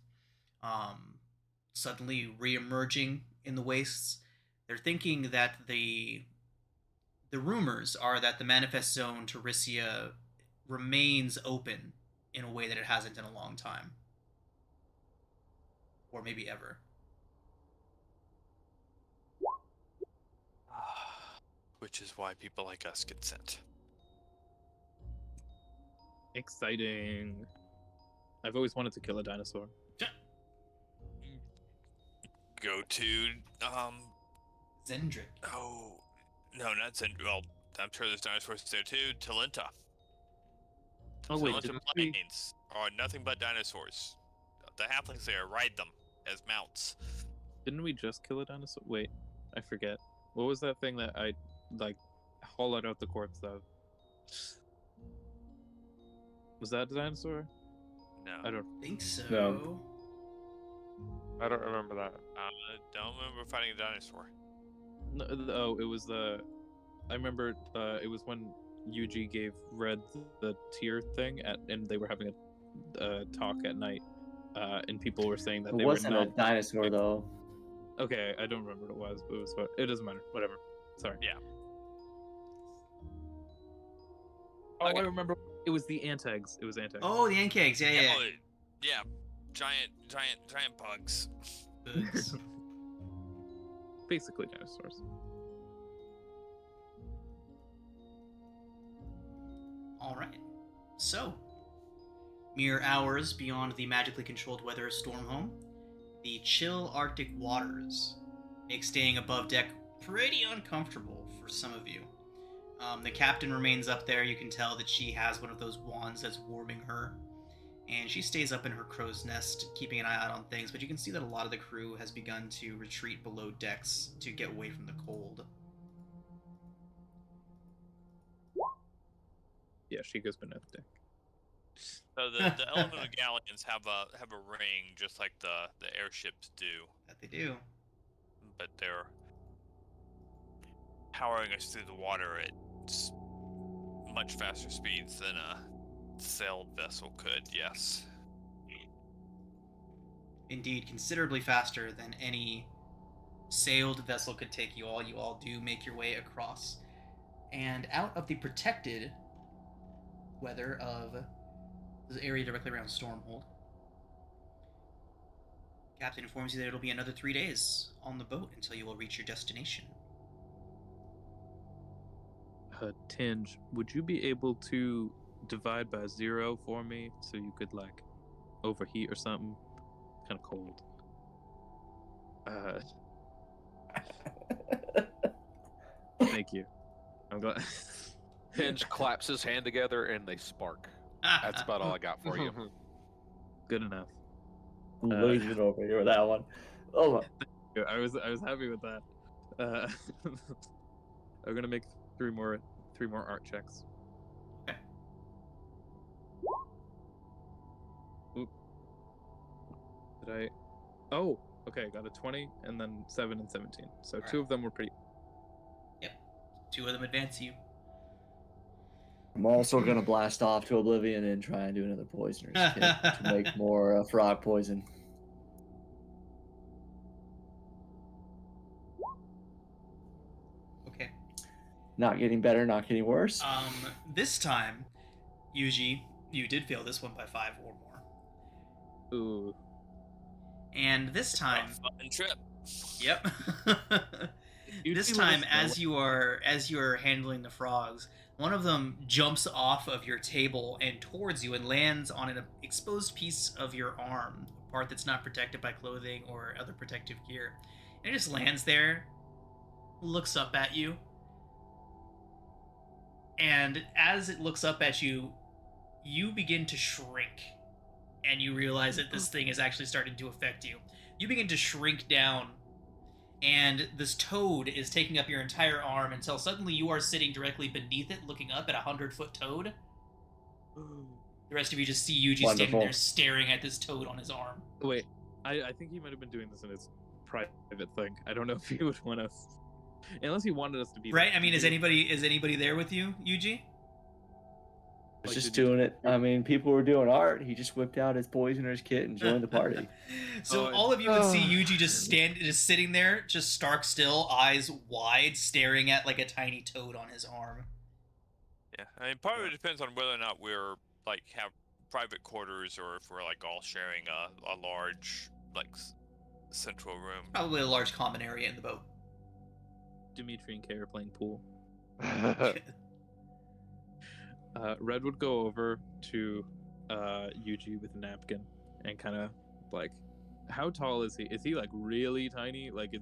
suddenly reemerging in the wastes. They're thinking that the rumors are that the Manifest Zone to Rissia remains open in a way that it hasn't in a long time, or maybe ever. Which is why people like us get sent. exciting. I've always wanted to kill a dinosaur. Go to Zendrick. oh no, not Zend. Well, I'm sure there's dinosaurs there too. Talenta. Oh wait, Talenta didn't we, plains are nothing but dinosaurs. The halflings there ride them as mounts. didn't we just kill a dinosaur? Wait, I forget. What was that thing that I like hollowed out the corpse of? Was that a dinosaur? No, I don't. Think so. No. I don't remember that. don't remember fighting a dinosaur. No, oh, it was the. I remember. It was when Yuji gave Red the tear thing and they were having a talk at night, and people were saying that It they wasn't were a not. dinosaur though. Okay, I don't remember what it was, but it was what. It doesn't matter. Whatever. Sorry. Yeah. Oh, Okay. I remember. It was the ant eggs. It was ant eggs. Oh, the Ankegs. Yeah, yeah. Yeah. Giant bugs. Bugs. Basically dinosaurs. All right. So, mere hours beyond the magically controlled weather storm home, the chill Arctic waters make staying above deck pretty uncomfortable for some of you. The captain remains up there. You can tell that she has one of those wands that's warming her, and she stays up in her crow's nest, keeping an eye out on things. But you can see that a lot of the crew has begun to retreat below decks to get away from the cold. Yeah, she goes beneath deck. So the elemental galleons have a ring just like the airships do, That they do. but they're powering us through the water at much faster speeds than a sailed vessel could. Yes. Indeed, considerably faster than any sailed vessel could take you all. You all do make your way across. And out of the protected weather of the area directly around Stormhold, Captain informs you that it'll be another 3 days on the boat until you will reach your destination. Tinge, would you be able to divide by 0 for me so you could like overheat or something? Kind of cold. Thank you. I'm glad. Hinge claps his hand together and they spark. That's about all I got for you. Good enough. Losing over here with that one. Oh, my. I was happy with that. I'm gonna make three more art checks. Okay. Oop. Did I? Oh, okay. Got a 20 and then 7 and 17. So All two right. of them were pretty. Yep. 2 of them advance you. I'm also gonna blast off to Oblivion and try and do another poisoner's kit to make more frog poison. Okay. Not getting better, not getting worse. This time, Yuji, you did fail this one by 5 or more. Ooh. And this time, Fun trip. yep. This Yuji, let time, us know as you're handling the frogs, one of them jumps off of your table and towards you and lands on an exposed piece of your arm, a part that's not protected by clothing or other protective gear. And it just lands there, looks up at you, and as it looks up at you, you begin to shrink, and you realize that this thing is actually starting to affect you. You begin to shrink down, and this toad is taking up your entire arm until suddenly you are sitting directly beneath it, looking up at a 100-foot toad. The rest of you just see Yuji standing Wonderful. there staring at this toad on his arm. Wait, I think he might have been doing this in his private thing. I don't know if he would want us, unless he wanted us to be Right? there. I mean, is anybody there with you, Yuji? I was Like, just did you- doing it. I mean, people were doing art. He just whipped out his poisoner's kit and joined the party. So Oh, all of you can see Yuji just sitting there, just stark still, eyes wide, staring at like a tiny toad on his arm. Yeah, I mean, part of it depends on whether or not we're like have private quarters or if we're like all sharing a large like central room. Probably a large common area in the boat. Dimitri and Kay are playing pool. Red would go over to Yuji with a napkin and kind of like, how tall is he? Is he like really tiny? Like, is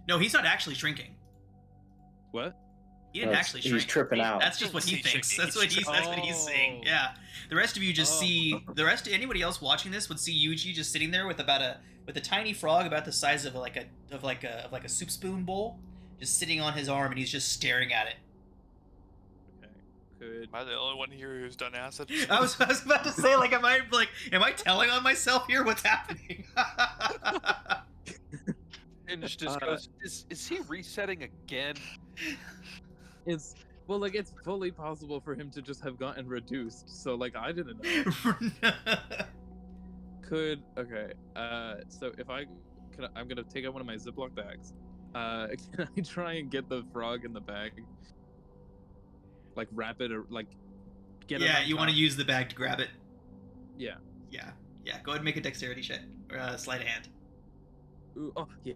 No, he's not actually shrinking. what? He didn't No, actually he's shrink. tripping out. That's just what he He's thinks. shrinking. That's what he's saying. Oh. Yeah. The rest of you just Oh. see anybody else watching this would see Yuji just sitting there with a tiny frog about the size of a soup spoon bowl, just sitting on his arm, and he's just staring at it. Okay, could Am I the only one here who's done acid? I was about to say, like, am I telling on myself here? What's happening? And it just goes, is he resetting again? it's it's fully possible for him to just have gotten reduced. So like I didn't know. So if I'm gonna take out one of my Ziploc bags. Can I try and get the frog in the bag? Like wrap it or like get it. Yeah, on you want to top? use the bag to grab it. Yeah. Yeah. Go ahead and make a dexterity check. Or sleight of hand. Ooh, oh yeah.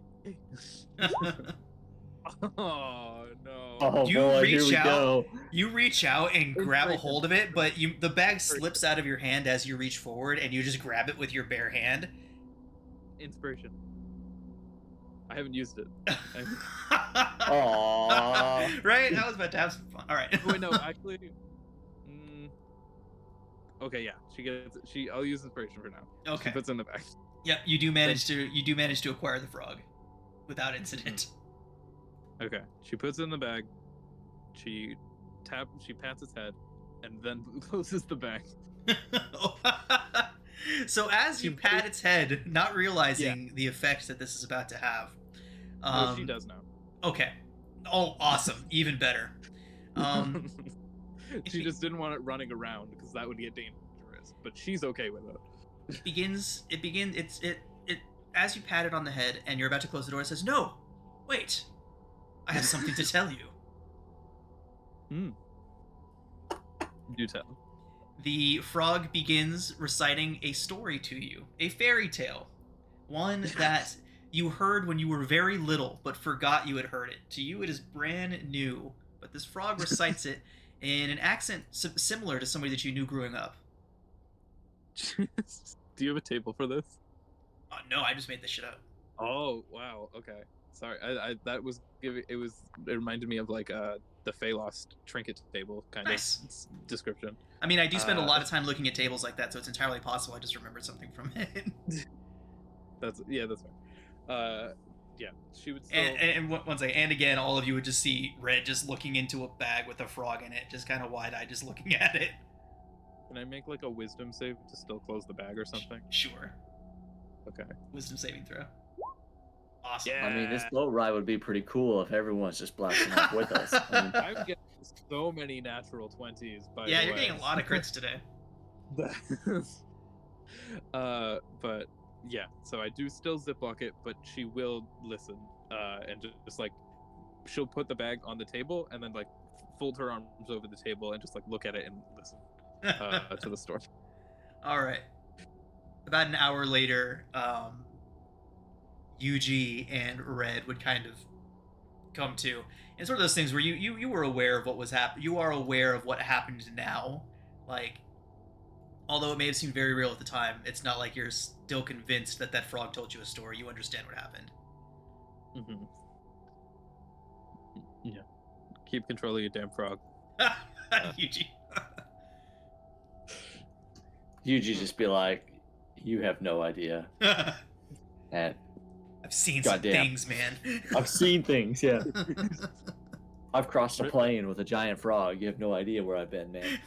Oh no. Oh You boy, here reach we out. go. You reach out and grab a Inspiration. hold of it, but the bag slips out of your hand as you reach forward, and you just grab it with your bare hand. Inspiration. I haven't used it. Aww. Right? I was about to have some fun. All right. Wait, no, actually. Okay, yeah. I'll use inspiration for now. She Okay. puts it in the bag. Yep. You do manage to acquire the frog without incident. Okay. She puts it in the bag. She pats its head, and then closes the bag. So as you pat its head, not realizing the effect that this is about to have. No, she does now. Okay. Oh, awesome. Even better. She just didn't want it running around because that would get dangerous. But she's okay with it. As you pat it on the head and you're about to close the door, it says, "No, wait, I have something to tell you." Do tell. The frog begins reciting a story to you, a fairy tale, one that you heard when you were very little but forgot you had heard it. To you, it is brand new, but this frog recites it in an accent similar to somebody that you knew growing up. Do you have a table for this? No, I just made this shit up. Oh wow. Okay. Sorry. It reminded me of like the Phalos trinket table kind Nice. of description. I mean, I do spend a lot of time looking at tables like that, so it's entirely possible I just remembered something from it. That's fair. Yeah, she would still. And again, all of you would just see Red just looking into a bag with a frog in it, just kind of wide-eyed, just looking at it. Can I make like a wisdom save to still close the bag or something? Sure. Okay. Wisdom saving throw. Awesome. Yeah. I mean, this boat ride would be pretty cool if everyone's just blasting off with us. I mean, I'm getting so many natural 20s. By Yeah, the you're way. getting a lot of crits today. But yeah, so I do still ziplock it, but she will listen, and just like she'll put the bag on the table and then like fold her arms over the table and just like look at it and listen to the story. All right. About an hour later, Yuji and Red would kind of come to. And sort of those things where you were aware of what was happening. You are aware of what happened now. Like, although it may have seemed very real at the time, it's not like you're still convinced that that frog told you a story. You understand what happened. Mm-hmm. Yeah. Keep control of your damn frog. Yuji. Yuji just be like, "You have no idea." And I've seen some Goddamn. things, man. I've seen things, yeah. I've crossed a plane with a giant frog. You have no idea where I've been, man.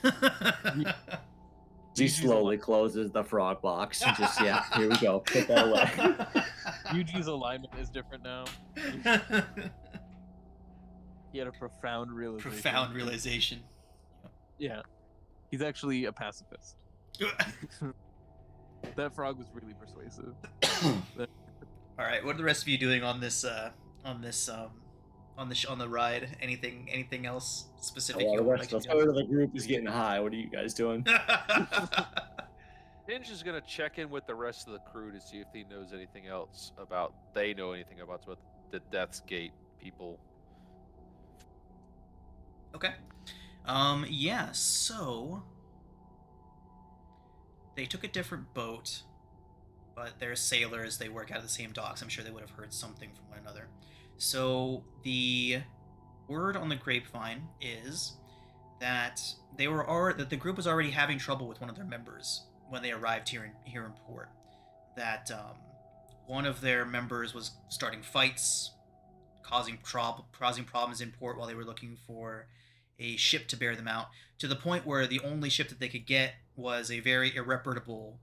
He slowly closes the frog box and just, yeah, here we go. Put that away. Yuji's alignment is different now. He had a profound realization. Yeah. He's actually a pacifist. That frog was really persuasive. All right, what are the rest of you doing on this on the ride? Anything else specific? Well, you the would rest like to of the group is getting high. What are you guys doing? do? Hinge is gonna check in with the rest of the crew to see if he knows anything else about. They know anything about what the Death's Gate people. Okay. Yeah. So they took a different boat, but they're sailors. They work out of the same docks. I'm sure they would have heard something from one another. So the word on the grapevine is that that the group was already having trouble with one of their members when they arrived here in port. That one of their members was starting fights, causing problems in port while they were looking for a ship to bear them out, to the point where the only ship that they could get was a very irreparable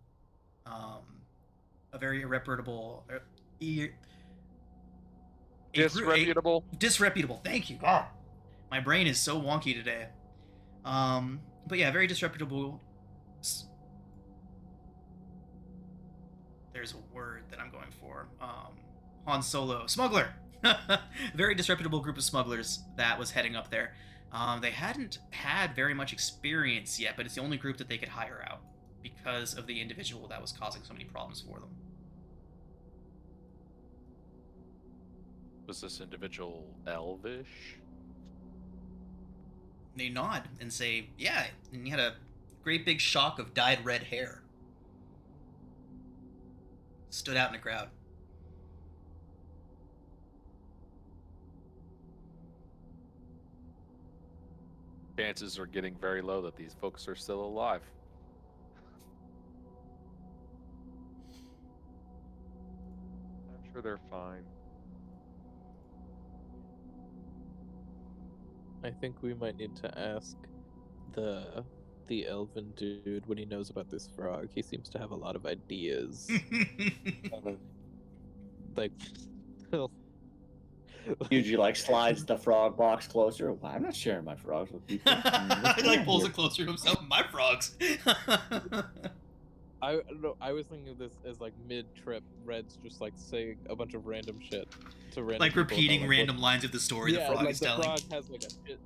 disreputable. Thank you. God, my brain is so wonky today. But yeah, very disreputable. There's a word that I'm going for. Han Solo smuggler. Very disreputable group of smugglers that was heading up there. They hadn't had very much experience yet, but it's the only group that they could hire out because of the individual that was causing so many problems for them. Was this individual elvish? They nod and say, yeah, and he had a great big shock of dyed red hair. Stood out in the crowd. Chances are getting very low that these folks are still alive. I'm sure they're fine. I think we might need to ask the elven dude what he knows about this frog. He seems to have a lot of ideas. Like, Yuji like slides the frog box closer. Well, I'm not sharing my frogs with people. He like pulls it closer to himself. My frogs. I don't know. I was thinking of this as like mid-trip, Red's just like saying a bunch of random shit to random Like people repeating about, random lines of the story the frog like is telling.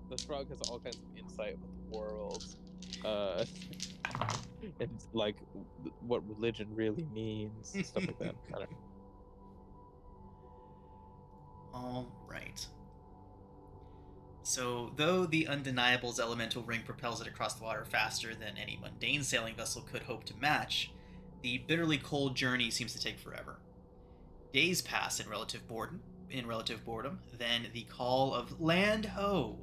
The frog has all kinds of insight about the world, and like what religion really means, stuff like that. I don't know. All right. So, though the Undeniable's elemental ring propels it across the water faster than any mundane sailing vessel could hope to match, the bitterly cold journey seems to take forever. Days pass in relative boredom, then the call of "Land ho!"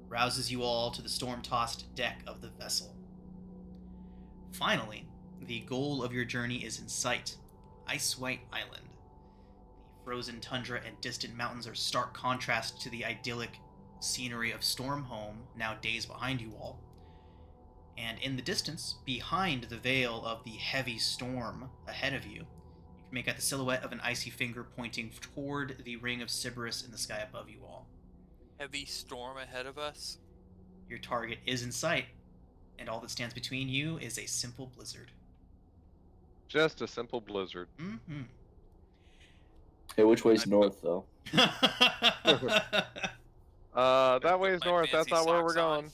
rouses you all to the storm-tossed deck of the vessel. Finally, the goal of your journey is in sight, Ice White Island. The frozen tundra and distant mountains are stark contrast to the idyllic scenery of Stormhome, now days behind you all. And in the distance, behind the veil of the heavy storm ahead of you, you can make out the silhouette of an icy finger pointing toward the ring of Sybaris in the sky above you all. Heavy storm ahead of us. Your target is in sight, and all that stands between you is a simple blizzard. Just a simple blizzard. Mm-hmm. Hey, which way's north, though? That way is My north. That's fancy not where we're socks on. going.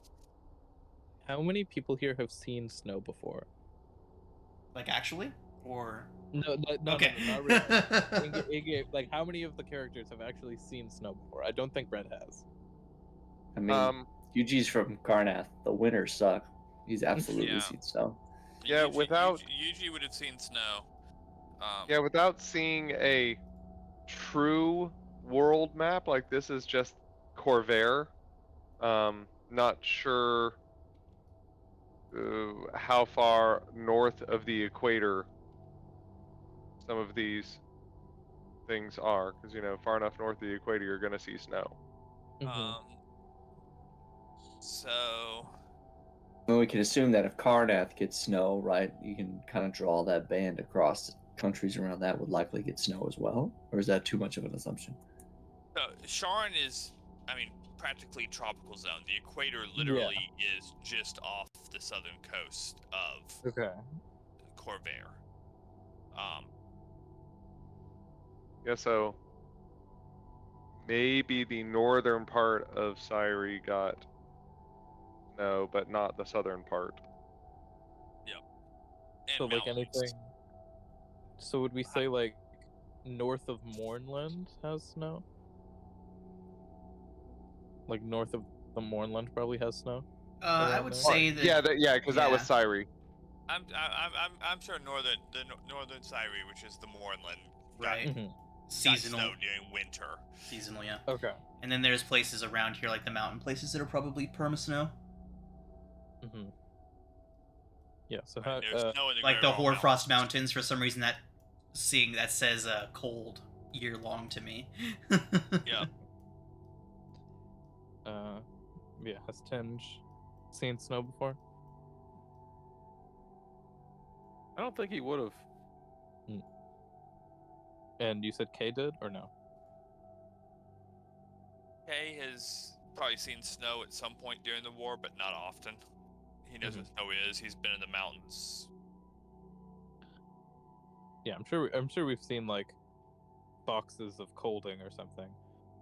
How many people here have seen snow before? Like, actually? Or... No, Okay. not really. In-game, like, how many of the characters have actually seen snow before? I don't think Brett has. I mean, Yuji's from Karnath. The winters suck. He's absolutely Yeah. seen snow. Yeah, without- Yuji would have seen snow. Yeah, without seeing a true world map, like this is just Corvair. Not sure how far north of the equator some of these things are, because far enough north of the equator you're gonna see snow. So Well, we can assume that if Karnath gets snow, right, you can kind of draw that band across countries around that would likely get snow as well? Or is that too much of an assumption? Sharn is, practically tropical zone. The equator literally is just off the southern coast of Corvair. Yeah, so maybe the northern part of Syri got snow, but not the southern part. And So, like, mountains. anything... So would we say, like, north of Mornland has snow? Like, north of the Mornland probably has snow? I Around would there? say that... Yeah, because that was Syri. I'm sure northern Syri, which is the Moorland, Right. Mhm. got Seasonal. snow during winter. Seasonal, yeah. Okay. And then there's places around here, like the mountain places, that are probably perma-snow. Mm-hmm. Yeah, so There's how... snow in the Like the Graywall Hoarfrost Mountains. Mountains, for some reason that says cold year-long to me. Yeah. Yeah, has Tinge seen snow before? I don't think he would have. And you said Kay did, or no? Kay has probably seen snow at some point during the war, but not often. He knows what snow is. He's been in the mountains. Yeah, I'm sure we've seen, like, boxes of colding or something,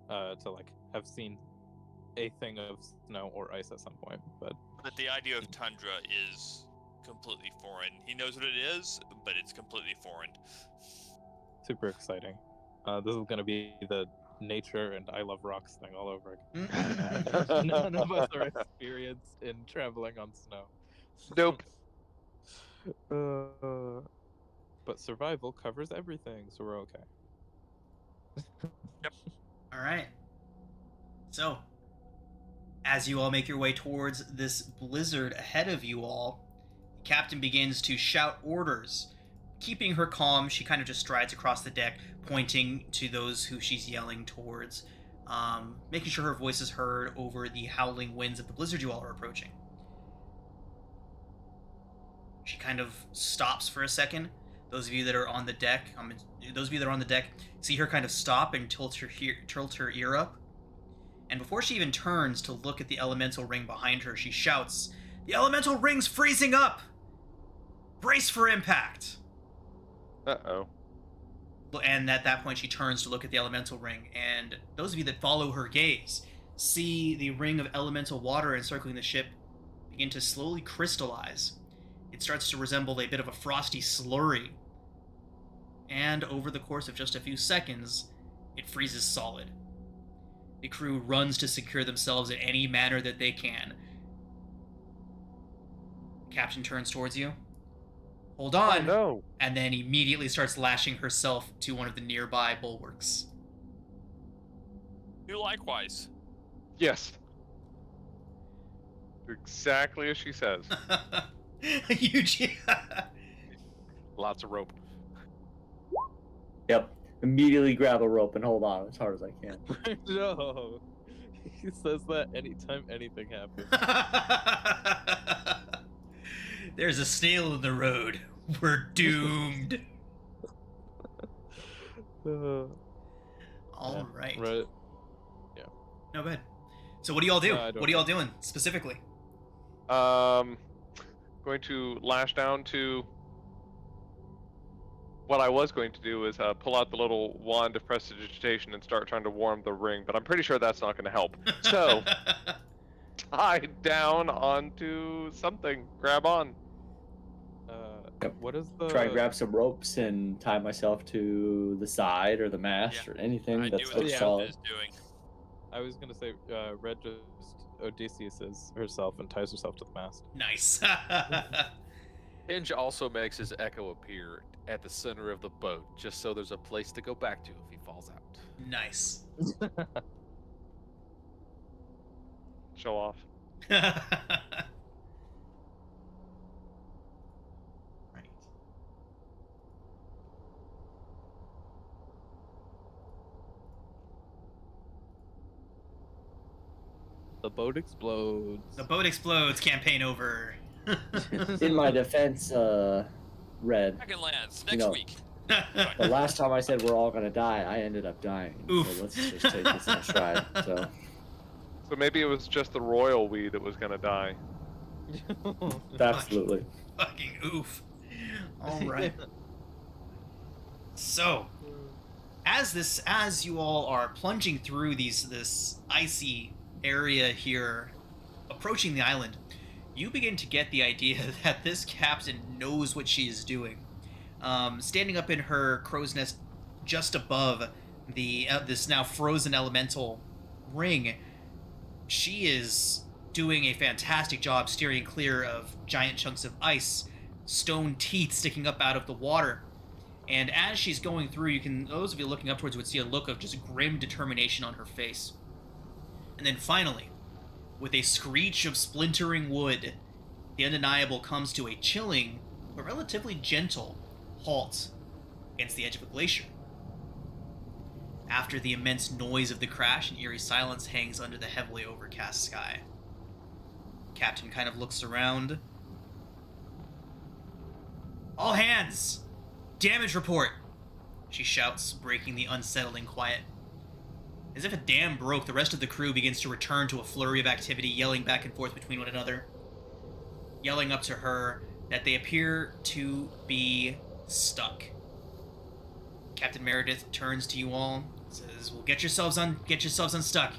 to, like, have seen a thing of snow or ice at some point, but the idea of tundra is completely foreign. He knows what it is, but it's completely foreign. super exciting. This is gonna be the nature and I love rocks thing all over again. None of us are experienced in traveling on snow. Nope. But survival covers everything, so we're okay. All right. So, as you all make your way towards this blizzard ahead of you all, the captain begins to shout orders. Keeping her calm, she kind of just strides across the deck, pointing to those who she's yelling towards, making sure her voice is heard over the howling winds of the blizzard you all are approaching. She kind of stops for a second. Those of you that are on the deck, see her kind of stop and tilt her ear up. And before she even turns to look at the elemental ring behind her, she shouts, "The elemental ring's freezing up! Brace for impact!" Uh-oh. And at that point, she turns to look at the elemental ring, and those of you that follow her gaze see the ring of elemental water encircling the ship begin to slowly crystallize. It starts to resemble a bit of a frosty slurry. And over the course of just a few seconds, it freezes solid. The crew runs to secure themselves in any manner that they can. The captain turns towards you. "Hold on!" Oh, no. And then immediately starts lashing herself to one of the nearby bulwarks. You likewise. Yes. Exactly as she says. Yuji. Lots of rope. Yep. Immediately grab a rope and hold on as hard as I can. No. He says that anytime anything happens. There's a snail in the road. We're doomed. All right. Right. No, go ahead. So what do y'all do? No, I don't What are y'all know. doing specifically? Going to lash down to. What I was going to do is pull out the little wand of prestidigitation and start trying to warm the ring, but I'm pretty sure that's not going to help. So, tie down onto something. Grab on. Yep. What is the... Try to grab some ropes and tie myself to the side or the mast Yeah. or anything I that's knew what the Yeah. solid. is doing. I was gonna say, Red just Odysseus herself and ties herself to the mast. Nice. Hinge also makes his echo appear at the center of the boat, just so there's a place to go back to if he falls out. Nice. Show off. Right. The boat explodes. The boat explodes. Campaign over. In my defense, Red, Dragon lands next know, week. the last time I said we're all gonna die, I ended up dying. Oof. So let's just take this in stride. So So maybe it was just the royal we that was going to die. absolutely. Fucking oof. All right. So, as you all are plunging through this icy area here, approaching the island, you begin to get the idea that this captain knows what she is doing. Standing up in her crow's nest just above the this now frozen elemental ring, she is doing a fantastic job steering clear of giant chunks of ice, stone teeth sticking up out of the water. And as she's going through, those of you looking up towards would see a look of just grim determination on her face. And then finally, with a screech of splintering wood, the undeniable comes to a chilling, but relatively gentle, halt against the edge of a glacier. After the immense noise of the crash, an eerie silence hangs under the heavily overcast sky. Captain kind of looks around. All hands! Damage report! She shouts, breaking the unsettling quiet. As if a dam broke, the rest of the crew begins to return to a flurry of activity, yelling back and forth between one another. Yelling up to her that they appear to be stuck. Captain Meredith turns to you all, says, "Well, get yourselves unstuck.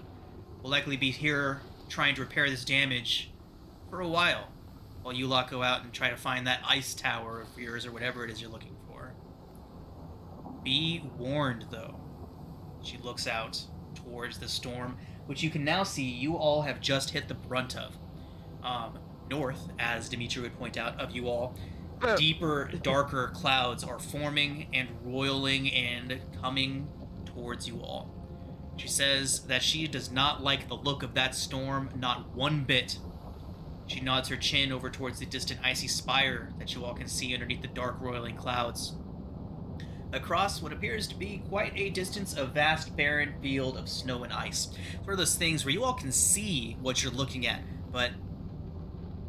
We'll likely be here trying to repair this damage for a while you lot go out and try to find that ice tower of yours or whatever it is you're looking for. Be warned, though." She looks out towards the storm, which you can now see you all have just hit the brunt of. North, as Dimitri would point out, of you all, deeper, darker clouds are forming and roiling and coming towards you all. She says that she does not like the look of that storm, not one bit. She nods her chin over towards the distant icy spire that you all can see underneath the dark, roiling clouds. Across what appears to be quite a distance, a vast, barren field of snow and ice. It's one of those things where you all can see what you're looking at, but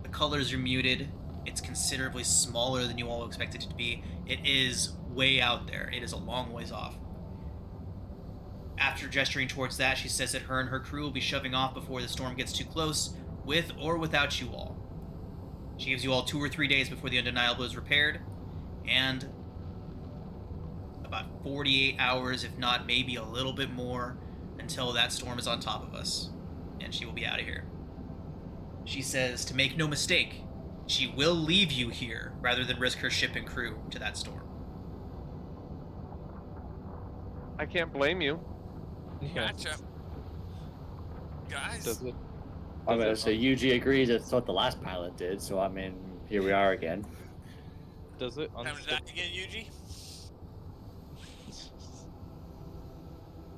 the colors are muted. It's considerably smaller than you all expected it to be. It is way out there. It is a long ways off. After gesturing towards that, she says that her and her crew will be shoving off before the storm gets too close, with or without you all. She gives you all 2 or 3 days before the undeniable is repaired, and about 48 hours, if not maybe a little bit more, until that storm is on top of us, and she will be out of here. She says to make no mistake, she will leave you here rather than risk her ship and crew to that storm. I can't blame you. Gotcha. Guys, Does it? I'm gonna say Yuji agrees that's what the last pilot did, so I mean, here we are again. Does it? time to die again, Yuji?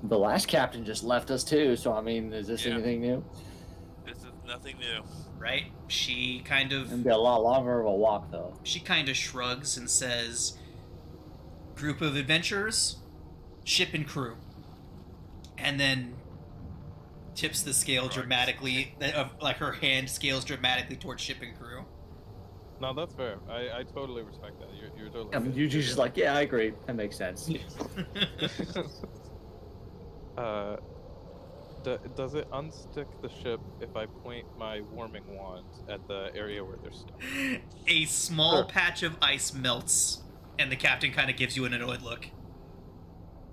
The last captain just left us too, so I mean, is this Yeah. anything new? This is Nothing new. right? She kind of It'll be a lot longer of a walk, though. shrugs and says, "Group of adventurers, ship and crew," and then tips the scale dramatically. Like her hand scales dramatically towards ship and crew. No, that's fair. I totally respect that. You're totally. Yuji's just like, yeah, I agree. That makes sense. Does it unstick the ship if I point my warming wand at the area where they're stuck? A small patch of ice melts, and the captain kind of gives you an annoyed look.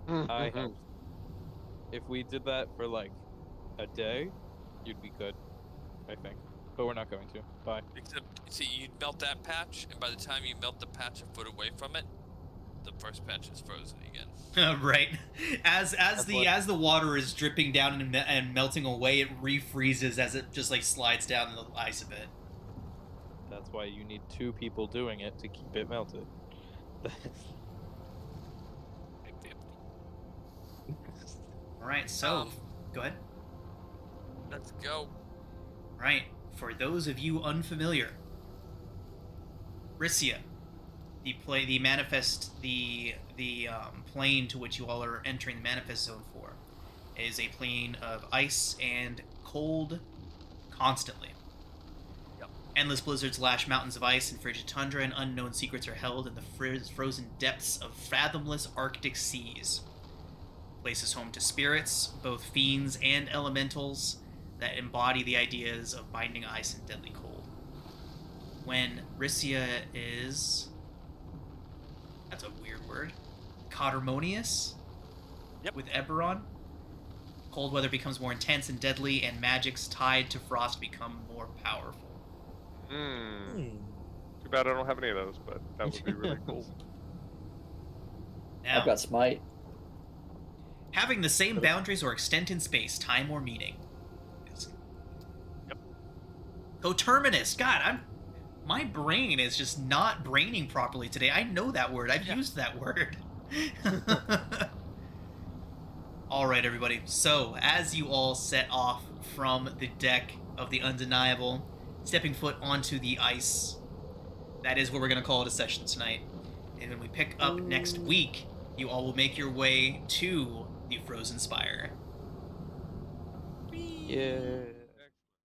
I hope. If we did that for like a day, you'd be good, I think. But we're not going to. Bye. Except, see, you'd melt that patch, and by the time you melt the patch a foot away from it, the first patch is frozen again. Right. As the water is dripping down and melting away, it refreezes as it just like slides down the ice a bit. That's why you need 2 people doing it to keep it melted. All right, so go ahead. Let's go. Right. For those of you unfamiliar, Risia, the manifest, the plane to which you all are entering the manifest zone for, is a plane of ice and cold constantly. Yep. Endless blizzards lash mountains of ice and frigid tundra, and unknown secrets are held in the frozen depths of fathomless Arctic seas. Place is home to spirits, both fiends and elementals, that embody the ideas of binding ice and deadly cold. When Risia is... that's a weird word. Cotermonious? Yep. With Eberron, cold weather becomes more intense and deadly, and magics tied to frost become more powerful. Too bad I don't have any of those, but that would be really cool. Now, I've got smite. having the same boundaries or extent in space, time, or meaning. Yep. Coterminous. God, my brain is just not braining properly today. I know that word. I've used that word. All right, everybody. So, as you all set off from the deck of the Undeniable, stepping foot onto the ice, that is what we're going to call it a session tonight. And when we pick up next week, you all will make your way to the Frozen Spire. Yeah.